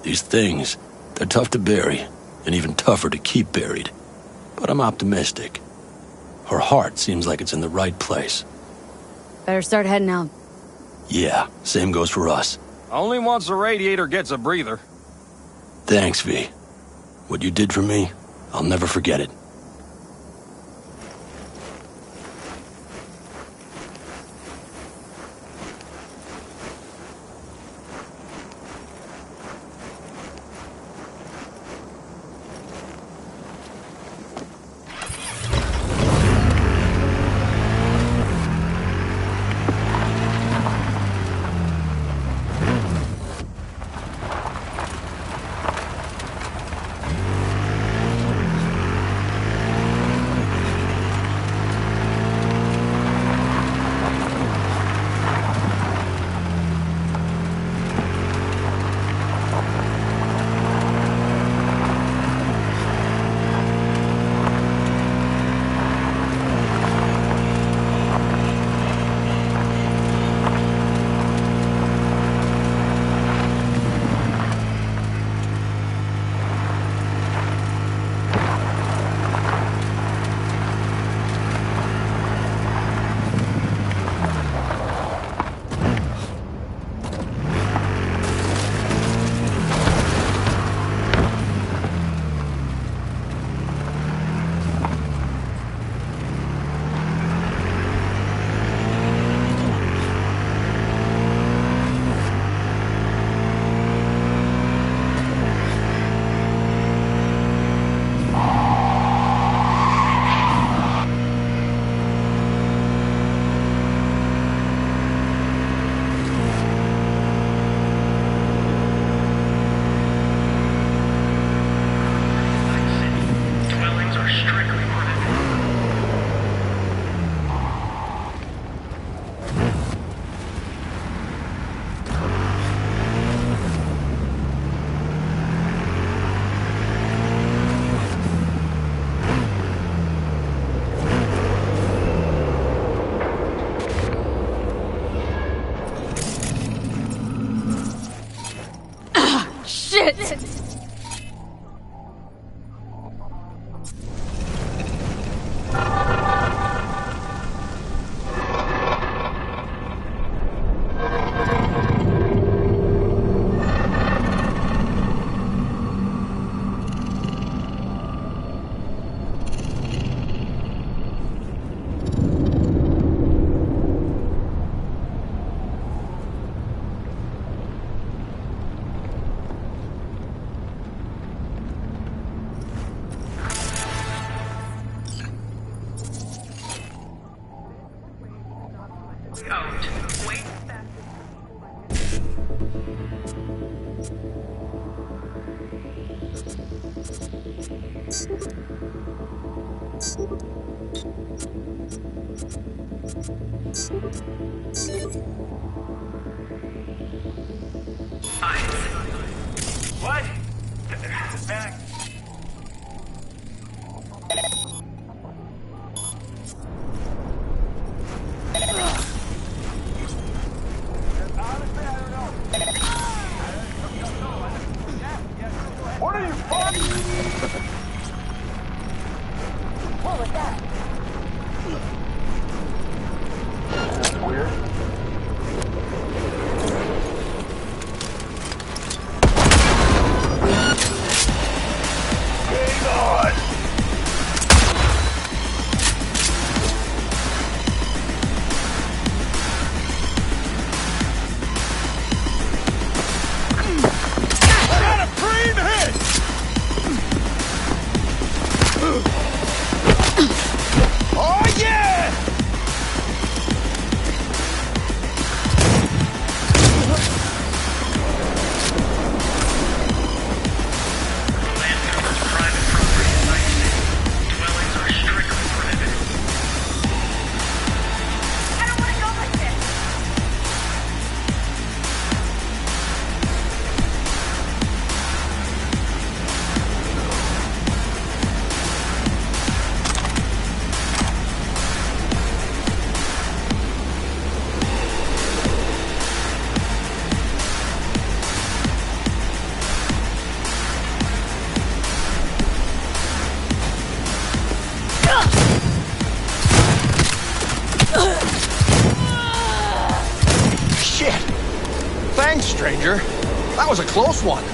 These things, they're tough to bury, and even tougher to keep buried. But I'm optimistic. Her heart seems like it's in the right place. Better start heading out. Yeah, same goes for us. Only once the radiator gets a breather. Thanks, V. What you did for me, I'll never forget it. What? Back. What are you What was that? That's weird. Hang on! I got a green hit! Oh yeah! Shit! Thanks, stranger. That was a close one.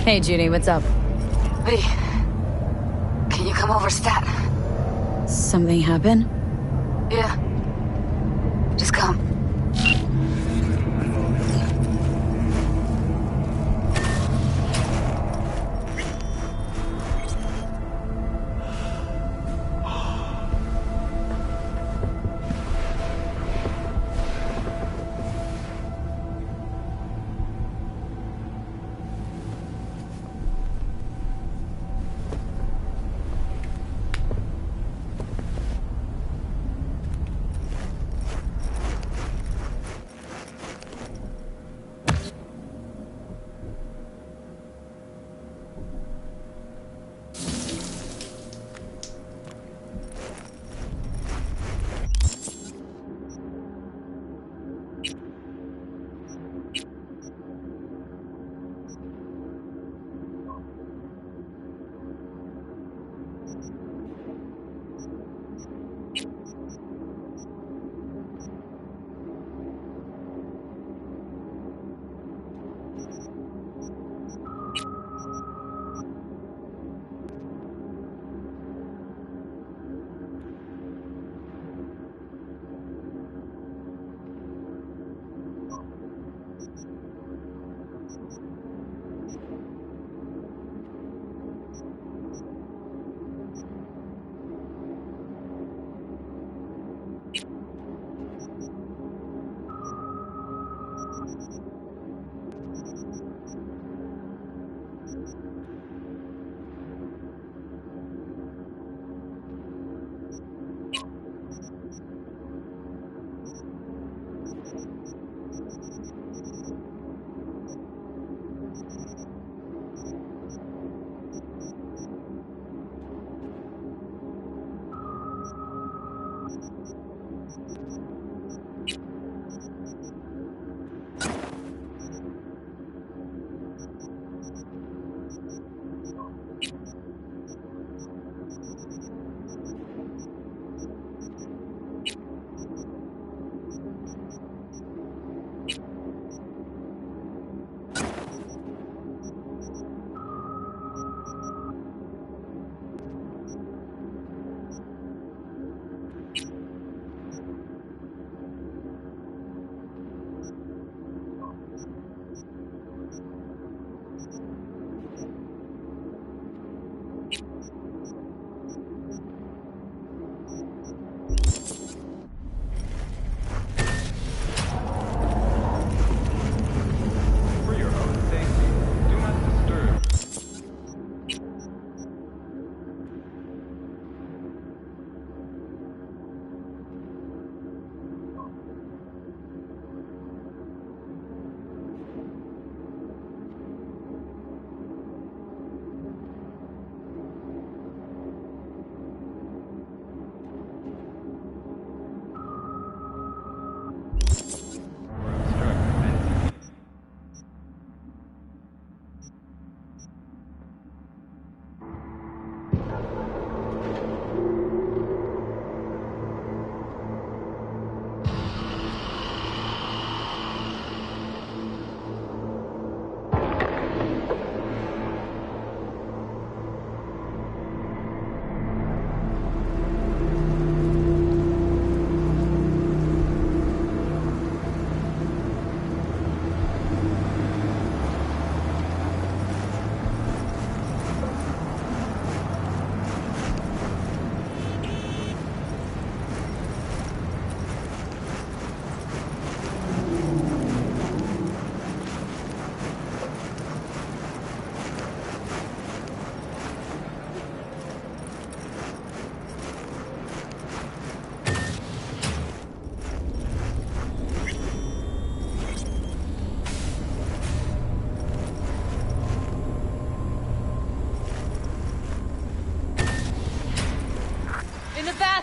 Hey, Judy, what's up? V, can you come over stat? Something happened? Yeah. Just come.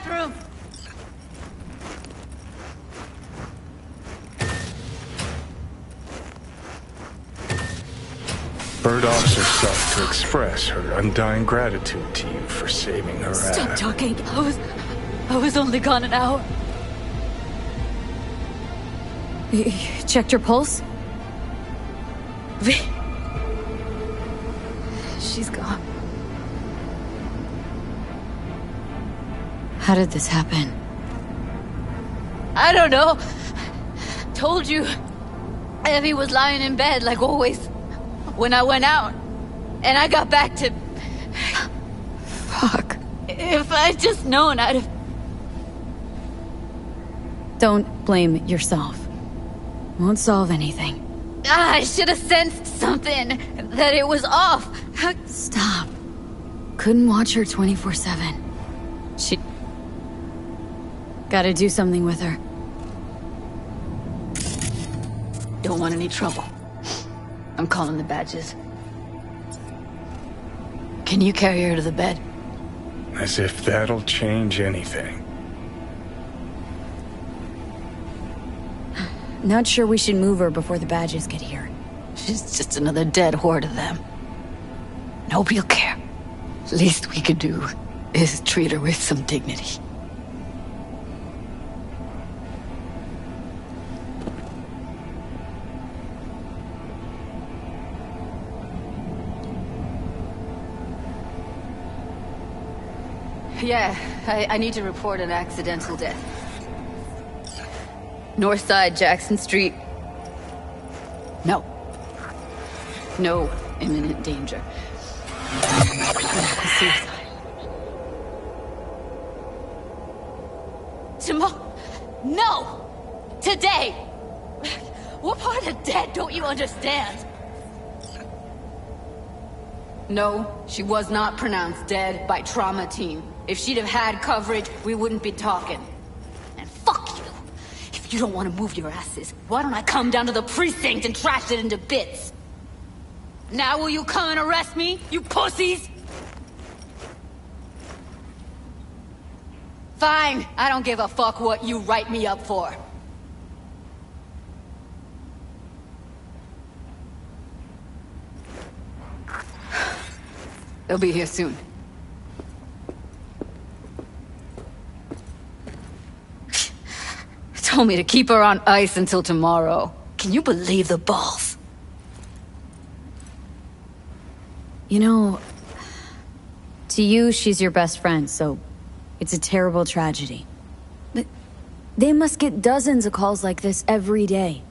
bathroom! Bird offers herself to express her undying gratitude to you for saving her ass. Stop talking. I was only gone an hour. You checked her pulse? She's gone. How did this happen? I don't know. Told you. Evie was lying in bed like always when I went out. And I got back to... Fuck. If I'd just known, I'd have... Don't blame yourself. Won't solve anything. I should have sensed something. That it was off. Stop. Couldn't watch her 24/7. She... Gotta do something with her. Don't want any trouble. I'm calling the badges. Can you carry her to the bed? As if that'll change anything. Not sure we should move her before the badges get here. She's just another dead whore to them. Nobody'll care. Least we could do is treat her with some dignity. Yeah, I need to report an accidental death. North side, Jackson Street. No. No imminent danger. Suicide. Tomorrow? No! Today! What part of dead don't you understand? No, she was not pronounced dead by trauma team. If she'd have had coverage, we wouldn't be talking. And fuck you! If you don't want to move your asses, why don't I come down to the precinct and trash it into bits? Now will you come and arrest me, you pussies? Fine, I don't give a fuck what you write me up for. They'll be here soon. Told me to keep her on ice until tomorrow. Can you believe the balls? You know, to you, she's your best friend, so it's a terrible tragedy. But they must get dozens of calls like this every day.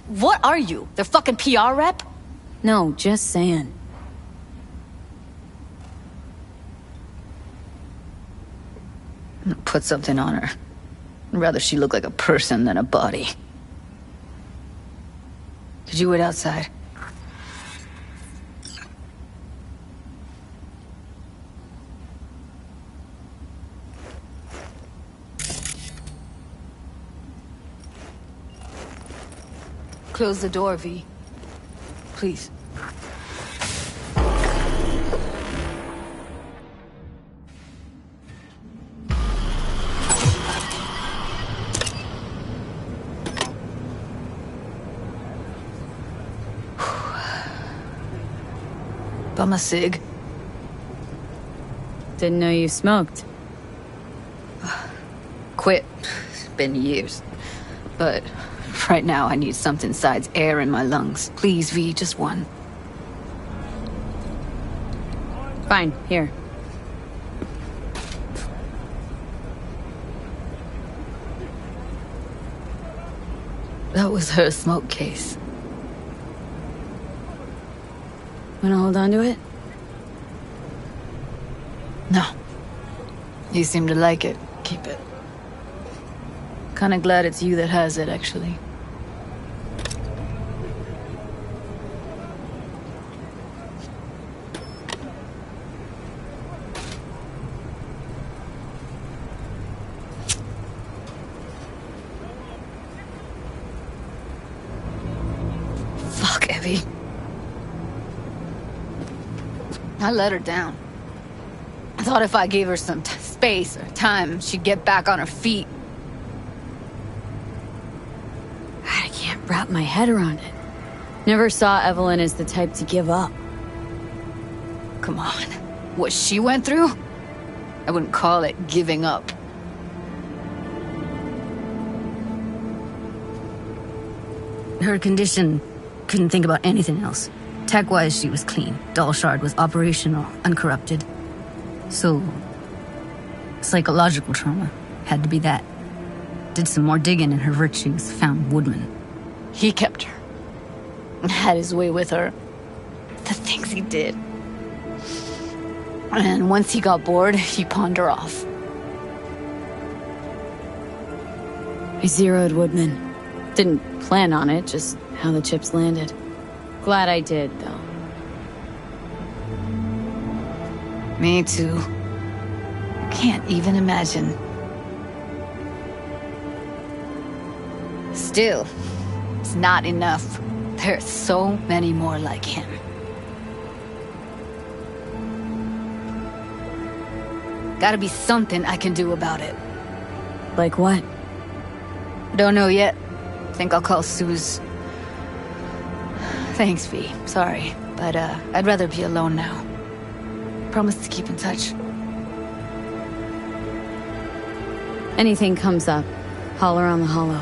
What are you? Their fucking PR rep? No, just saying. Put something on her. I'd rather she look like a person than a body. Could you wait outside? Close the door, V. Please. Bum a cig. Didn't know you smoked. Quit. It's been years. But right now I need something besides air in my lungs. Please, V, just one. Fine, here. That was her smoke case. Wanna hold on to it? No. You seem to like it. Keep it. Kinda glad it's you that has it, actually. Fuck, Evie. I let her down. thought if I gave her some space or time, she'd get back on her feet. I can't wrap my head around it. Never saw Evelyn as the type to give up. Come on. What she went through? I wouldn't call it giving up. Her condition, couldn't think about anything else. Tech-wise, she was clean. Doll Shard was operational, uncorrupted. So, psychological trauma had to be that. Did some more digging in her virtues, found Woodman. He kept her. Had his way with her. The things he did. And once he got bored, he pawned her off. I zeroed Woodman. Didn't plan on it, just how the chips landed. Glad I did, though. Me too. Can't even imagine. Still, it's not enough. There's so many more like him. Gotta be something I can do about it. Like what? Don't know yet. Think I'll call Suze. Thanks, V. Sorry, but I'd rather be alone now. Promise to keep in touch. Anything comes up, holler on the holo.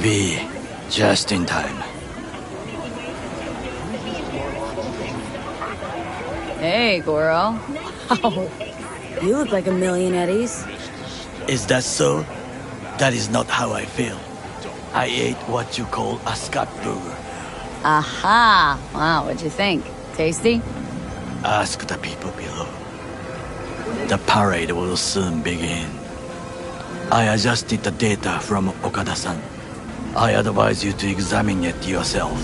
V, just in time. Hey, Goro. Oh, you look like a million eddies. Is that so? That is not how I feel. I ate what you call a scat burger. Aha! Wow, what'd you think? Tasty? Ask the people below. The parade will soon begin. I adjusted the data from Okada-san. I advise you to examine it yourself.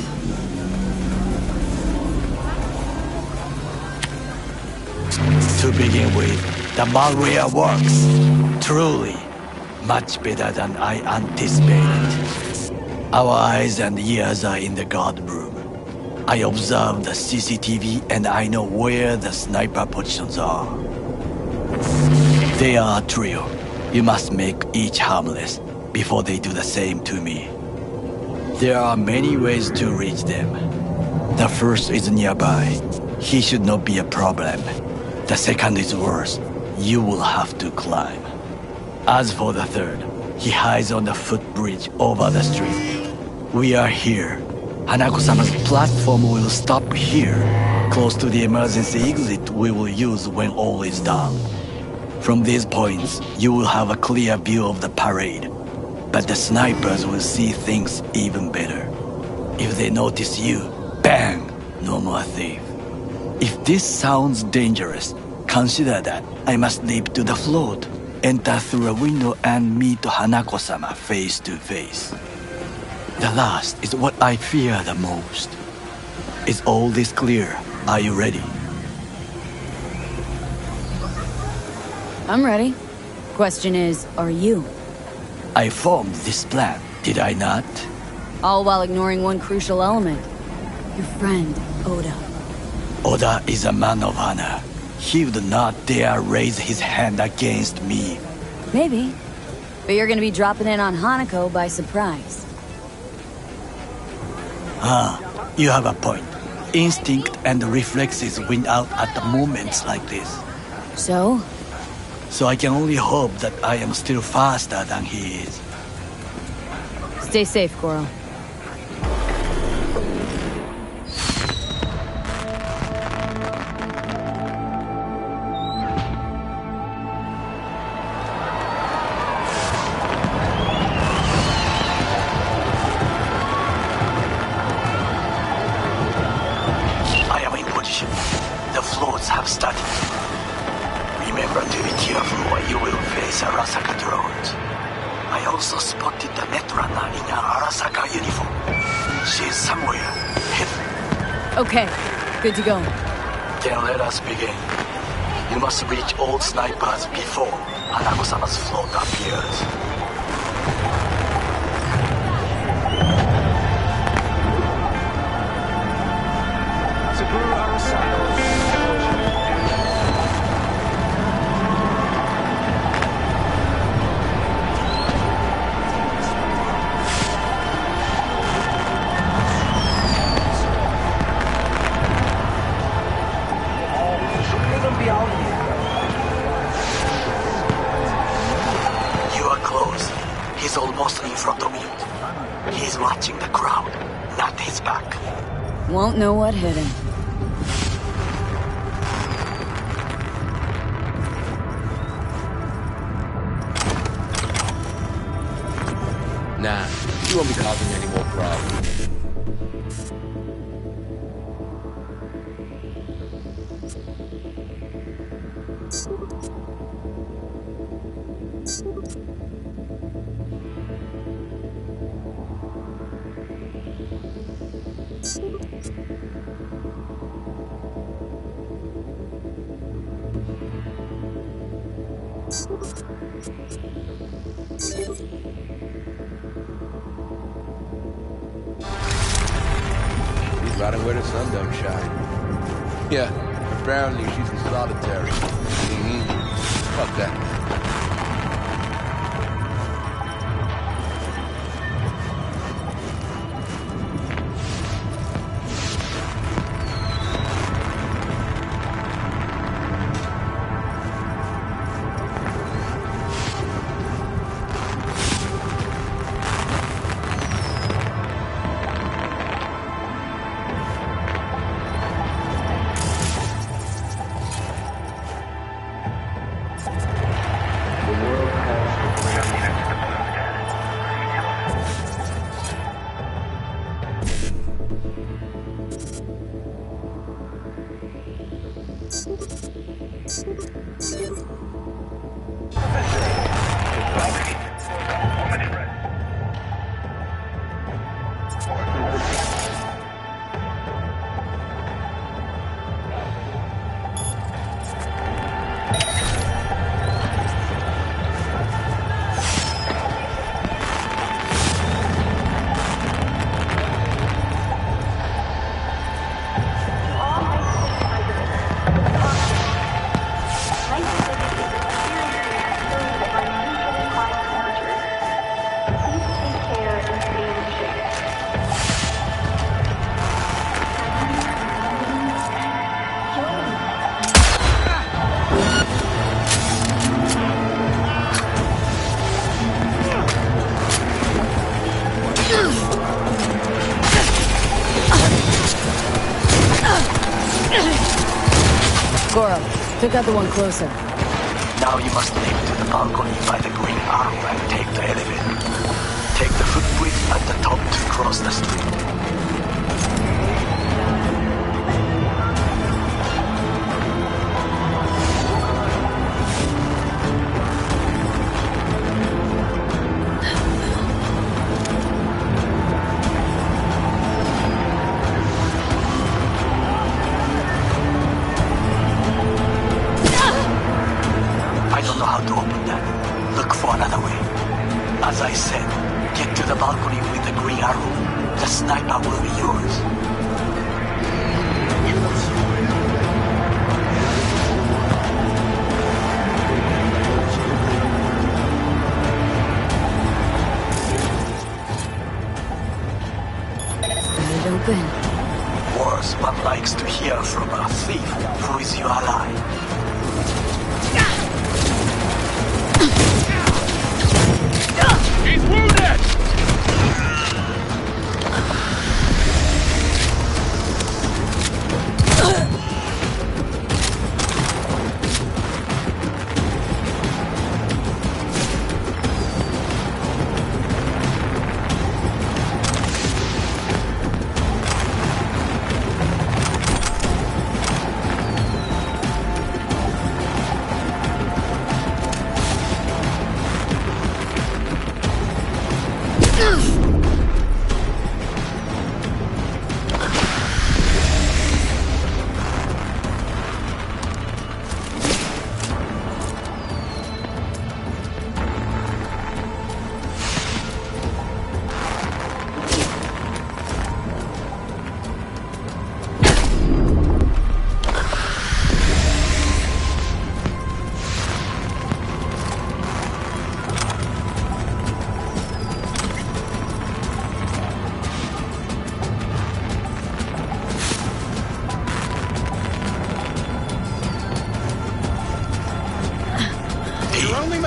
To begin with, the malware works. Truly, much better than I anticipated. Our eyes and ears are in the guard room. I observed the CCTV and I know where the sniper positions are. They are a trio. You must make each harmless before they do the same to me. There are many ways to reach them. The first is nearby. He should not be a problem. The second is worse. You will have to climb. As for the third, he hides on the footbridge over the street. We are here. Hanako-sama's platform will stop here, close to the emergency exit we will use when all is done. From these points, you will have a clear view of the parade, but the snipers will see things even better. If they notice you, bang! No more thief. If this sounds dangerous, consider that I must leap to the float, enter through a window and meet Hanako-sama face to face. The last is what I fear the most. Is all this clear? Are you ready? I'm ready. Question is, are you? I formed this plan, did I not? All while ignoring one crucial element. Your friend, Oda. Oda is a man of honor. He would not dare raise his hand against me. Maybe. But you're gonna be dropping in on Hanako by surprise. You have a point. Instinct and reflexes win out at the moments like this. So? So I can only hope that I am still faster than he is. Stay safe, Goro. I am in position. The floats have started. Remember to be careful or you will face Arasaka drones. I also spotted the Netrunner in an Arasaka uniform. She's somewhere hidden. Okay, good to go. Then let us begin. You must reach all snipers before Hanako-sama's float appears. You are close. He's almost in front of you. He's watching the crowd, not his back. Won't know what hit him. Nah, you won't be causing any more problems. He's riding where the sun don't shine. Yeah, apparently she's in solitary. Fuck that. Goro, took out the one closer. Now you must leap to the balcony by the green arrow and take the elevator. Take the footbridge at the top to cross the street. I don't know how to open that. Look for another way. As I said, get to the balcony with the green arrow. The sniper will be yours. Stay open. Worse, one likes to hear from a thief who is your ally. He's wounded!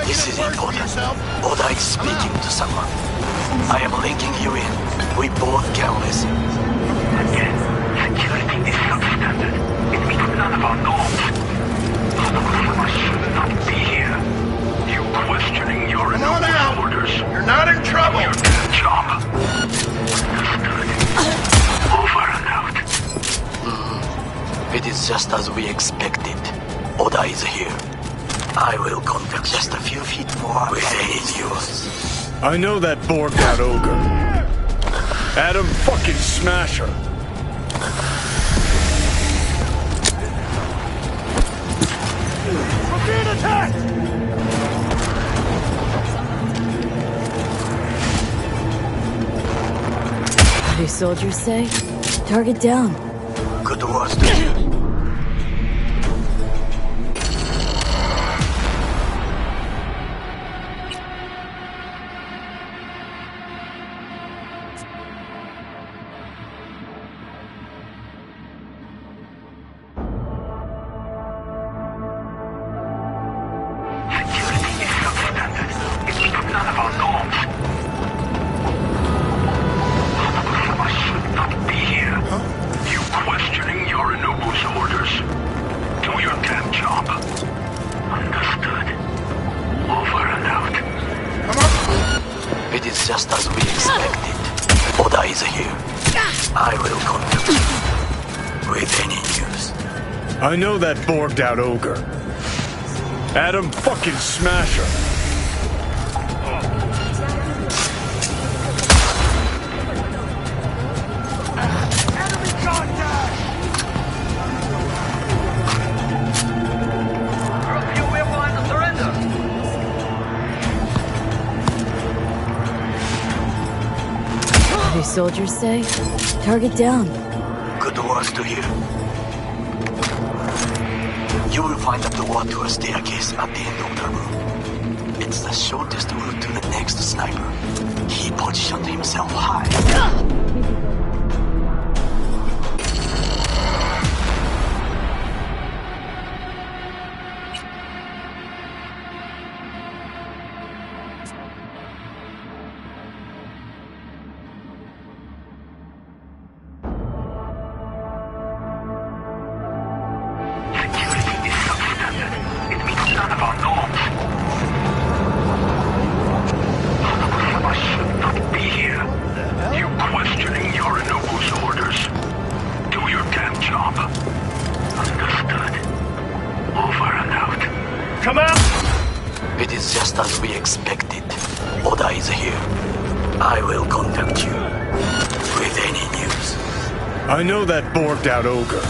This is important. Oda is speaking to someone. I am linking you in. We both can listen. Again, security is substandard. It meets none of our norms. Hanako-sama should not be here. You questioning your orders. You're not in trouble. Your damn job. Understood. Over and out. It is just as we expected. Oda is here. I will contact just a few feet more with any news. I know that borged out ogre. Adam fucking Smasher. We're being attacked! What do soldiers say? Target down. Good words to you. Just as we expected. Oda is here. I will contact you with any news. I know that borged out ogre. Adam fucking Smasher. Enemy contact! Drop your weapon and surrender. What do soldiers say? Target down. Good words to hear. You will find up the water staircase at the end of the room. It's the shortest route to the next sniper. He positioned himself high. Security is here. I will contact you with any news. I know that borged out ogre.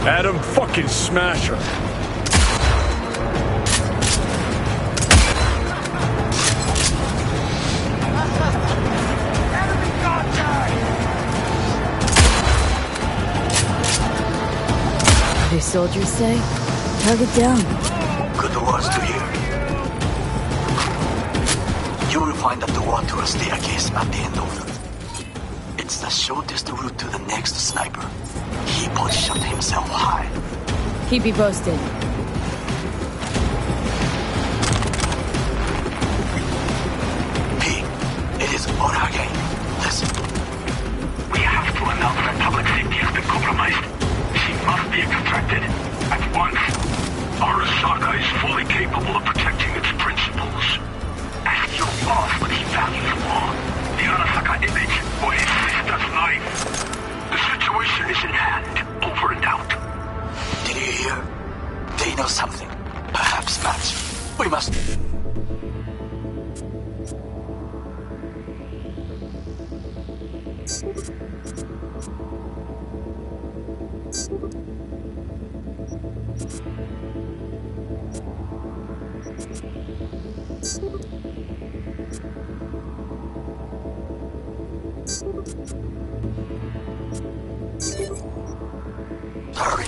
Adam fucking Smasher. What do soldiers say? Target down. Good words to hear. You will find the door to a staircase at the end of it. It's the shortest route to the next sniper. He positioned himself high. Keep me posted. Pete, it is Ora again. Listen. We have to announce that public safety has been compromised. She must be extracted at once. Arasaka is fully capable of protecting its principles. Ask your boss what he values more, the Arasaka image or his sister's life. The situation is in hand. Over and out. Did you hear? They know something. Perhaps much. We must... Hurry.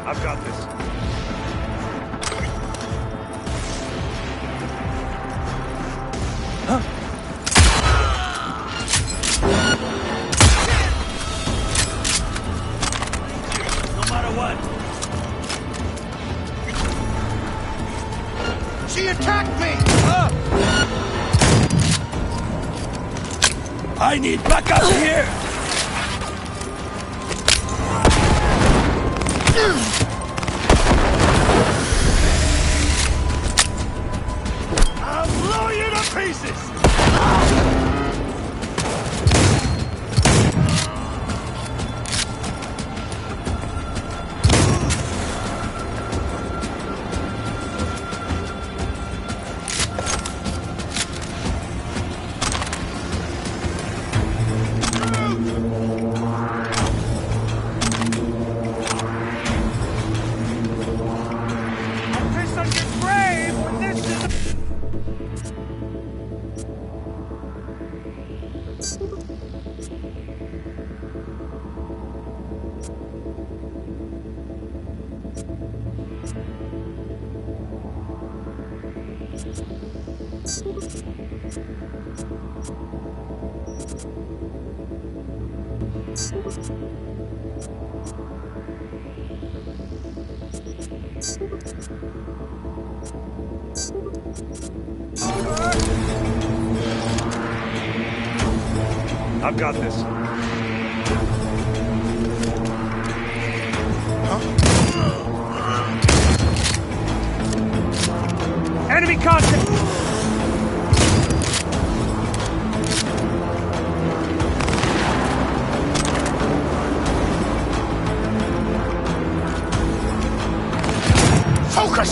I've got this. No matter what. She attacked me! I need backup here! I'll blow you to pieces! I've got this. Enemy contact! Focus!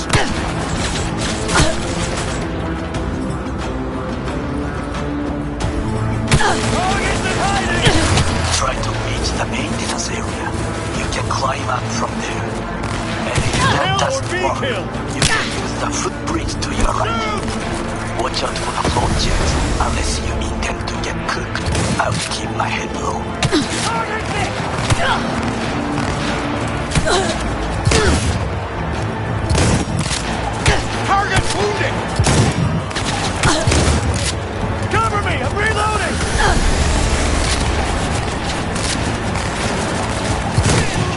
Try to reach the maintenance area. You can climb up from there. And if that doesn't work, you can use the footbridge to your right. Watch out for the floor jets. Unless you intend to get cooked, I'll keep my head low. Target's wounded! Cover me! I'm reloading!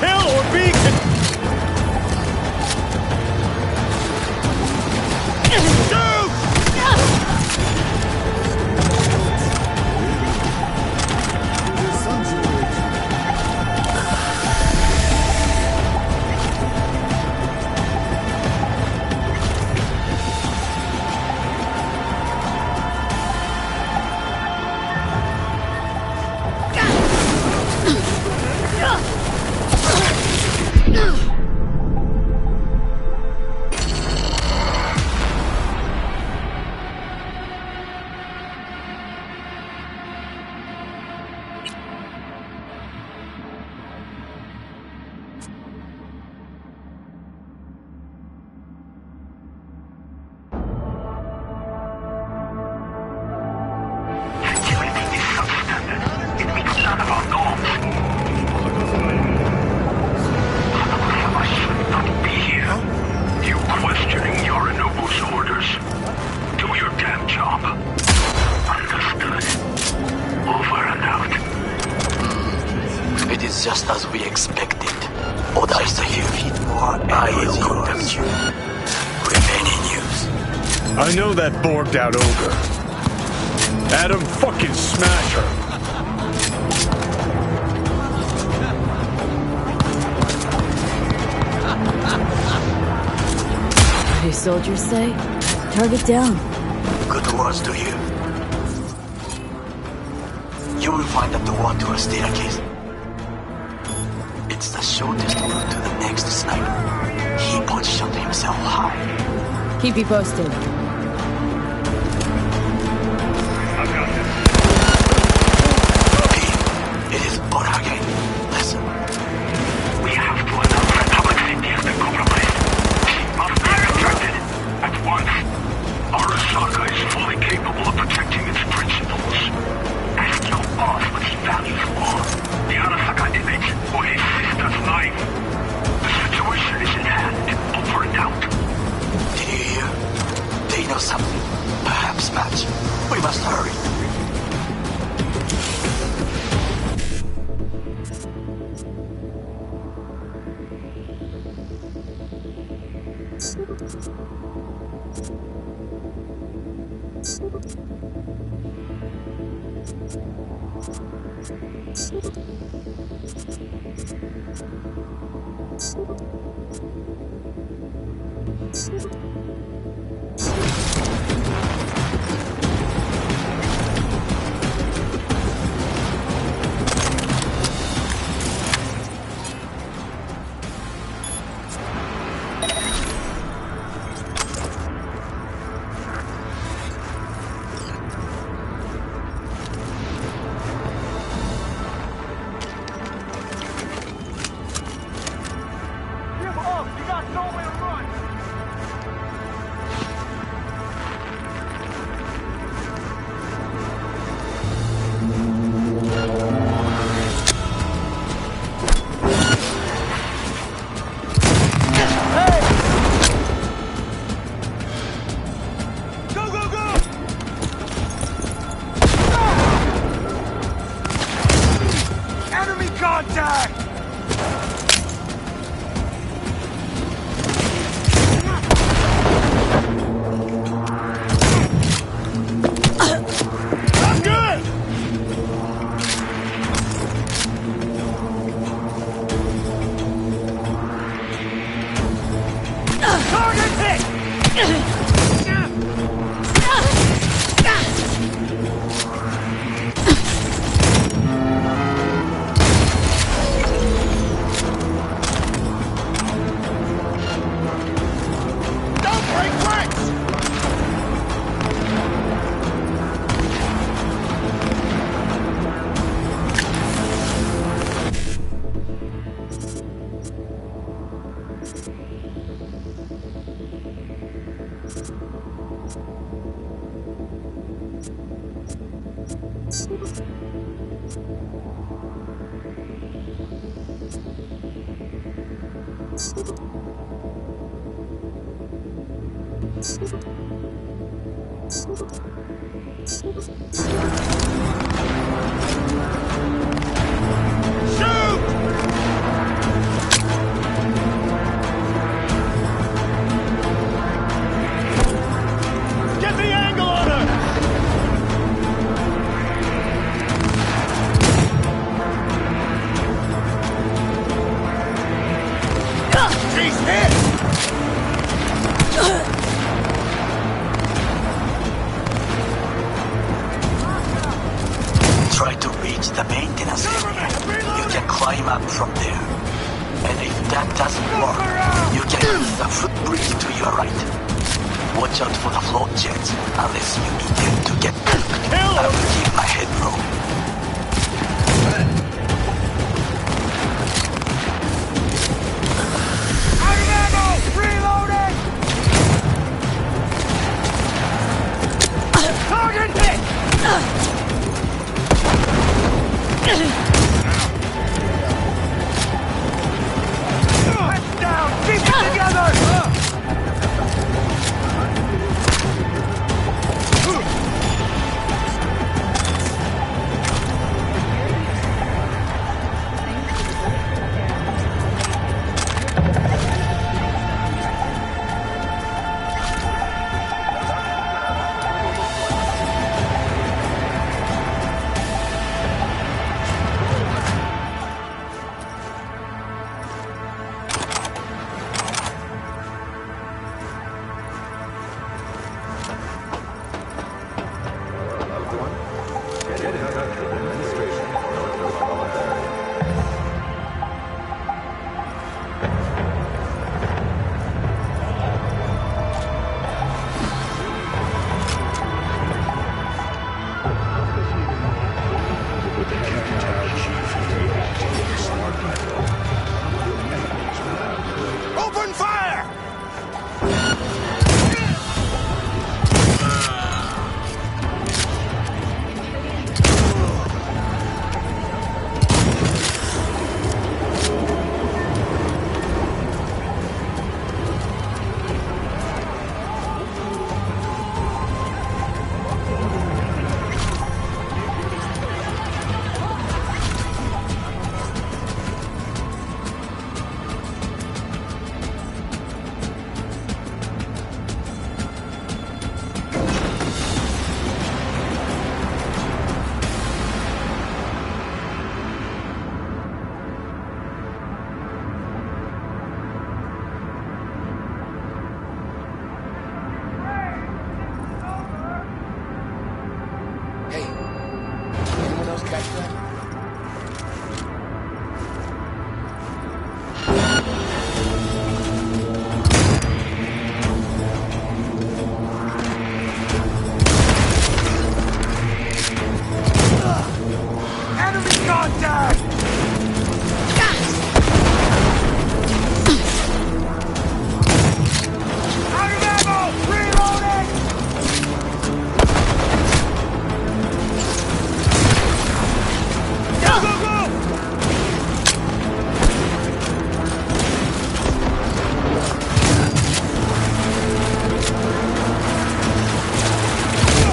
Kill or be... Place a few feet more and I will contact you. With any news. I know that borged out ogre. Adam fucking smash her. What do soldiers say? Target down. Good words to you. You will find the door to a staircase. It's the shortest route to the next sniper. He positioned himself high. Keep you posted. It is Bora again. Listen. We have to announce the public safety has been compromised. She must be extracted at once. Arasaka is fully capable of protecting its principles. Ask your boss what he values more. The Arasaka image or his sister's life. The situation is in hand, over and out. Did you hear? They know something. Perhaps match. We must hurry. Try to reach the maintenance area. You can climb up from there. And if that doesn't work, you can use the footbridge to your right. Watch out for the float jets, unless you intend to get cooked. I will keep my head roll. Open fire!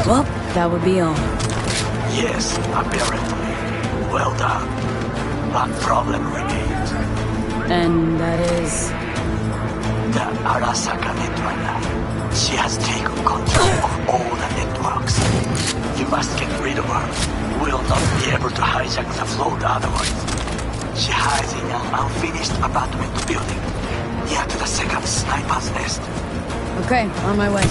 Well, that would be all. Yes, apparently. Well done. One problem remains. And that is? The Arasaka network. She has taken control of all the networks. You must get rid of her. We'll not be able to hijack the float otherwise. She hides in an unfinished apartment building, near to the second sniper's nest. Okay, on my way.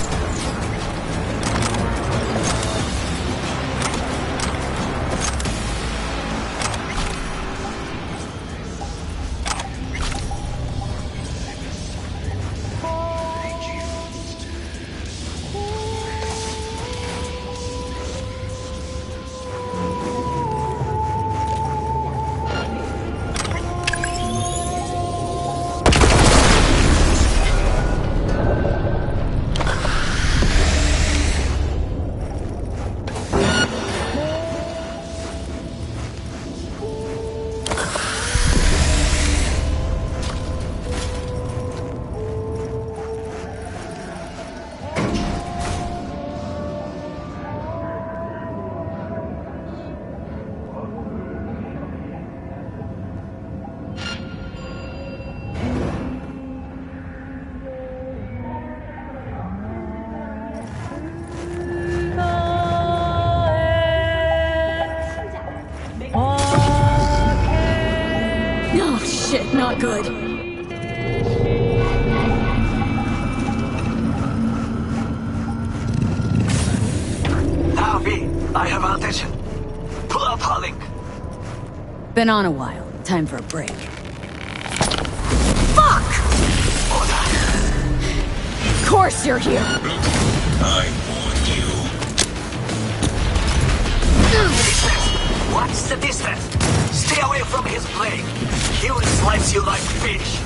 Shit, not good. Now, V, I have our attention. Pull out her link. Been on a while. Time for a break. Fuck! Of course you're here. I warned you. Watch the distance. Stay away from his blade. He will slice you like fish.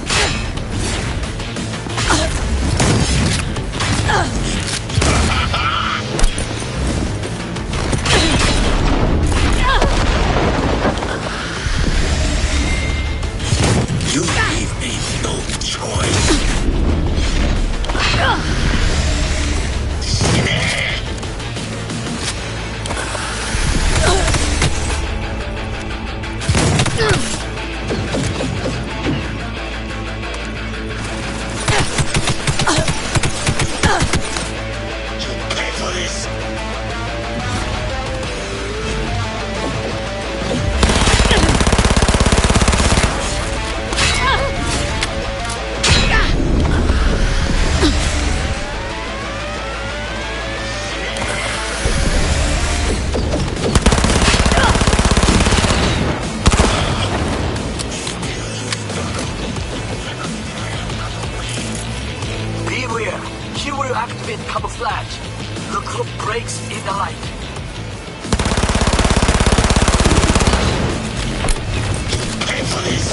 You leave me no choice. Camouflage. The group breaks in the light. Pay for this.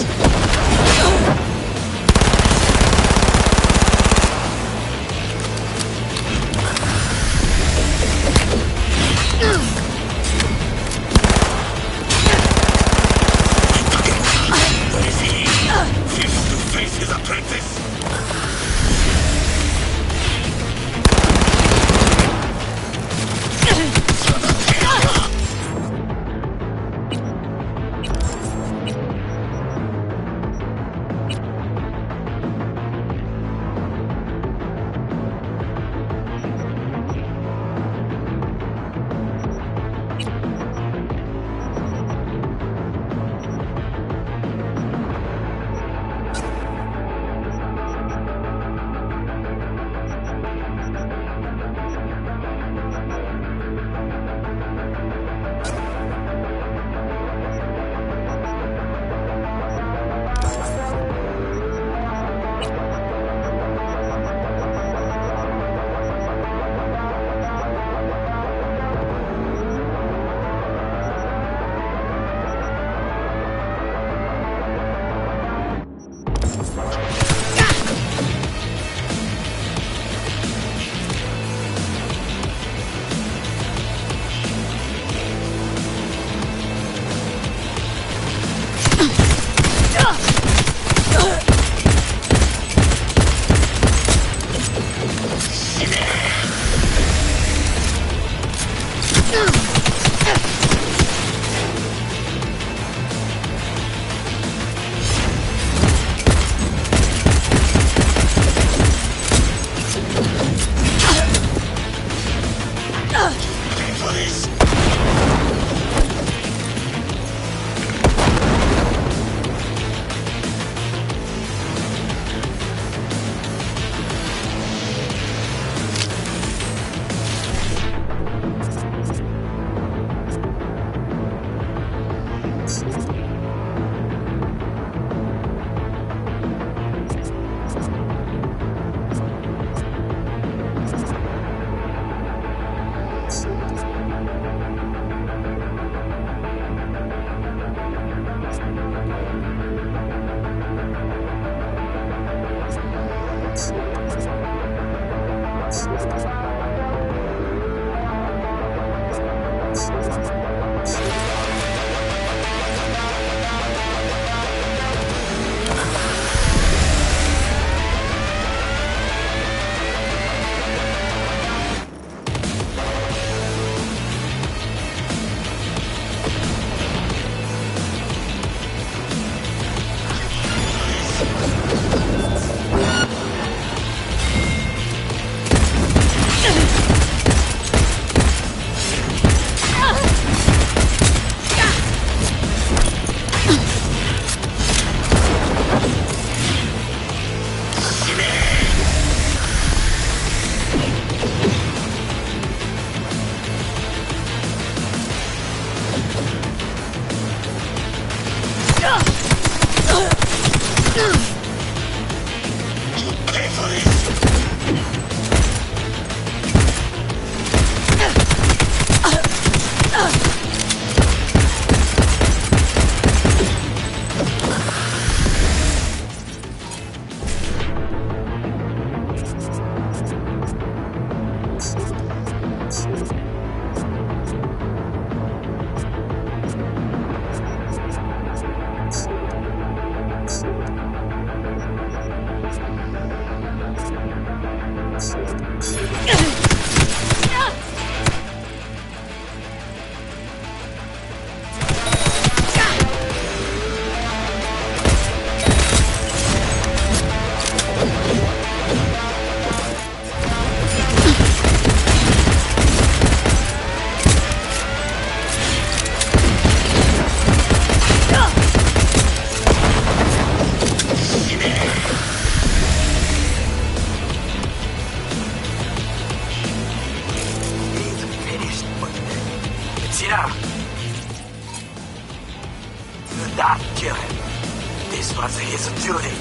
Not kill him. This was his duty.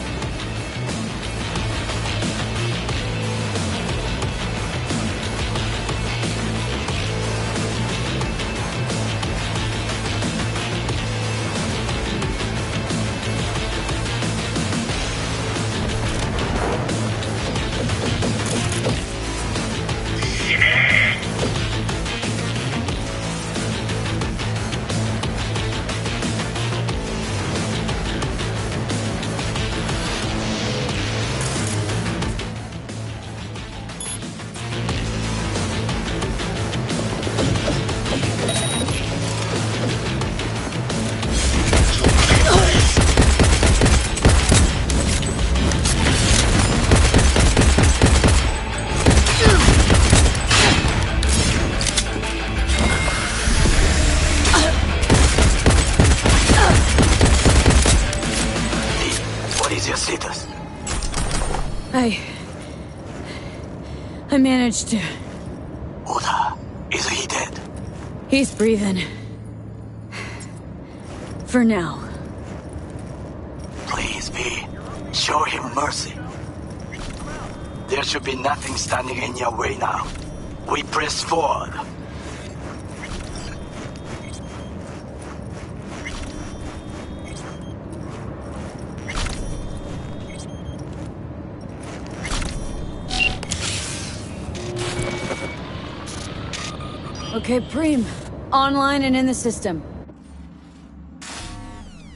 I managed to... Oda, is he dead? He's breathing. For now. Please, V. Show him mercy. There should be nothing standing in your way now. We press forward. Okay, Preem. Online and in the system.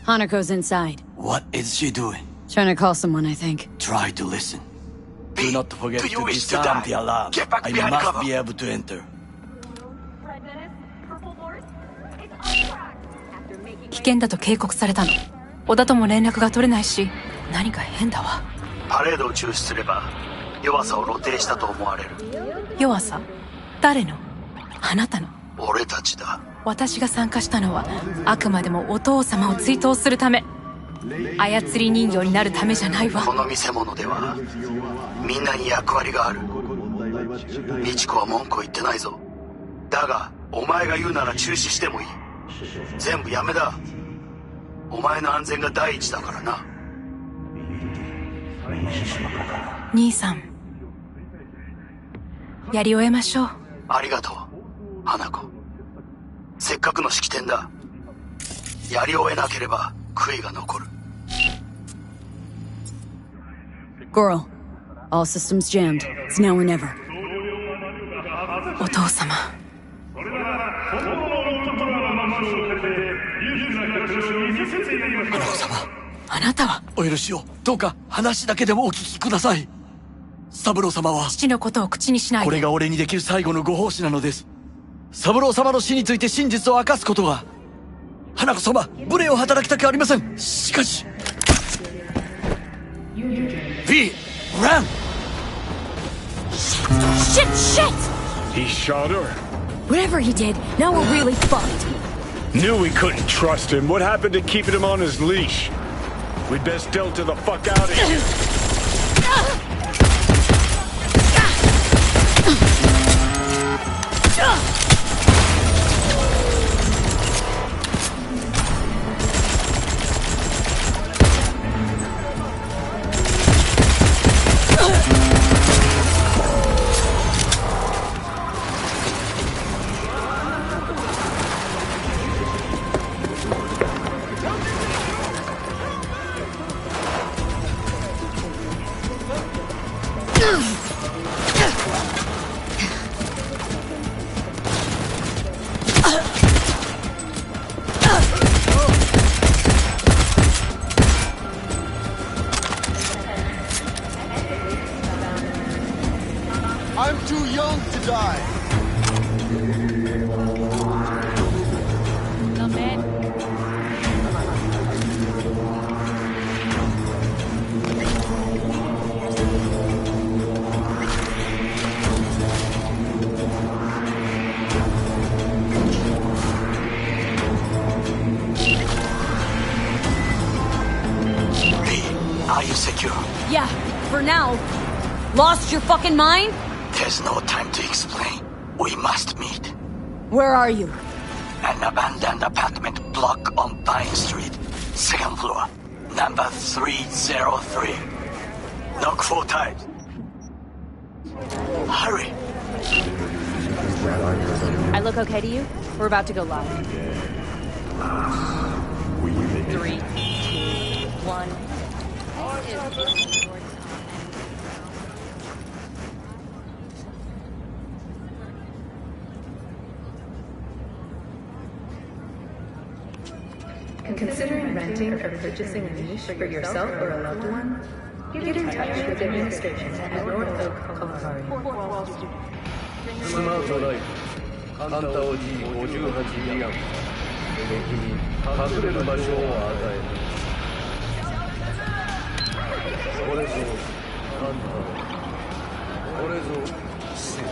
Hanako's inside. What is she doing? Trying to call someone, I think. Try to listen. Do not forget to disarm the alarm. Get back I must cover. Be able to enter. 危険だと警告されたの。小田とも連絡が取れないし、何か変だわ。パレードを中止すれば、弱さを露呈したと思われる。弱さ？誰の？あなたの。俺たちだ。私が参加したのは、あくまでもお父様を追悼するため。操り人形になるためじゃないわ。この見せ物では、みんなに役割がある。美智子は文句を言ってないぞ。だが、お前が言うなら中止してもいい。全部やめだ。お前の安全が第一だからな。兄さん、やり終えましょう。ありがとう、花子。せっかくの式典だ。やり終えなければ悔いが残る。Girl, all systems jammed. It's now or never. お父様。花子様。あなたは。お許しを。どうか話だけでもお聞きください。三郎様は。父のことを口にしないで。これが俺にできる最後のご奉仕なのです。三郎様の死について真実を明かすことが。花子様、無礼を働きたくありません。しかし。V, run! Shit! He shot her. Whatever he did, now we're really fucked. Knew we couldn't trust him. What happened to keeping him on his leash? We'd best delta the fuck out of here. I'm too young to die. Are you secure? Yeah, for now. Lost your fucking mind? There's no time to explain. We must meet. Where are you? An abandoned apartment block on Pine Street. Second floor. Number 303. Knock 4 times. Hurry. I look okay to you? We're about to go live. 3, 2, 1. Considering renting or purchasing a niche for yourself or a loved one? Get in touch with administration at North Oak, Colorado. スマートライフカンタオ G58 リアム敵に隠れる場所を与えるこれぞカンタオこれぞ生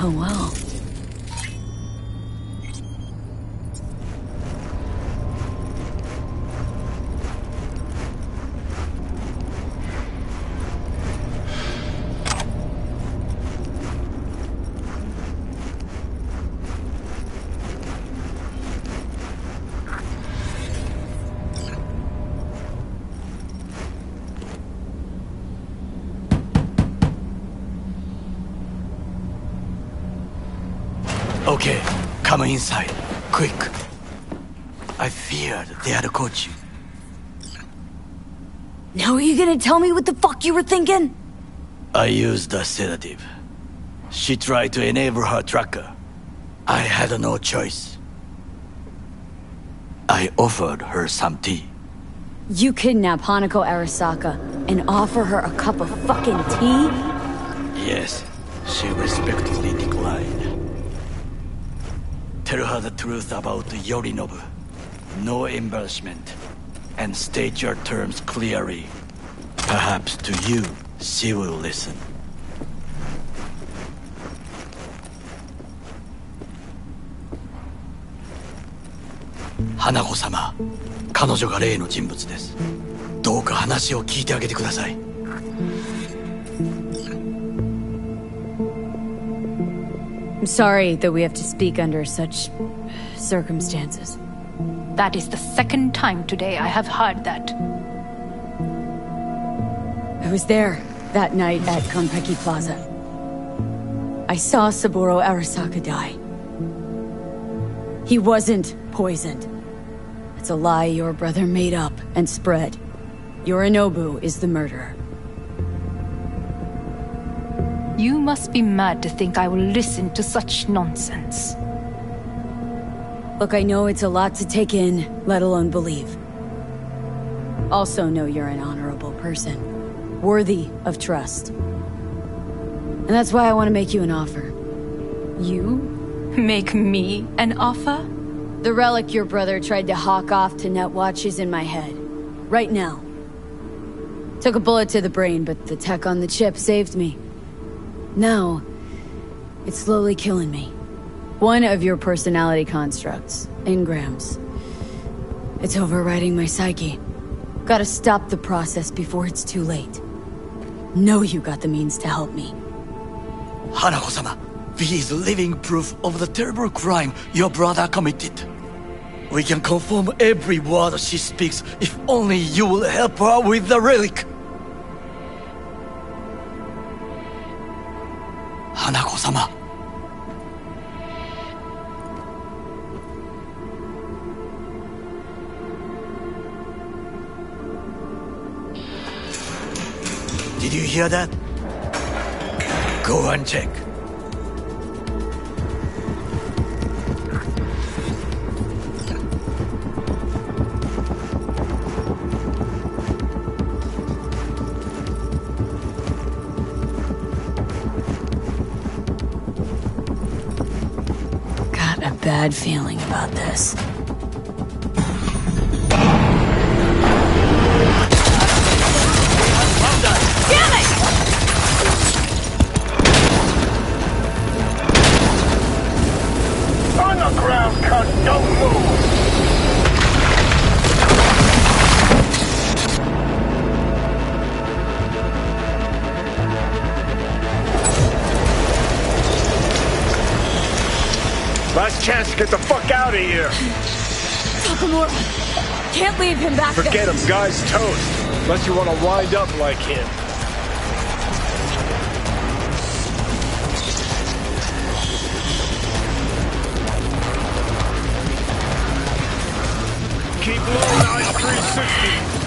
Oh, well. Okay, come inside. Quick. I feared they had caught you. Now are you gonna tell me what the fuck you were thinking? I used a sedative. She tried to enable her tracker. I had no choice. I offered her some tea. You kidnap Hanako Arasaka and offer her a cup of fucking tea? Yes, she respectfully declined. Tell her the truth about Yorinobu. No embellishment. And state your terms clearly. Perhaps to you, she will listen. Hanako様、彼女が例の人物です。どうか話を聞いてあげてください。I'm sorry that we have to speak under such circumstances. That is the second time today I have heard that. I was there that night at Konpeki Plaza. I saw Saburo Arasaka die. He wasn't poisoned. It's a lie your brother made up and spread. Yorinobu is the murderer. You must be mad to think I will listen to such nonsense. Look, I know it's a lot to take in, let alone believe. Also know you're an honorable person, worthy of trust. And that's why I want to make you an offer. You? Make me an offer? The relic your brother tried to hawk off to Netwatch is in my head. Right now. Took a bullet to the brain, but the tech on the chip saved me. Now, it's slowly killing me. One of your personality constructs, engrams. It's overriding my psyche. Gotta stop the process before it's too late. Know you got the means to help me. Hanako-sama, V is living proof of the terrible crime your brother committed. We can confirm every word she speaks if only you will help her with the relic. Hanako-sama. Did you hear that? Go and check. Got a bad feeling about this. Last chance to get the fuck out of here. Takamura! Can't leave him back there. Forget him, guy's toast. Unless you want to wind up like him. Keep low, nice 360.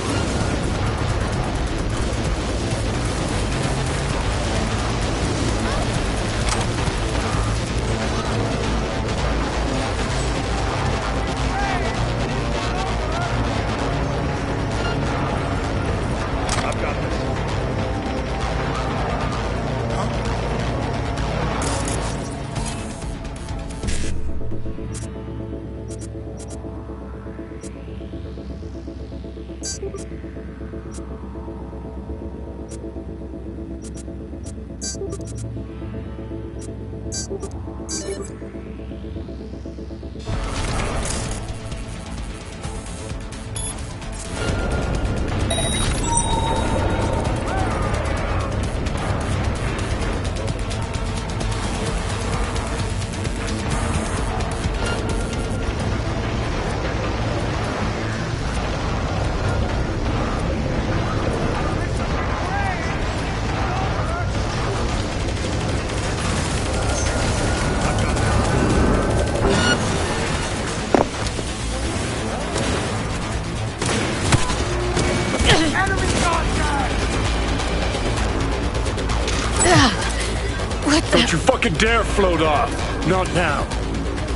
Don't you fucking dare float off. Not now.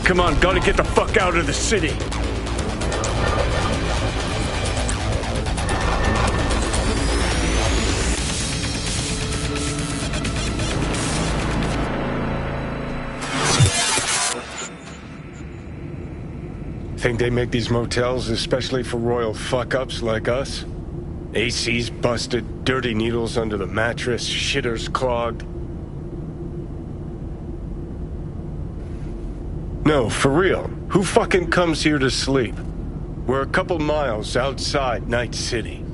Come on, gotta get the fuck out of the city. Think they make these motels especially for royal fuck-ups like us? AC's busted, dirty needles under the mattress, shitters clogged. No, for real. Who fucking comes here to sleep? We're a couple miles outside Night City.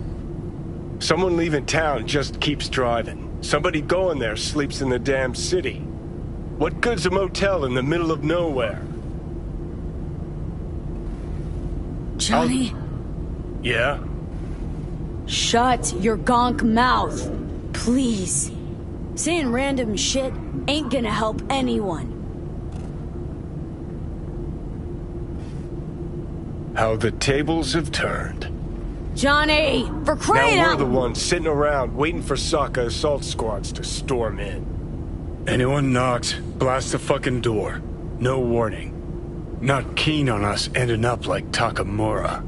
Someone leaving town just keeps driving. Somebody going there sleeps in the damn city. What good's a motel in the middle of nowhere? Johnny? Yeah? Shut your gonk mouth. Please. Saying random shit ain't gonna help anyone. How the tables have turned. Johnny! For crying Now we're out! the ones sitting around waiting for Sokka assault squads to storm in. Anyone knocks, blast the fucking door. No warning. Not keen on us ending up like Takamura.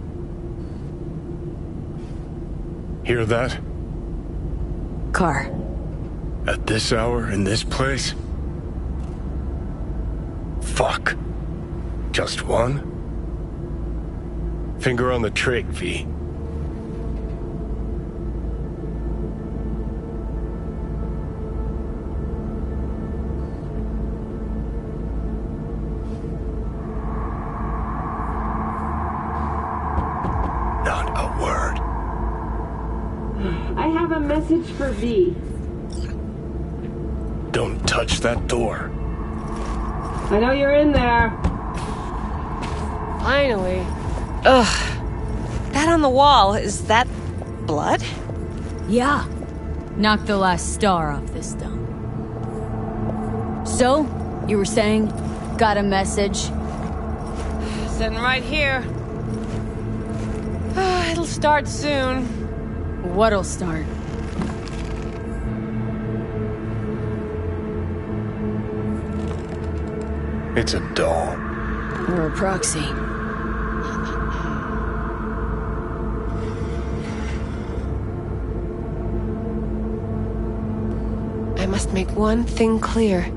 Hear that? Car. At this hour, in this place? Fuck. Just one? Finger on the trig, V. Not a word. I have a message for V. Don't touch that door. I know you're in there. Finally. Ugh. That on the wall, is that blood? Yeah. Knocked the last star off this dump. So, you were saying, got a message? Sitting right here. It'll start soon. What'll start? It's a doll. Or a proxy. I must make one thing clear.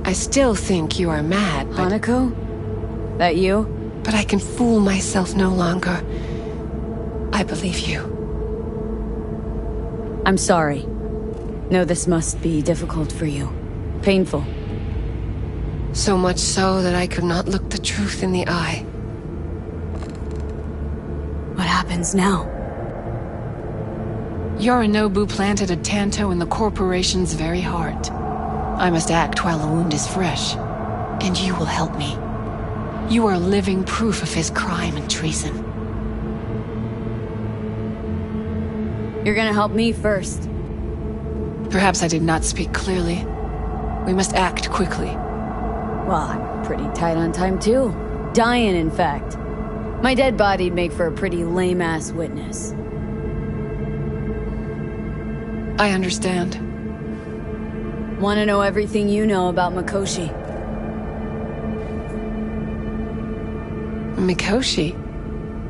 I still think you are mad, but... Hanako? That you? But I can fool myself no longer. I believe you. I'm sorry. No, this must be difficult for you. Painful. So much so that I could not look the truth in the eye. What happens now? Yorinobu planted a Tanto in the corporation's very heart. I must act while the wound is fresh. And you will help me. You are living proof of his crime and treason. You're gonna help me first. Perhaps I did not speak clearly. We must act quickly. Well, I'm pretty tight on time too. Dying, in fact. My dead body'd make for a pretty lame-ass witness. I understand. Want to know everything you know about Mikoshi? Mikoshi?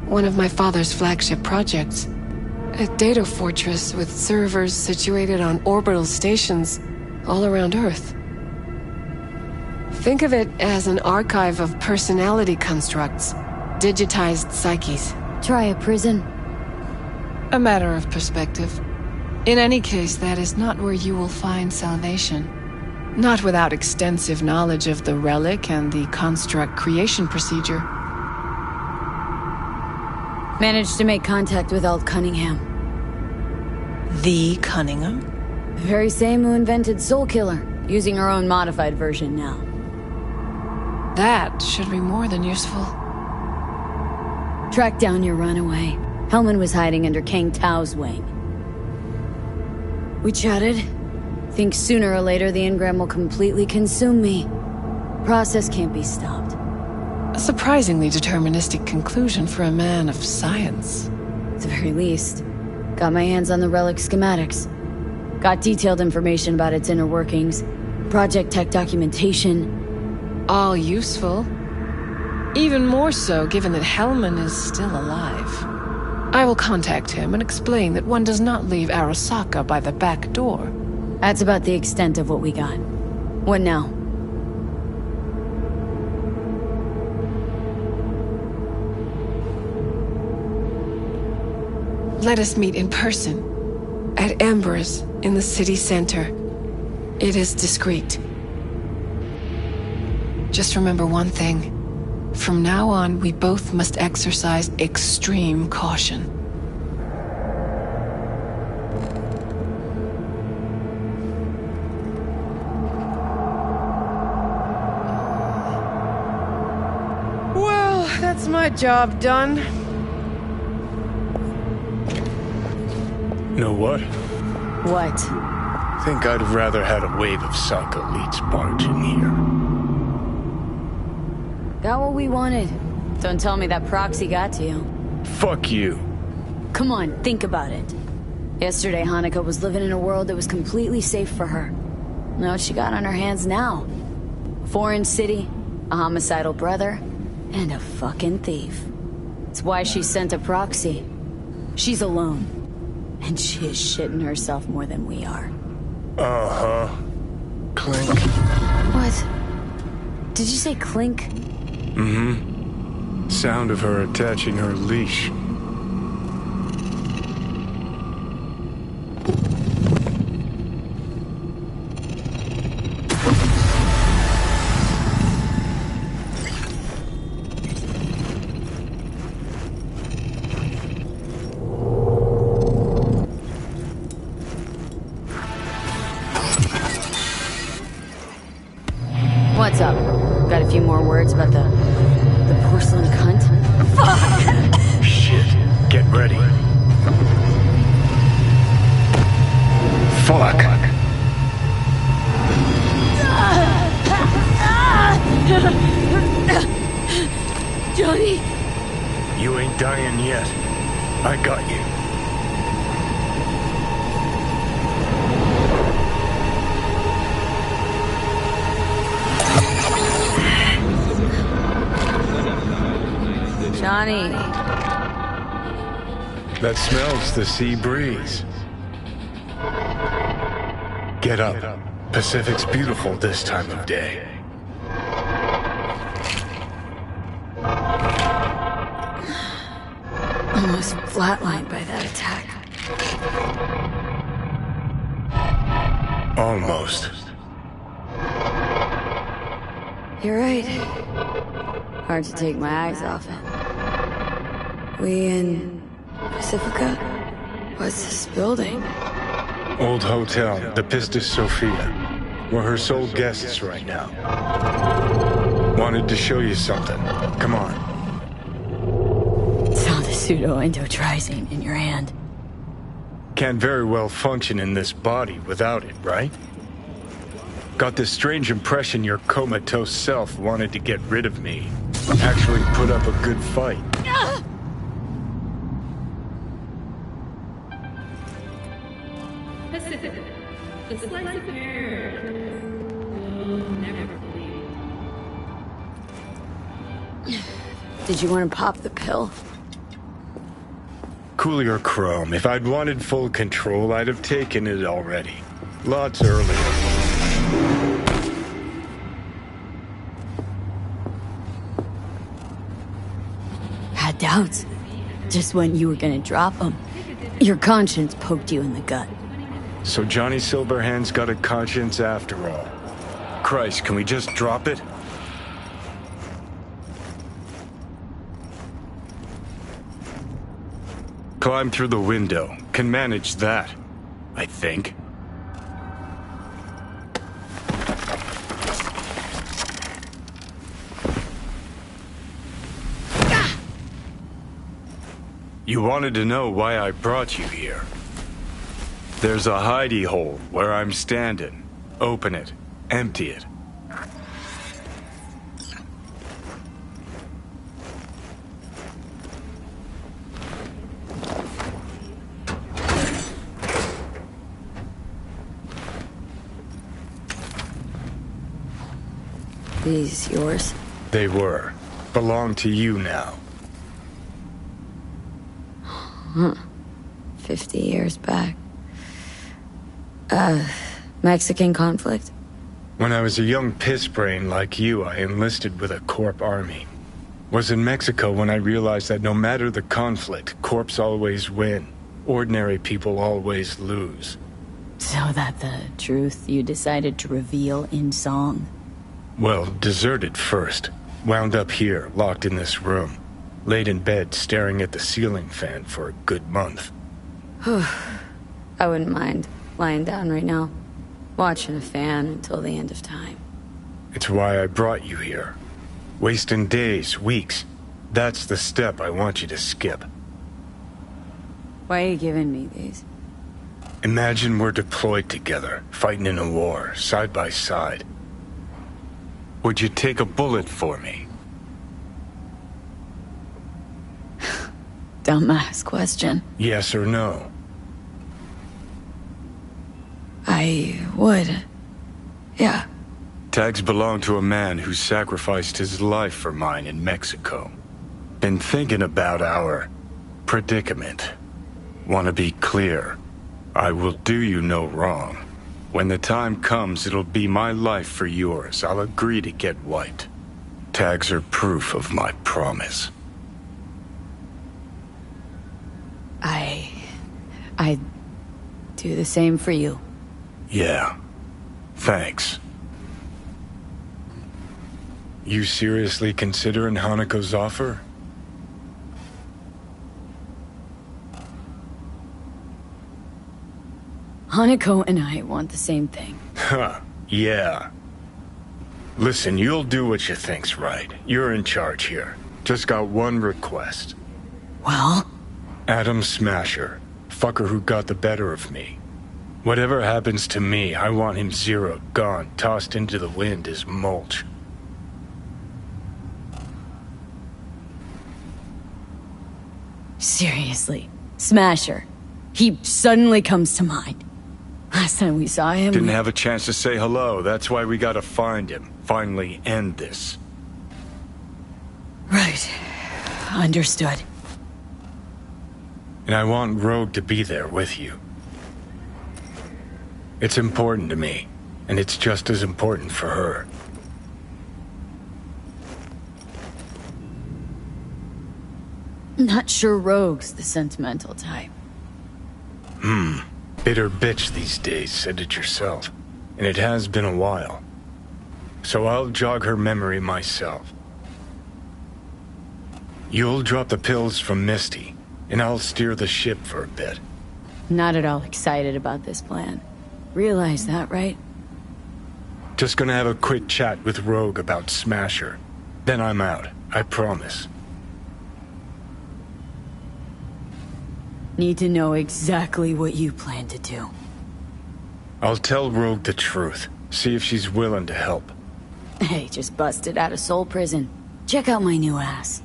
One of my father's flagship projects. A data fortress with servers situated on orbital stations all around Earth. Think of it as an archive of personality constructs, digitized psyches. Try a prison? A matter of perspective. In any case, that is not where you will find salvation. Not without extensive knowledge of the relic and the construct creation procedure. Managed to make contact with Alt Cunningham. The Cunningham? The very same who invented Soul Killer, using her own modified version now. That should be more than useful. Track down your runaway. Hellman was hiding under Kang Tao's wing. We chatted. Think sooner or later the engram will completely consume me. Process can't be stopped. A surprisingly deterministic conclusion for a man of science. At the very least. Got my hands on the relic schematics. Got detailed information about its inner workings. project tech documentation. All useful. Even more so given that Hellman is still alive. I will contact him and explain that one does not leave Arasaka by the back door. That's about the extent of what we got. What now? Let us meet in person. At Embers, in the city center. It is discreet. Just remember one thing. From now on, we both must exercise extreme caution. Well, that's my job done. Know what? What? Think I'd have rather had a wave of Saka elites barge in here. Got what we wanted. Don't tell me that proxy got to you. Fuck you. Come on, think about it. Yesterday, Hanukkah was living in a world that was completely safe for her. Know what she got on her hands now? A foreign city, a homicidal brother, and a fucking thief. It's why she sent a proxy. She's alone. And she is shitting herself more than we are. Uh-huh. Clink. What? Did you say clink? Mm-hmm. Sound of her attaching her leash. What's up? Got a few more words about the porcelain cunt? Fuck! Shit. Get ready. Fuck. Johnny! You ain't dying yet. I got you. Johnny. That smells the sea breeze. Get up. Pacific's beautiful this time of day. Almost flatlined by that attack. Almost. You're right. Hard to take my eyes off it. We in Pacifica? What's this building? Old hotel, the Pistis Sophia. We're her sole guests right now. Wanted to show you something. Come on. Saw the pseudo-endotrizine in your hand. Can't very well function in this body without it, right? Got this strange impression your comatose self wanted to get rid of me. Actually put up a good fight. Pacific. The slice of air. You'll never believe. Did you want to pop the pill? Coolier Chrome, if I'd wanted full control, I'd have taken it already. Lots earlier. Had doubts. Just when you were gonna drop them, your conscience poked you in the gut. So Johnny Silverhand's got a conscience after all. Christ, can we just drop it? Climb through the window. Can manage that, I think. You wanted to know why I brought you here. There's a hidey hole where I'm standing. Open it. Empty it. these yours? They were. Belong to you now. Huh. 50 years back. Mexican conflict? When I was a young pissbrain like you, I enlisted with a Corp army. Was in Mexico when I realized that no matter the conflict, Corps always win. Ordinary people always lose. So that the truth you decided to reveal in song? Well, deserted first. Wound up here, locked in this room. Laid in bed, staring at the ceiling fan for a good month. I wouldn't mind lying down right now, watching a fan until the end of time. It's why I brought you here. Wasting days, weeks. That's the step I want you to skip. Why are you giving me these? Imagine we're deployed together, fighting in a war, side by side. Would you take a bullet for me? Dumbass question. Yes or no? I would. Yeah. Tags belong to a man who sacrificed his life for mine in Mexico. Been thinking about our predicament. Want to be clear. I will do you no wrong. When the time comes, it'll be my life for yours. I'll agree to get wiped. Tags are proof of my promise. I'd do the same for you. Yeah. Thanks. You seriously considering Haneko's offer? Hanako and I want the same thing. Huh, yeah. Listen, you'll do what you think's right. You're in charge here. Just got one request. Well? Adam Smasher. Fucker who got the better of me. Whatever happens to me, I want him zeroed, gone, tossed into the wind as mulch. Seriously. Smasher. He suddenly comes to mind. Last time we saw him... Didn't have a chance to say hello. That's why we gotta find him. Finally end this. Right. Understood. And I want Rogue to be there with you. It's important to me, and it's just as important for her. Not sure Rogue's the sentimental type. Bitter bitch these days, said it yourself. And it has been a while. So I'll jog her memory myself. You'll drop the pills from Misty, and I'll steer the ship for a bit. Not at all excited about this plan. Realize that, right? Just gonna have a quick chat with Rogue about Smasher. Then I'm out, I promise. Need to know exactly what you plan to do. I'll tell Rogue the truth. See if she's willing to help. Hey, just busted out of soul prison. Check out my new ass.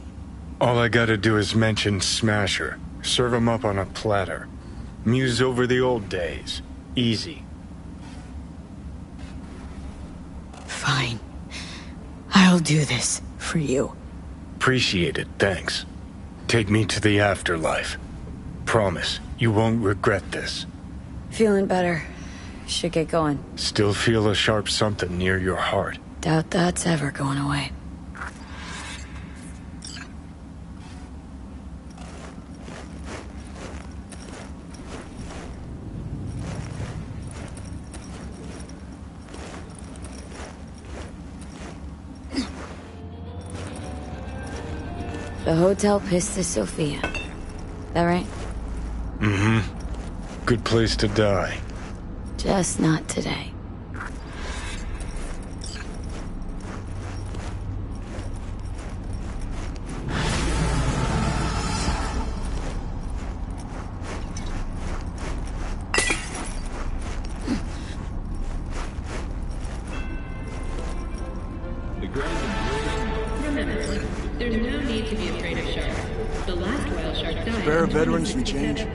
All I gotta do is mention Smasher. Serve him up on a platter. Muse over the old days. Easy. Fine. I'll do this for you. Appreciate it, thanks. Take me to the afterlife. Promise, you won't regret this. Feeling better. Should get going. Still feel a sharp something near your heart. Doubt that's ever going away. The Hotel Pista Sofia. That right? Mm-hmm. Good place to die. Just not today. Remember, there's no need to be afraid of sharks. The last whale shark died. Spare veterans some change?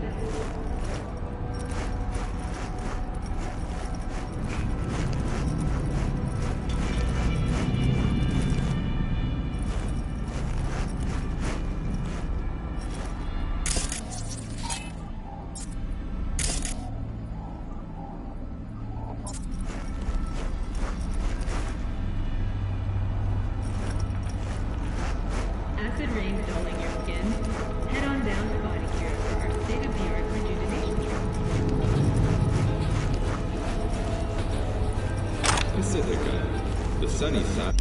Pacifica, the sunny side.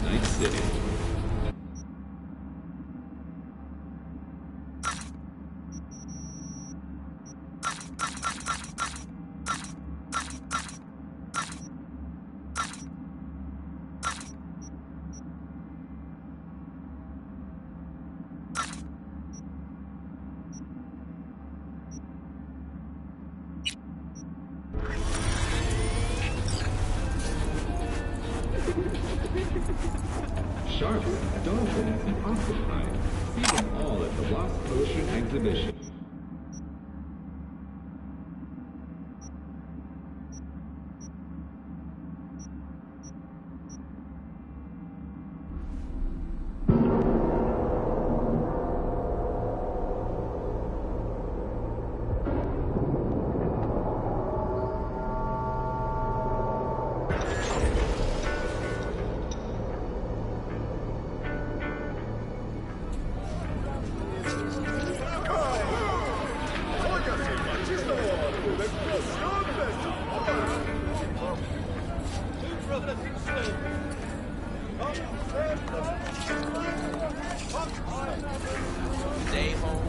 Night City. Sharks, dolphins, and octopi. See them all at the Lost Ocean exhibition. Stay home.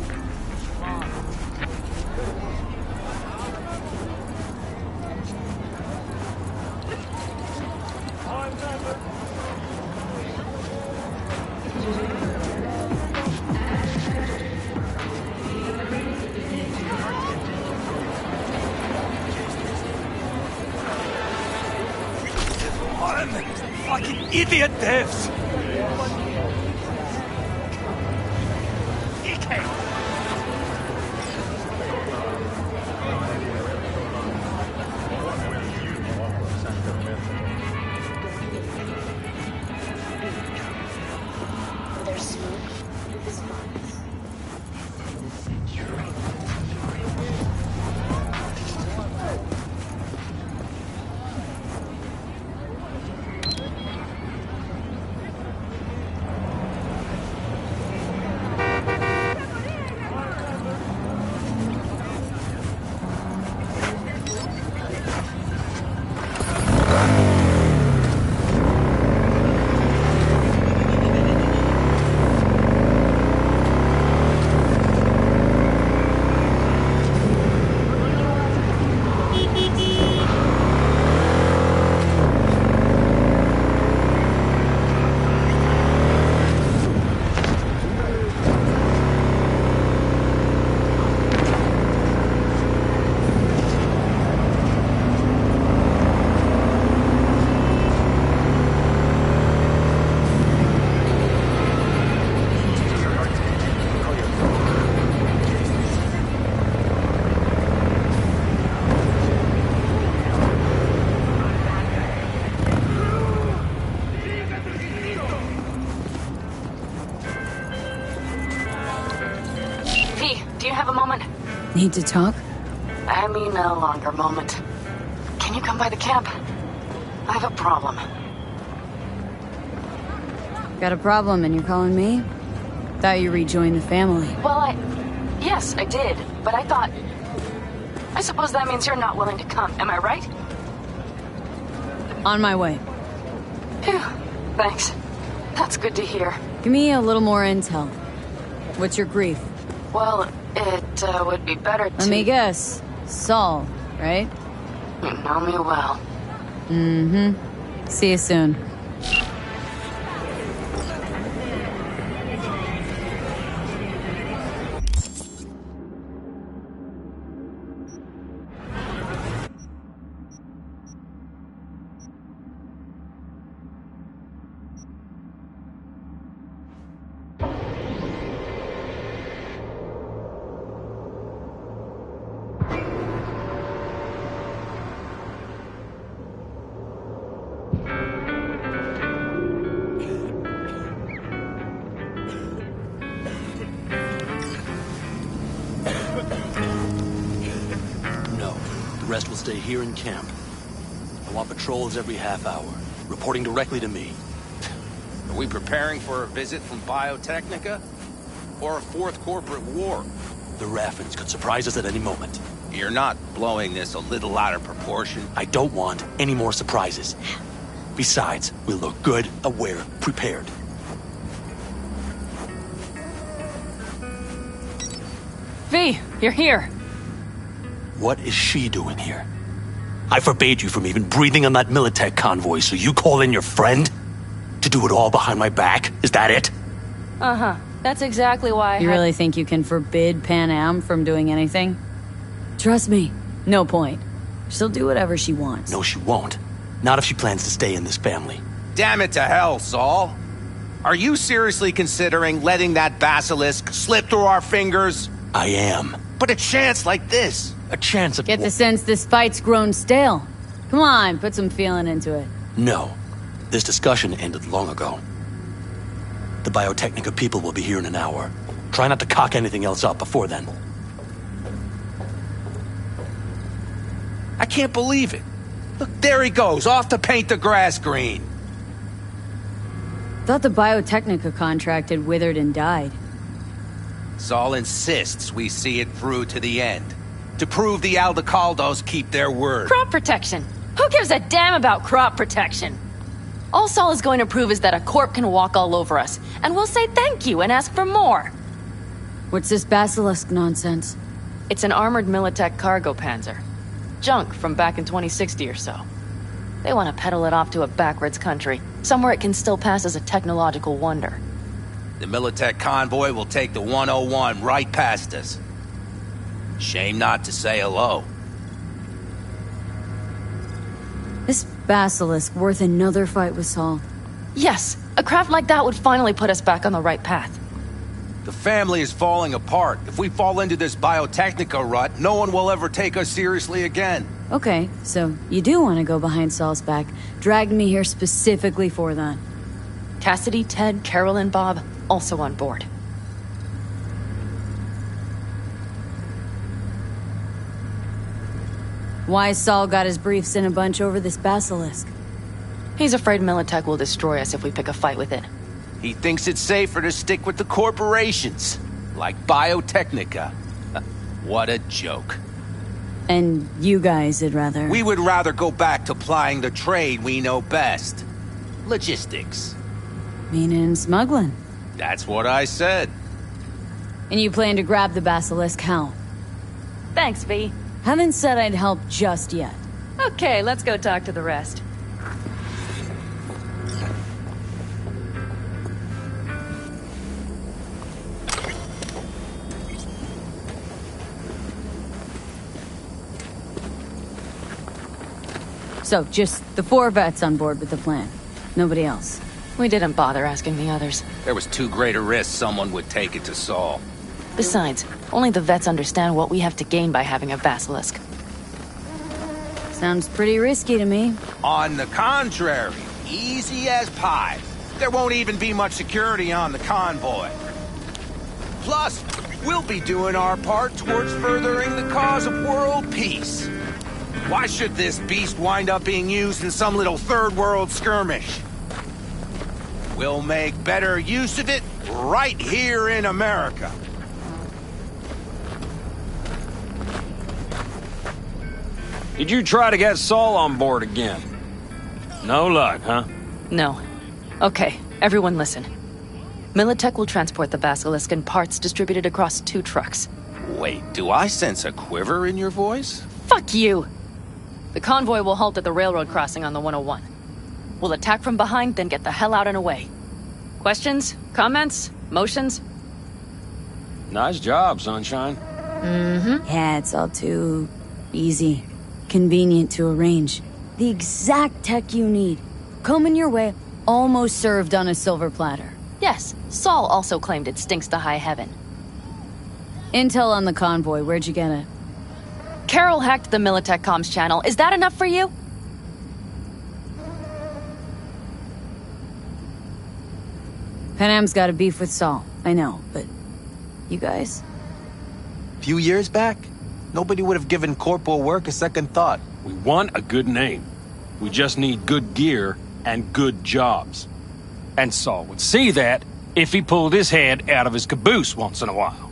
Fucking idiot devs! do you have a moment? Need to talk? I mean a longer moment. Can you come by the camp? I have a problem. Got a problem and you're calling me? Thought you rejoined the family. Well, yes, I did, but I thought... I suppose that means you're not willing to come, am I right? On my way. Phew, thanks. That's good to hear. Give me a little more intel. What's your grief? Well, it would be better to... Let me guess. Saul, right? You know me well. Mm-hmm. See you soon. The rest will stay here in camp. I want patrols every half hour, reporting directly to me. Are we preparing for a visit from Biotechnica? Or a fourth corporate war? The Raffins could surprise us at any moment. You're not blowing this a little out of proportion? I don't want any more surprises. Besides, we look good, aware, prepared. V, you're here. What is she doing here? I forbade you from even breathing on that Militech convoy, so you call in your friend? To do it all behind my back? Is that it? Uh-huh. That's exactly why You really think you can forbid Pan Am from doing anything? Trust me, no point. She'll do whatever she wants. No, she won't. Not if she plans to stay in this family. Damn it to hell, Saul. Are you seriously considering letting that basilisk slip through our fingers? I am. But a chance like this. A chance of... Get the sense this fight's grown stale. Come on, put some feeling into it. No. This discussion ended long ago. The Biotechnica people will be here in an hour. Try not to cock anything else up before then. I can't believe it. Look, there he goes, off to paint the grass green. Thought the Biotechnica contract had withered and died. Saul insists we see it through to the end. To prove the Aldecaldos keep their word. Crop protection. Who gives a damn about crop protection? All Saul is going to prove is that a corp can walk all over us, and we'll say thank you and ask for more. What's this basilisk nonsense? It's an armored Militech cargo panzer. Junk from back in 2060 or so. They want to peddle it off to a backwards country, somewhere it can still pass as a technological wonder. The Militech convoy will take the 101 right past us. Shame not to say hello. This basilisk worth another fight with Saul? Yes, a craft like that would finally put us back on the right path. The family is falling apart. If we fall into this Biotechnica rut, no one will ever take us seriously again. Okay, so you do want to go behind Saul's back. Dragged me here specifically for that. Cassidy, Ted, Carol, and Bob also on board. Why Saul got his briefs in a bunch over this basilisk? He's afraid Militech will destroy us if we pick a fight with it. He thinks it's safer to stick with the corporations, like Biotechnica. What a joke. And you guys would rather... We would rather go back to plying the trade we know best. Logistics. Meaning smuggling. That's what I said. And you plan to grab the basilisk how? Thanks, V. Haven't said I'd help just yet. Okay, let's go talk to the rest. So, just the 4 vets on board with the plan. Nobody else. We didn't bother asking the others. There was too great a risk someone would take it to Saul. Besides, only the vets understand what we have to gain by having a basilisk. Sounds pretty risky to me. On the contrary, easy as pie. There won't even be much security on the convoy. Plus, we'll be doing our part towards furthering the cause of world peace. Why should this beast wind up being used in some little third world skirmish? We'll make better use of it right here in America. Did you try to get Saul on board again? No luck, huh? No. Okay, everyone listen. Militech will transport the Basilisk in parts distributed across 2 trucks. Wait, do I sense a quiver in your voice? Fuck you! The convoy will halt at the railroad crossing on the 101. We'll attack from behind, then get the hell out and away. Questions? Comments? Motions? Nice job, Sunshine. Mm-hmm. Yeah, it's all too easy. Convenient to arrange. The exact tech you need. Coming your way, almost served on a silver platter. Yes, Saul also claimed it stinks to high heaven. Intel on the convoy, where'd you get it? Carol hacked the Militech comms channel. Is that enough for you? Panam's got a beef with Saul, I know, but you guys? Few years back, nobody would have given corporal work a second thought. We want a good name. We just need good gear and good jobs. And Saul would see that if he pulled his head out of his caboose once in a while.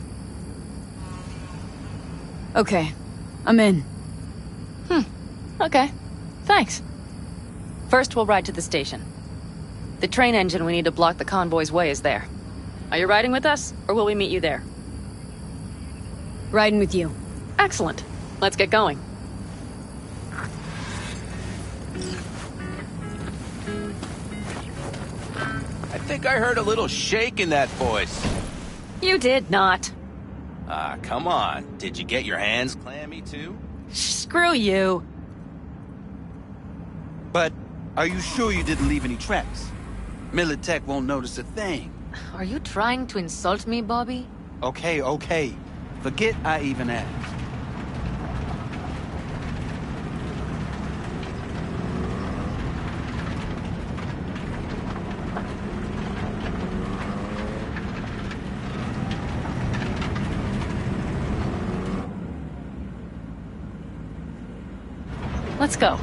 Okay, I'm in. Okay. Thanks. First, we'll ride to the station. The train engine we need to block the convoy's way is there. Are you riding with us, or will we meet you there? Riding with you. Excellent. Let's get going. I think I heard a little shake in that voice. You did not. Ah, come on. Did you get your hands clammy too? Screw you. But are you sure you didn't leave any tracks? Militech won't notice a thing. Are you trying to insult me, Bobby? Okay. Forget I even asked. Let's go.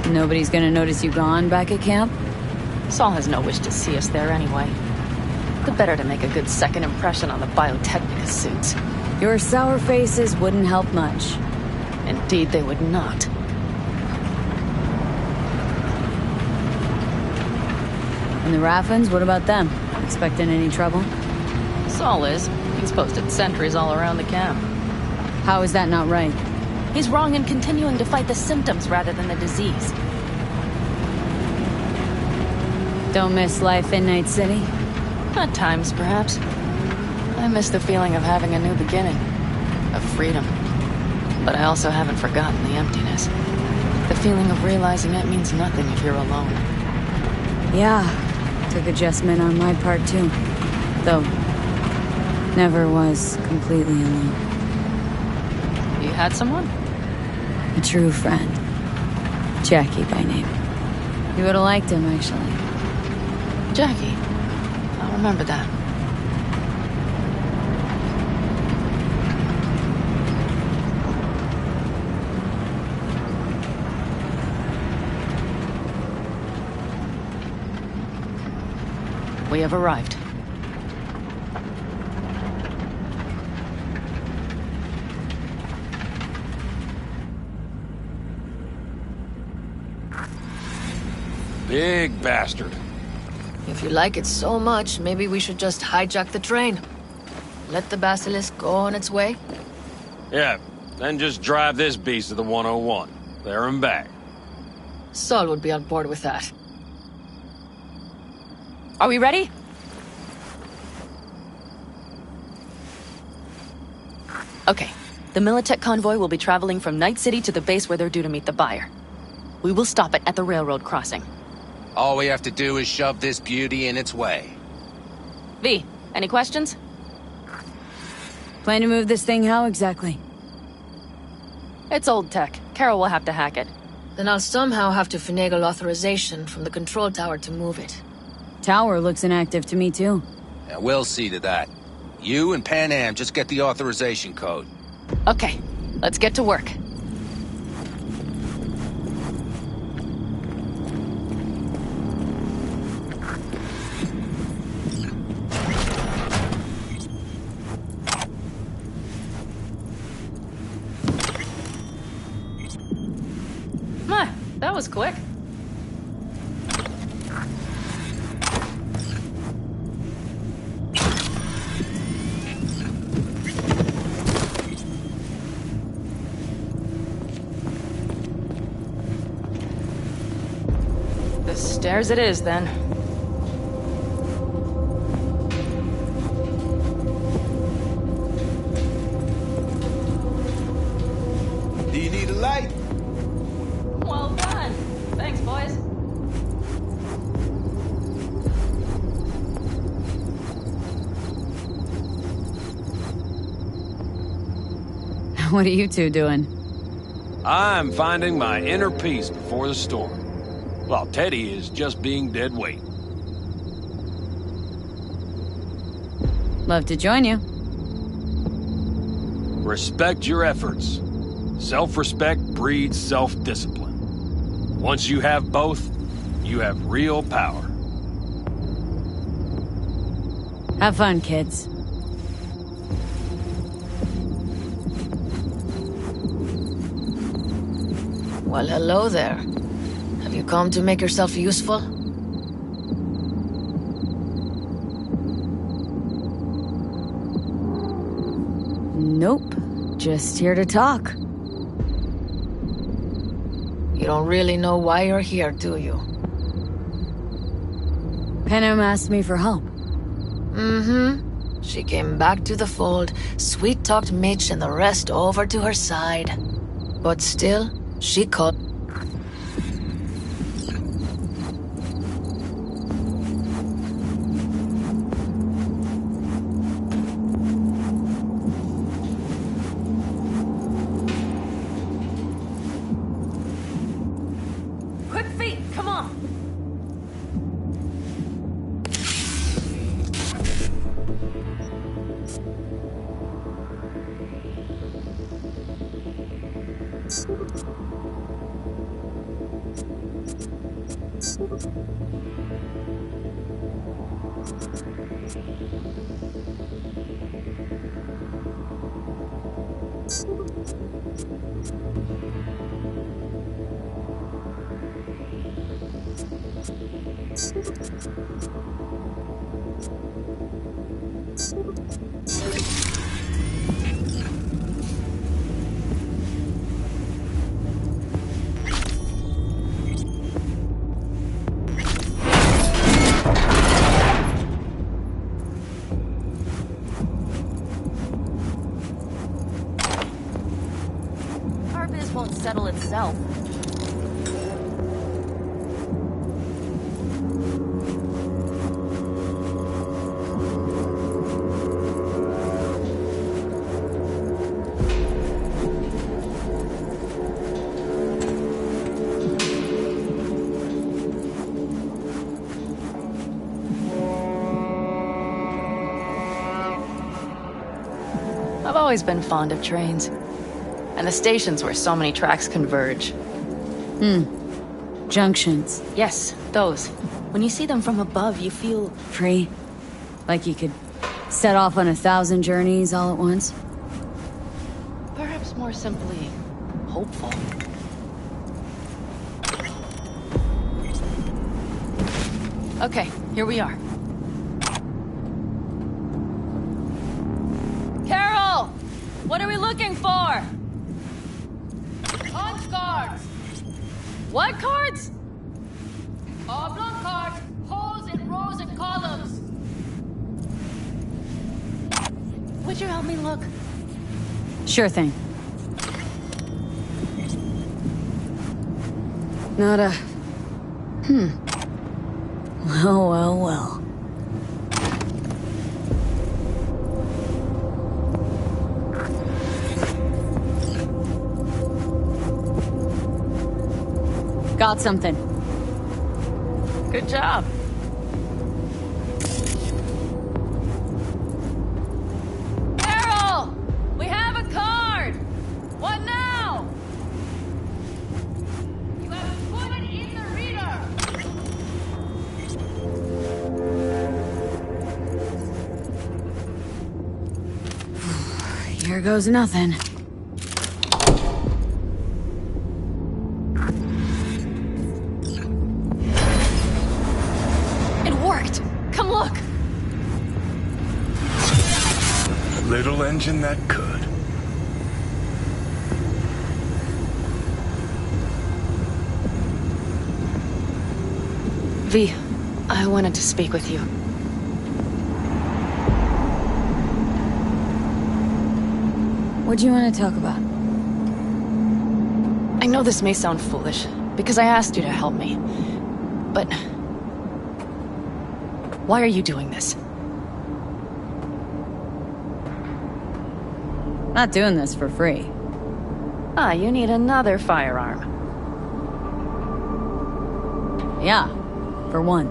Nobody's gonna notice you gone back at camp? Saul has no wish to see us there anyway. The better to make a good second impression on the Biotechnica suits. Your sour faces wouldn't help much. Indeed, they would not. And the Raffins, what about them? Expecting any trouble? Saul is. He's posted sentries all around the camp. How is that not right? He's wrong in continuing to fight the symptoms rather than the disease. Don't miss life in Night City? At times, perhaps. I miss the feeling of having a new beginning. Of freedom. But I also haven't forgotten the emptiness. The feeling of realizing it means nothing if you're alone. Yeah. Took adjustment on my part, too. Though, never was completely alone. You had someone? A true friend. Jackie by name. You would have liked him, actually. Jackie. I'll remember that. We have arrived. Big bastard. If you like it so much, maybe we should just hijack the train. Let the Basilisk go on its way. Yeah, then just drive this beast to the 101. There and back. Saul would be on board with that. Are we ready? Okay. The Militech convoy will be traveling from Night City to the base where they're due to meet the buyer. We will stop it at the railroad crossing. All we have to do is shove this beauty in its way. V, any questions? Plan to move this thing how exactly? It's old tech. Carol will have to hack it. Then I'll somehow have to finagle authorization from the control tower to move it. Tower looks inactive to me, too. Yeah, we'll see to that. You and Pan Am just get the authorization code. Okay, let's get to work. That was quick. The stairs it is, then. Do you need a light? Well done. Thanks, boys. What are you two doing? I'm finding my inner peace before the storm, while Teddy is just being dead weight. Love to join you. Respect your efforts. Self-respect breeds self-discipline. Once you have both, you have real power. Have fun, kids. Well, hello there. Have you come to make yourself useful? Nope. Just here to talk. You don't really know why you're here, do you? Pan Am asked me for help. Mm-hmm. She came back to the fold, sweet-talked Mitch and the rest over to her side. But still, she called... Quick feet, come on. Our biz won't settle itself. I've always been fond of trains. And the stations where so many tracks converge. Junctions. Yes, those. When you see them from above, you feel... Free. Like you could set off on 1,000 journeys all at once. perhaps more simply... hopeful. Okay, here we are. Carol! What are we looking for? Punch cards! What cards? Oblong cards, holes in rows and columns. Would you help me look? Sure thing. Not a... Well, well, well. Got something. Good job. Here goes nothing. It worked! Come look! Little engine that could. V, I wanted to speak with you. What do you want to talk about? I know this may sound foolish, because I asked you to help me. But... why are you doing this? Not doing this for free. Ah, you need another firearm. Yeah, for one.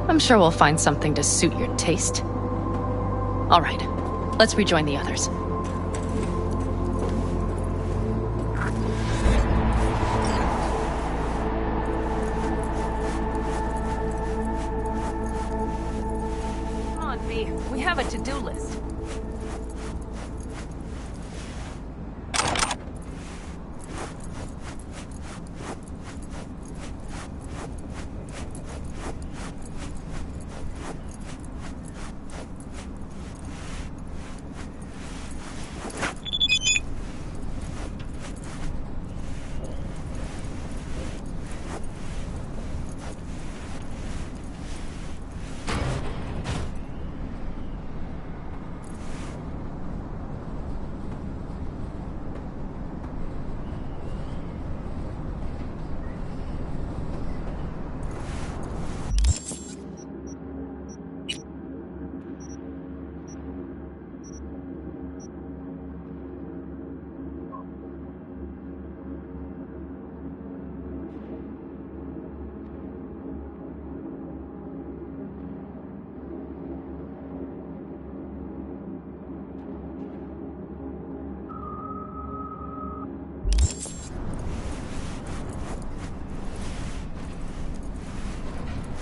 I'm sure we'll find something to suit your taste. All right, let's rejoin the others. Come on, V. We have a to-do list.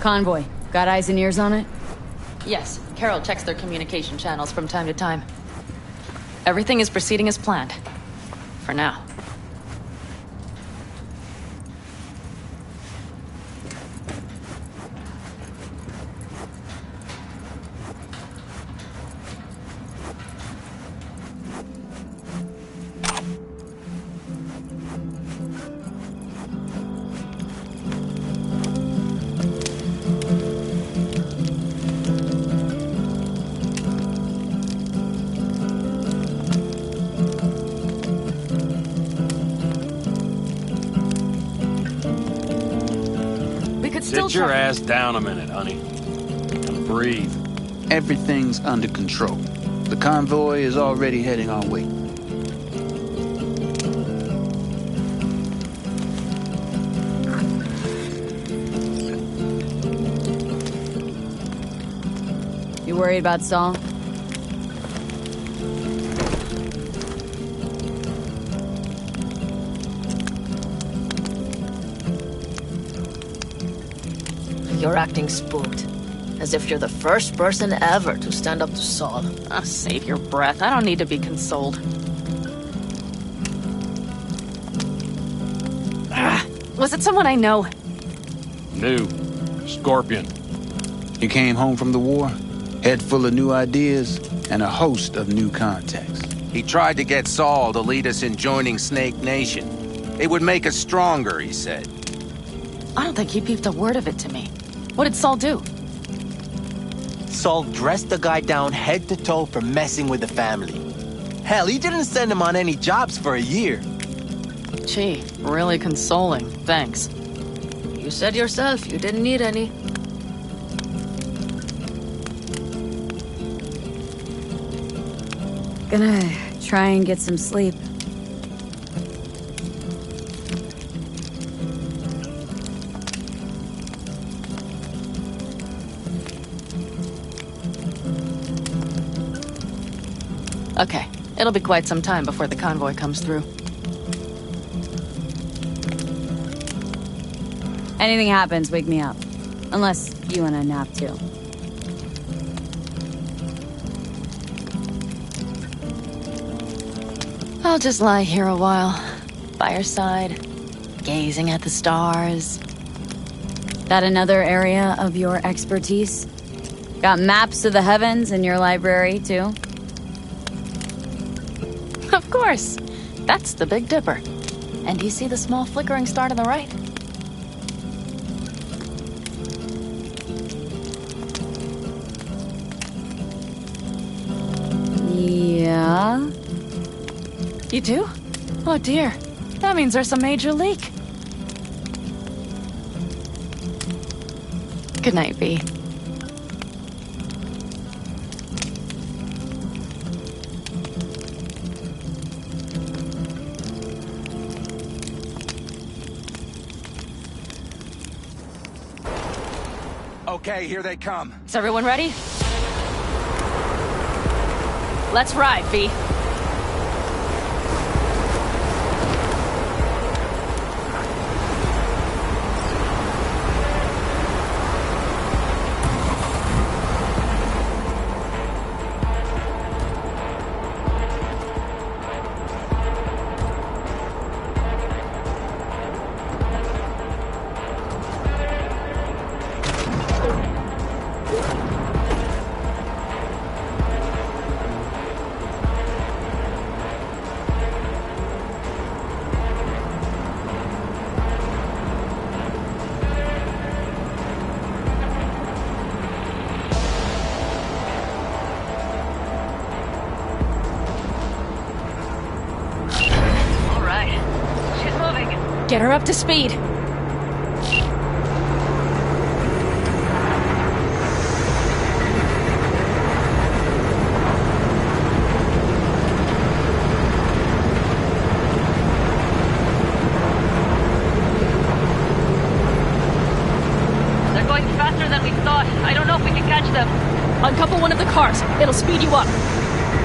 Convoy. Got eyes and ears on it? Yes, Carol checks their communication channels from time to time. Everything is proceeding as planned. For now. Sit your ass down a minute, honey. And breathe. Everything's under control. The convoy is already heading our way. You worried about Saul? You're acting spooked. As if you're the first person ever to stand up to Saul. Ah, save your breath. I don't need to be consoled. Was it someone I know? New. Scorpion. He came home from the war, head full of new ideas, and a host of new contacts. He tried to get Saul to lead us in joining Snake Nation. It would make us stronger, he said. I don't think he peeped a word of it to me. What did Saul do? Saul dressed the guy down head to toe for messing with the family. Hell, he didn't send him on any jobs for a year. Gee, really consoling. Thanks. You said yourself you didn't need any. Gonna try and get some sleep. Okay, it'll be quite some time before the convoy comes through. Anything happens, wake me up. Unless you want a nap too. I'll just lie here a while, by your side, gazing at the stars. That another area of your expertise? Got maps of the heavens in your library, too? Of course. That's the Big Dipper. And do you see the small flickering star to the right? Yeah? You do? Oh dear. That means there's a major leak. Good night, V. Okay, here they come. Is everyone ready? Let's ride, V. Get her up to speed. They're going faster than we thought. I don't know if we can catch them. Uncouple one of the cars. It'll speed you up.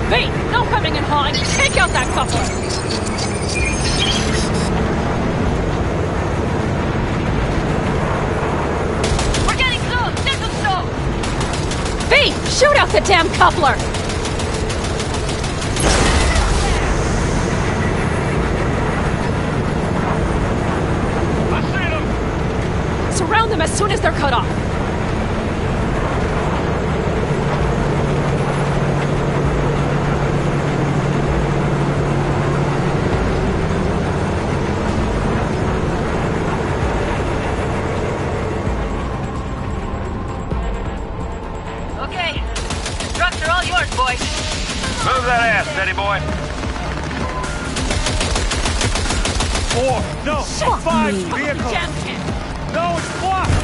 V, no coming and hawing. Take out that coupler. V, shoot out the damn coupler! I see them! Surround them as soon as they're cut off. Move that ass, steady boy. 4, no, 5 vehicles. No, it's blocked.